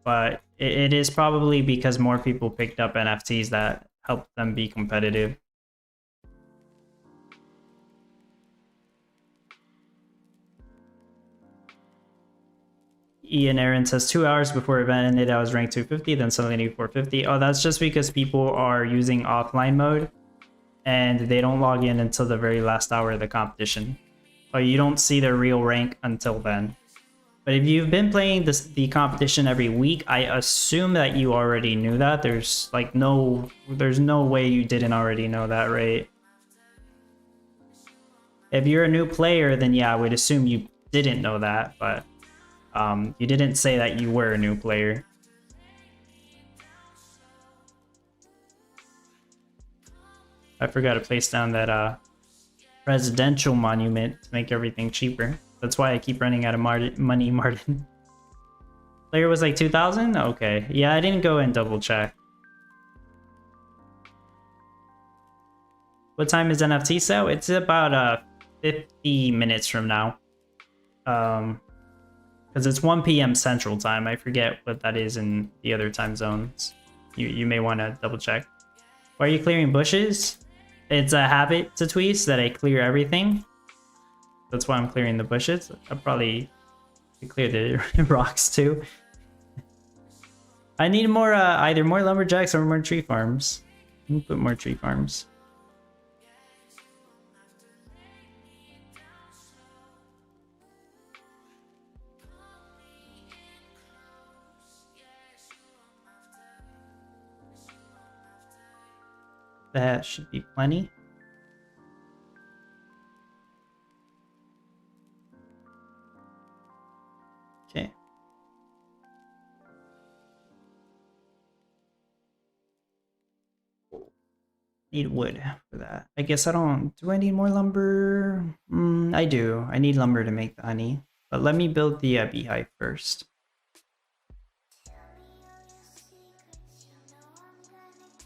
But it is probably because more people picked up NFTs that helped them be competitive. Ian Aaron says 2 hours before event ended, I was ranked 250, then suddenly 450. Oh, that's just because people are using offline mode and they don't log in until the very last hour of the competition. Oh, you don't see their real rank until then. But if you've been playing the competition every week, I assume that you already knew that. There's no way you didn't already know that, right? If you're a new player, then yeah, I would assume you didn't know that, but you didn't say that you were a new player. I forgot to place down that presidential monument to make everything cheaper. That's why I keep running out of money, Martin. Player was like 2,000? Okay. Yeah, I didn't go and double check. What time is NFT sale? It's about 50 minutes from now. Because it's 1 p.m. Central Time. I forget what that is in the other time zones. You may want to double check. Why are you clearing bushes? It's a habit to Tweez that I clear everything. That's why I'm clearing the bushes. I'll probably clear the rocks too. I need more, either more lumberjacks or more tree farms. Let me put more tree farms. That should be plenty. Okay. Need wood for that. I guess I don't... Do I need more lumber? I do. I need lumber to make the honey. But let me build the beehive first.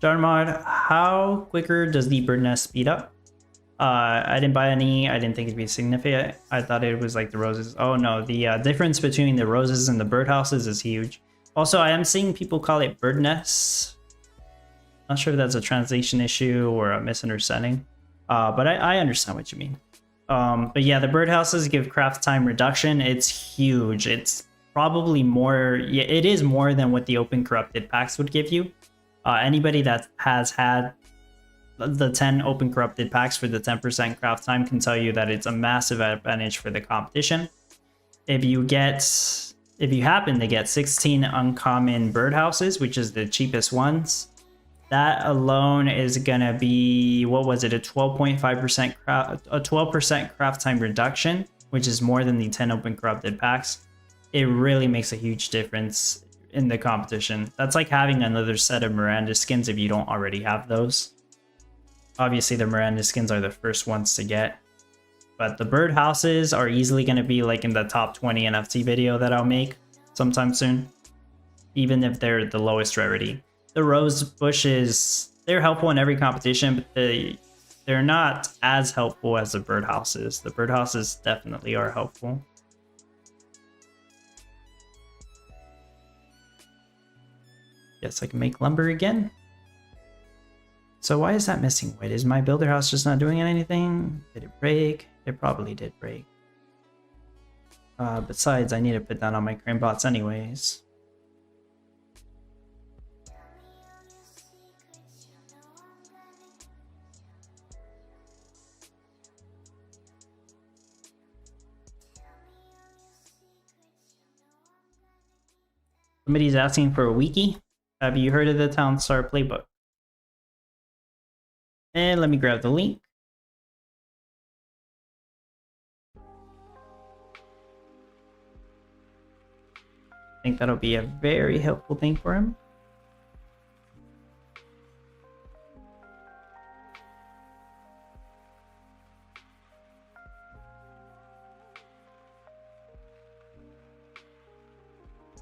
Jarmod, how quicker does the bird nest speed up? I didn't buy any. I didn't think it'd be significant. I thought it was like the roses. Oh no, the difference between the roses and the birdhouses is huge. Also, I am seeing people call it bird nests. Not sure if that's a translation issue or a misunderstanding. But I understand what you mean. But yeah, the birdhouses give craft time reduction. It's huge. It's probably more. Yeah, it is more than what the open corrupted packs would give you. Anybody that has had the 10 open corrupted packs for the 10% craft time can tell you that it's a massive advantage for the competition. If you happen to get 16 uncommon birdhouses, which is the cheapest ones, that alone is gonna be, what was it, a 12.5% craft, a 12% craft time reduction, which is more than the 10 open corrupted packs. it really makes a huge difference in the competition. That's like having another set of Miranda skins if you don't already have those. Obviously, the Miranda skins are the first ones to get. But the birdhouses are easily going to be like in the top 20 NFT video that I'll make sometime soon. Even if they're the lowest rarity. The rose bushes, they're helpful in every competition, but they're not as helpful as the birdhouses. The birdhouses definitely are helpful. Guess I can make lumber again. So why is that missing wood? Is my builder house just not doing anything? Did it break? It probably did break. Besides, I need to put that on my crane bots anyways. Somebody's asking for a wiki. Have you heard of the Townstar playbook? And let me grab the link. I think that'll be a very helpful thing for him.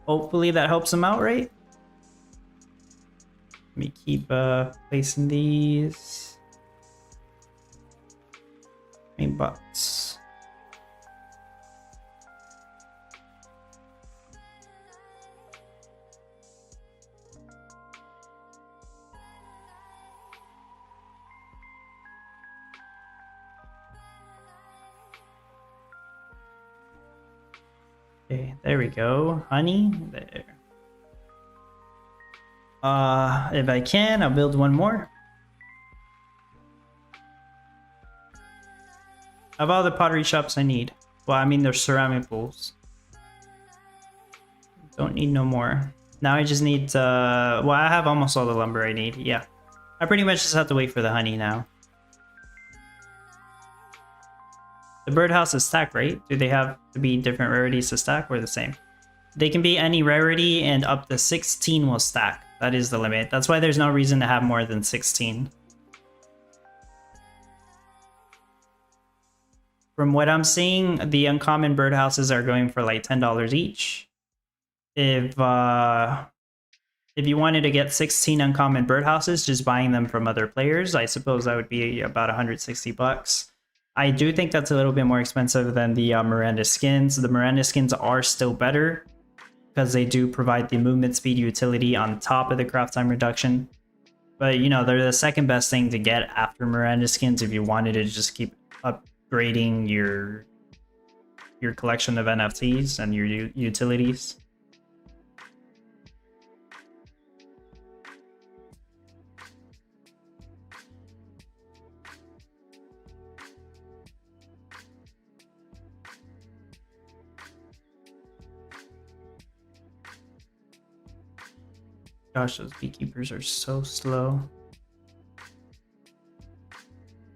Hopefully that helps him out, right? Let me keep placing these main bots. Okay, there we go. Honey, there. If I can, I'll build one more. Of all the pottery shops I need. Well, I mean, there's ceramic bowls. Don't need no more. Now I just need, well, I have almost all the lumber I need, yeah. I pretty much just have to wait for the honey now. The birdhouse is stacked, right? Do they have to be different rarities to stack or the same? They can be any rarity and up to 16 will stack. That is the limit. That's why there's no reason to have more than 16. From what I'm seeing, the uncommon birdhouses are going for like $10 each. If you wanted to get 16 uncommon birdhouses, just buying them from other players, I suppose that would be about 160 bucks. I do think that's a little bit more expensive than the Miranda skins. The Miranda skins are still better because they do provide the movement speed utility on top of the craft time reduction. But you know, they're the second best thing to get after Miranda skins if you wanted to just keep upgrading your collection of NFTs and your utilities. Gosh, those beekeepers are so slow.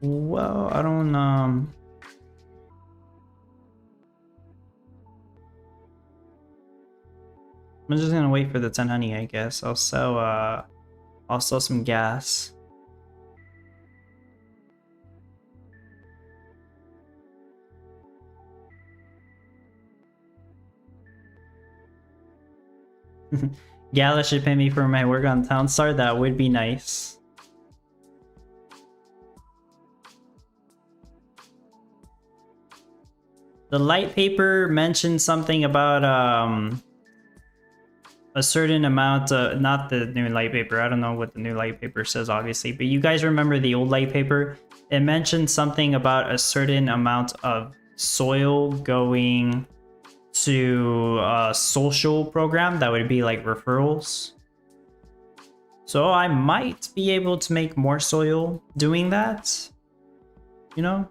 Well, I don't I'm just gonna wait for the 10 honey, I guess. I'll sell some gas. Gala should pay me for my work on Townstar. That would be nice. The light paper mentioned something about a certain amount, not the new light paper. I don't know what the new light paper says, obviously, but you guys remember the old light paper? It mentioned something about a certain amount of soil going to a social program that would be like referrals. So I might be able to make more soil doing that, you know?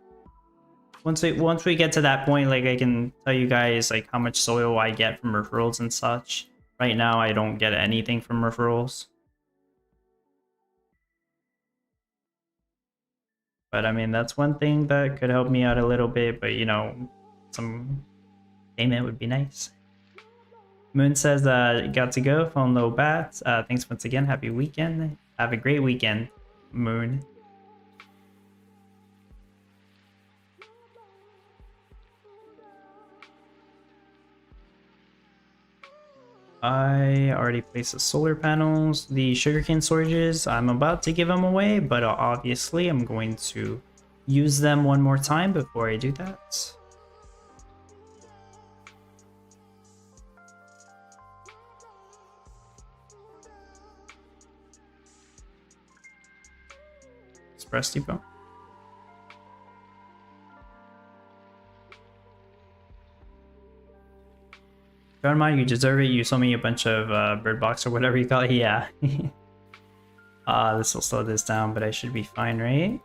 Once we get to that point, like I can tell you guys like how much soil I get from referrals and such. Right now I don't get anything from referrals. But I mean, that's one thing that could help me out a little bit, but you know, some payment would be nice. Moon says, got to go. Phone low bats. Thanks once again. Happy weekend. Have a great weekend, Moon. I already placed the solar panels. The sugarcane storages, I'm about to give them away, but obviously I'm going to use them one more time before I do that. Express Depot. John, you deserve it. You sold me a bunch of bird box or whatever you call it. Yeah. This will slow this down, but I should be fine, right?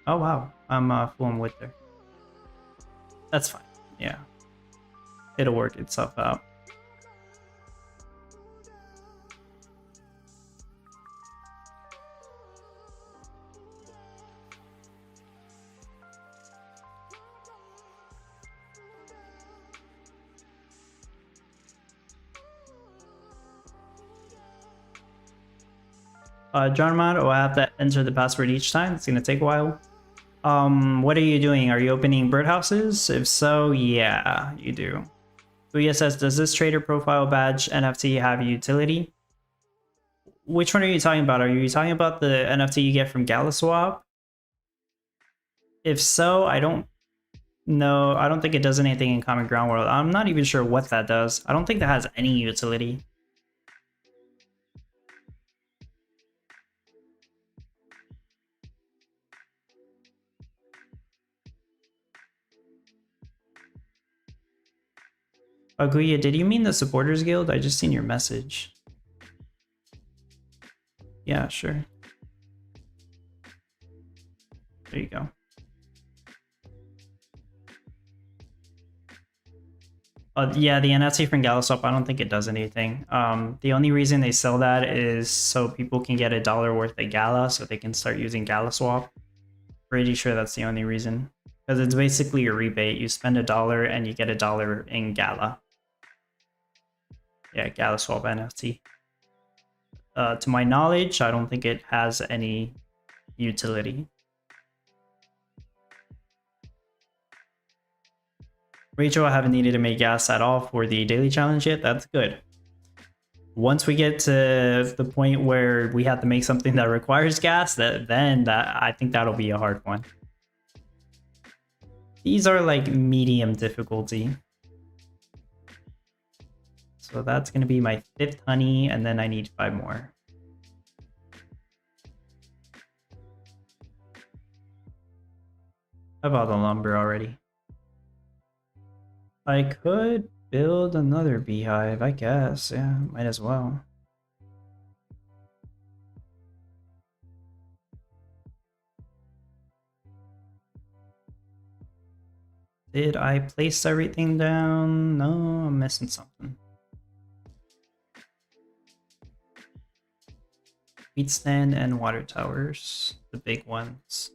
Oh wow, I'm full on wood there. That's fine. Yeah, it'll work itself out. Jarmod, I have to enter the password each time. It's gonna take a while. What are you doing? Are you opening birdhouses? If so, yeah, you do. Booyah says, does this trader profile badge NFT have utility? Which one are you talking about? Are you talking about the NFT you get from Gala Swap? If so, I don't know. I don't think it does anything in Common Ground World. I'm not even sure what that does. I don't think that has any utility. Aguya, did you mean the Supporters Guild? I just seen your message. Yeah, sure. There you go. Yeah, the NFT from Galaswap, I don't think it does anything. The only reason they sell that is so people can get $1 worth of Gala, so they can start using Galaswap. Pretty sure that's the only reason. Because it's basically a rebate. You spend $1 and you get $1 in Gala. Yeah, Galaswap NFT. To my knowledge, I don't think it has any utility. Rachel, I haven't needed to make gas at all for the daily challenge yet. That's good. Once we get to the point where we have to make something that requires gas, then I think that'll be a hard one. These are like medium difficulty. So that's going to be my 5th honey, and then I need 5 more. I bought the lumber already. I could build another beehive, I guess. Yeah, might as well. Did I place everything down? No, I'm missing something. Wheat stand and water towers, the big ones.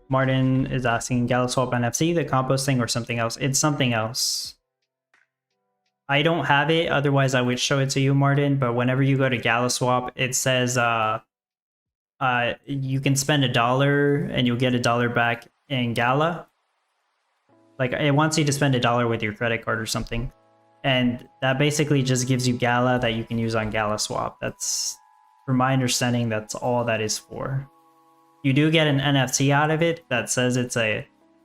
Martin is asking Galaswap NFC, the composting, or something else. It's something else. I don't have it, otherwise I would show it to you, Martin, but whenever you go to Galaswap, it says you can spend $1 and you'll get $1 back in Gala. Like, it wants you to spend $1 with your credit card or something. And that basically just gives you Gala that you can use on Galaswap. That's, from my understanding, that's all that is for. You do get an NFT out of it that says it's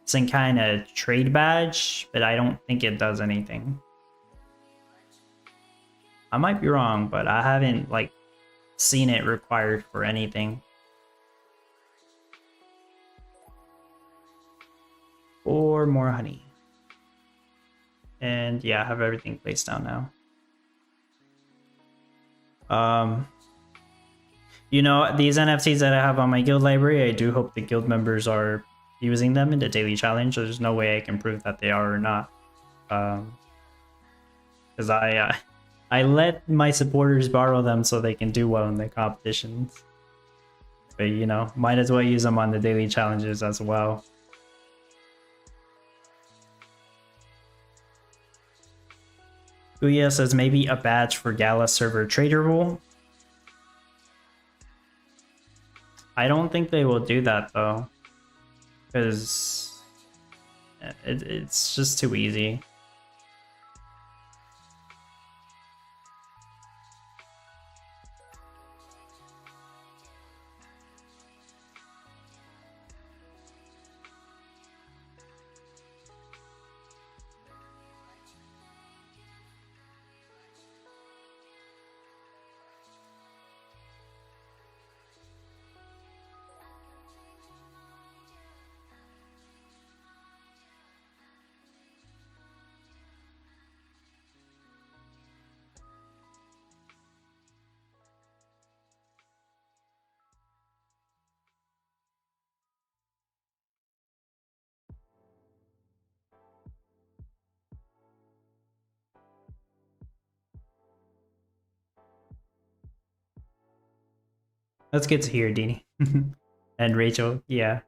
some kind of trade badge, but I don't think it does anything. I might be wrong, but I haven't like seen it required for anything. Or more honey. And yeah, I have everything placed down now. You know, these NFTs that I have on my guild library, I do hope the guild members are using them in the daily challenge. There's no way I can prove that they are or not. Because I let my supporters borrow them so they can do well in the competitions. But, you know, might as well use them on the daily challenges as well. Ouya says maybe a badge for Gala server trader rule. I don't think they will do that though, because it's just too easy. That's good to hear, Dini. And Rachel, yeah.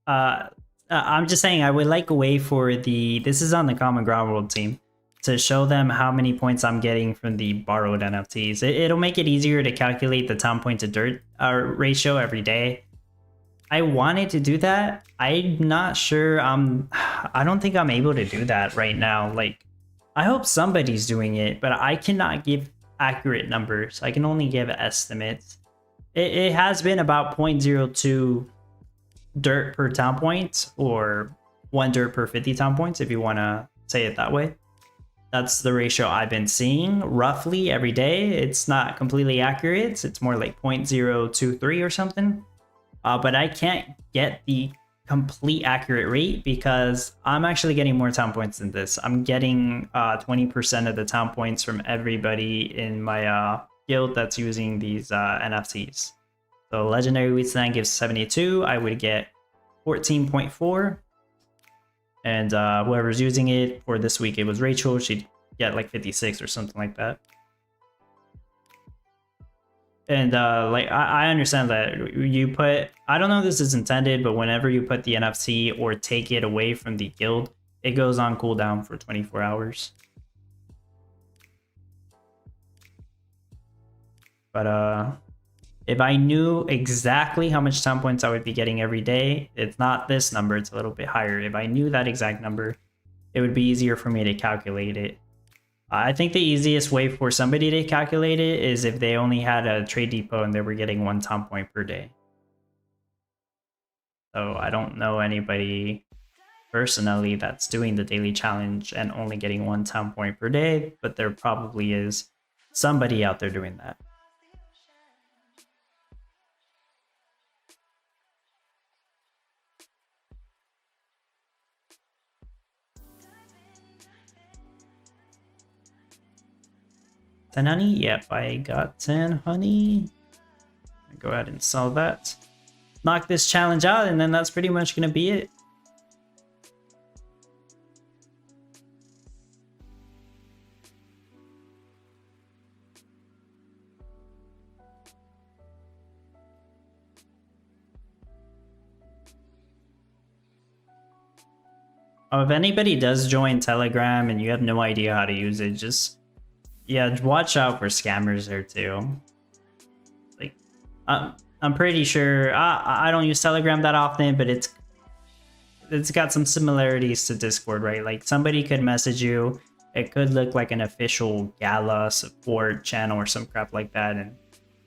I'm just saying I would like a way for this is on the Common Ground World team, to show them how many points I'm getting from the borrowed NFTs. It'll make it easier to calculate the town point to dirt ratio every day. I wanted to do that. I'm not sure. I don't think I'm able to do that right now. Like, I hope somebody's doing it, but I cannot give accurate numbers. I can only give estimates. It has been about 0.02 dirt per town point, or 1 dirt per 50 town points, if you want to say it that way. That's the ratio I've been seeing roughly every day. It's not completely accurate. It's more like 0.023 or something. But I can't get the complete accurate rate because I'm actually getting more town points than this. I'm getting 20% of the town points from everybody in my guild that's using these NFTs. So Legendary Wheatstand gives 72. I would get 14.4. And whoever's using it for this week, it was Rachel. She'd get like 56 or something like that. And like I understand that you put, I don't know if this is intended, but whenever you put the NFC or take it away from the guild, it goes on cooldown for 24 hours. But if I knew exactly how much town points I would be getting every day, it's not this number, it's a little bit higher. If I knew that exact number, it would be easier for me to calculate it. I think the easiest way for somebody to calculate it is if they only had a trade depot and they were getting 1 town point per day. So I don't know anybody personally that's doing the daily challenge and only getting 1 town point per day, but there probably is somebody out there doing that. $10 honey? Yep, I got 10 honey. Go ahead and sell that. Knock this challenge out, and then that's pretty much gonna be it. Oh, if anybody does join Telegram and you have no idea how to use it, just yeah, watch out for scammers there too. Like, I'm pretty sure I don't use Telegram that often, but it's got some similarities to Discord, right? Like somebody could message you, it could look like an official Gala support channel or some crap like that, and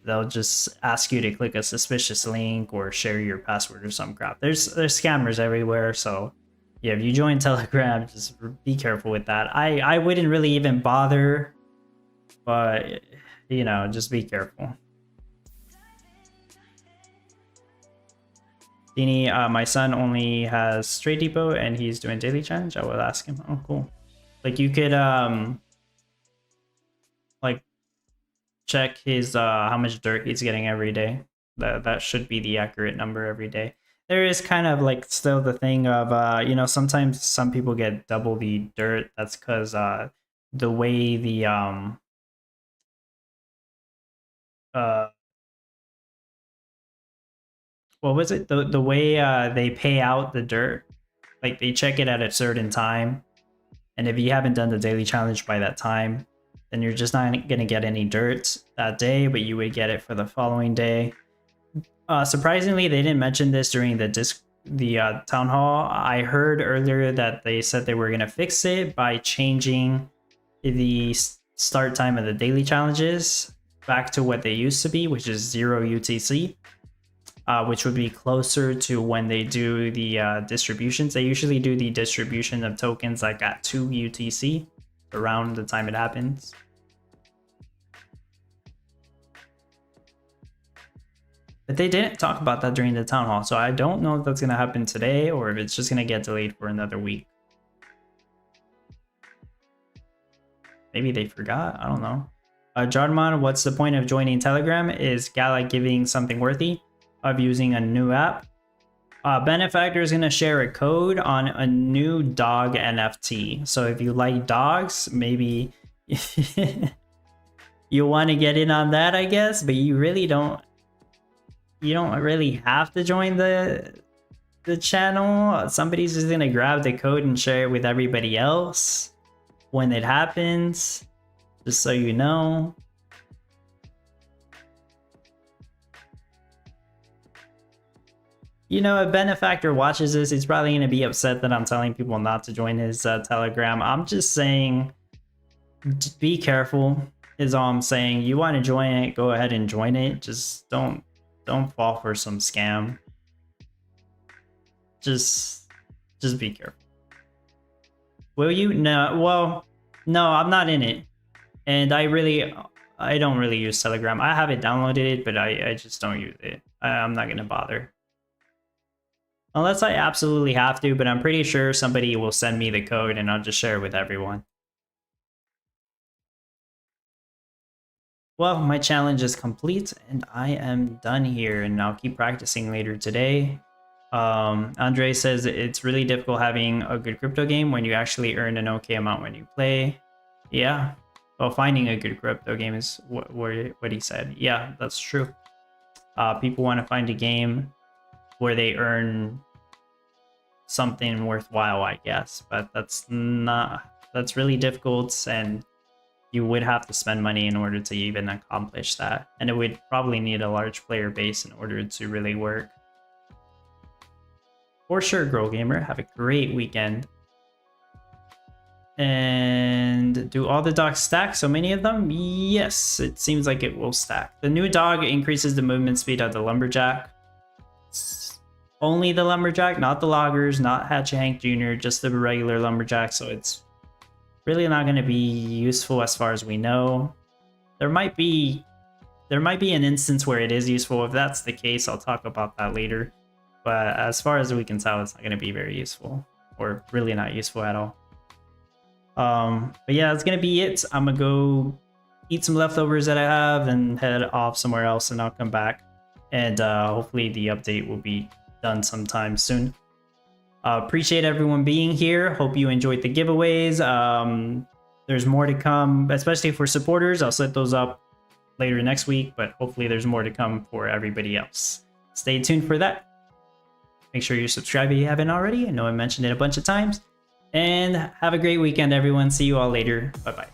they'll just ask you to click a suspicious link or share your password or some crap. There's scammers everywhere, so yeah, if you join Telegram, just be careful with that. I wouldn't really even bother. But, you know, just be careful. Dini, my son only has Trade Depot and he's doing daily challenge. I will ask him. Oh, cool. Like you could like check his how much dirt he's getting every day. That should be the accurate number every day. There is kind of like still the thing of you know, sometimes some people get double the dirt. That's because the way the what was it, the way they pay out the dirt, like they check it at a certain time, And if you haven't done the daily challenge by that time, then you're just not going to get any dirt that day, but you would get it for the following day. Surprisingly, they didn't mention this during the town hall. I heard earlier that they said they were going to fix it by changing the start time of the daily challenges back to what they used to be, which is 0 UTC. Which would be closer to when they do the distributions. They usually do the distribution of tokens like at 2 UTC, around the time it happens. But they didn't talk about that during the town hall, so I don't know if that's going to happen today or if it's just going to get delayed for another week. Maybe they forgot, I don't know. Jardman, what's the point of joining Telegram? Is Gala giving something worthy of using a new app? Benefactor is going to share a code on a new dog NFT. So if you like dogs, maybe you want to get in on that, I guess, but you really don't. You don't really have to join the channel. Somebody's just going to grab the code and share it with everybody else when it happens, just so you know. You know, if Benefactor watches this, he's probably going to be upset that I'm telling people not to join his Telegram. I'm just saying, be careful is all I'm saying. You want to join it, go ahead and join it. Just don't fall for some scam. Just be careful. Will you? No, well, no, I'm not in it. And I don't really use Telegram. I have it downloaded, but I just don't use it. I'm not going to bother. Unless I absolutely have to, but I'm pretty sure somebody will send me the code and I'll just share it with everyone. Well, my challenge is complete and I am done here, and I'll keep practicing later today. Andre says it's really difficult having a good crypto game when you actually earn an okay amount when you play. Yeah, well, finding a good crypto game is what he said. Yeah, that's true. People want to find a game where they earn something worthwhile, I guess, but that's really difficult, and you would have to spend money in order to even accomplish that, and it would probably need a large player base in order to really work. For sure, Girl Gamer, have a great weekend. And do all the dogs stack? So many of them? Yes, it seems like it will stack. The new dog increases the movement speed of the Lumberjack. Only the Lumberjack, not the Loggers, not Hatchet Hank Jr., just the regular Lumberjack, so it's really not going to be useful as far as we know. There might be an instance where it is useful. If that's the case, I'll talk about that later. But as far as we can tell, it's not going to be very useful, or really not useful at all. But yeah, that's going to be it. I'm going to go eat some leftovers that I have and head off somewhere else, and I'll come back. And hopefully the update will be done sometime soon. Appreciate everyone being here. Hope you enjoyed the giveaways. There's more to come, especially for supporters. I'll set those up later next week, but hopefully there's more to come for everybody else. Stay tuned for that. Make sure you subscribe if you haven't already. I know I mentioned it a bunch of times. And have a great weekend, everyone. See you all later. Bye-bye.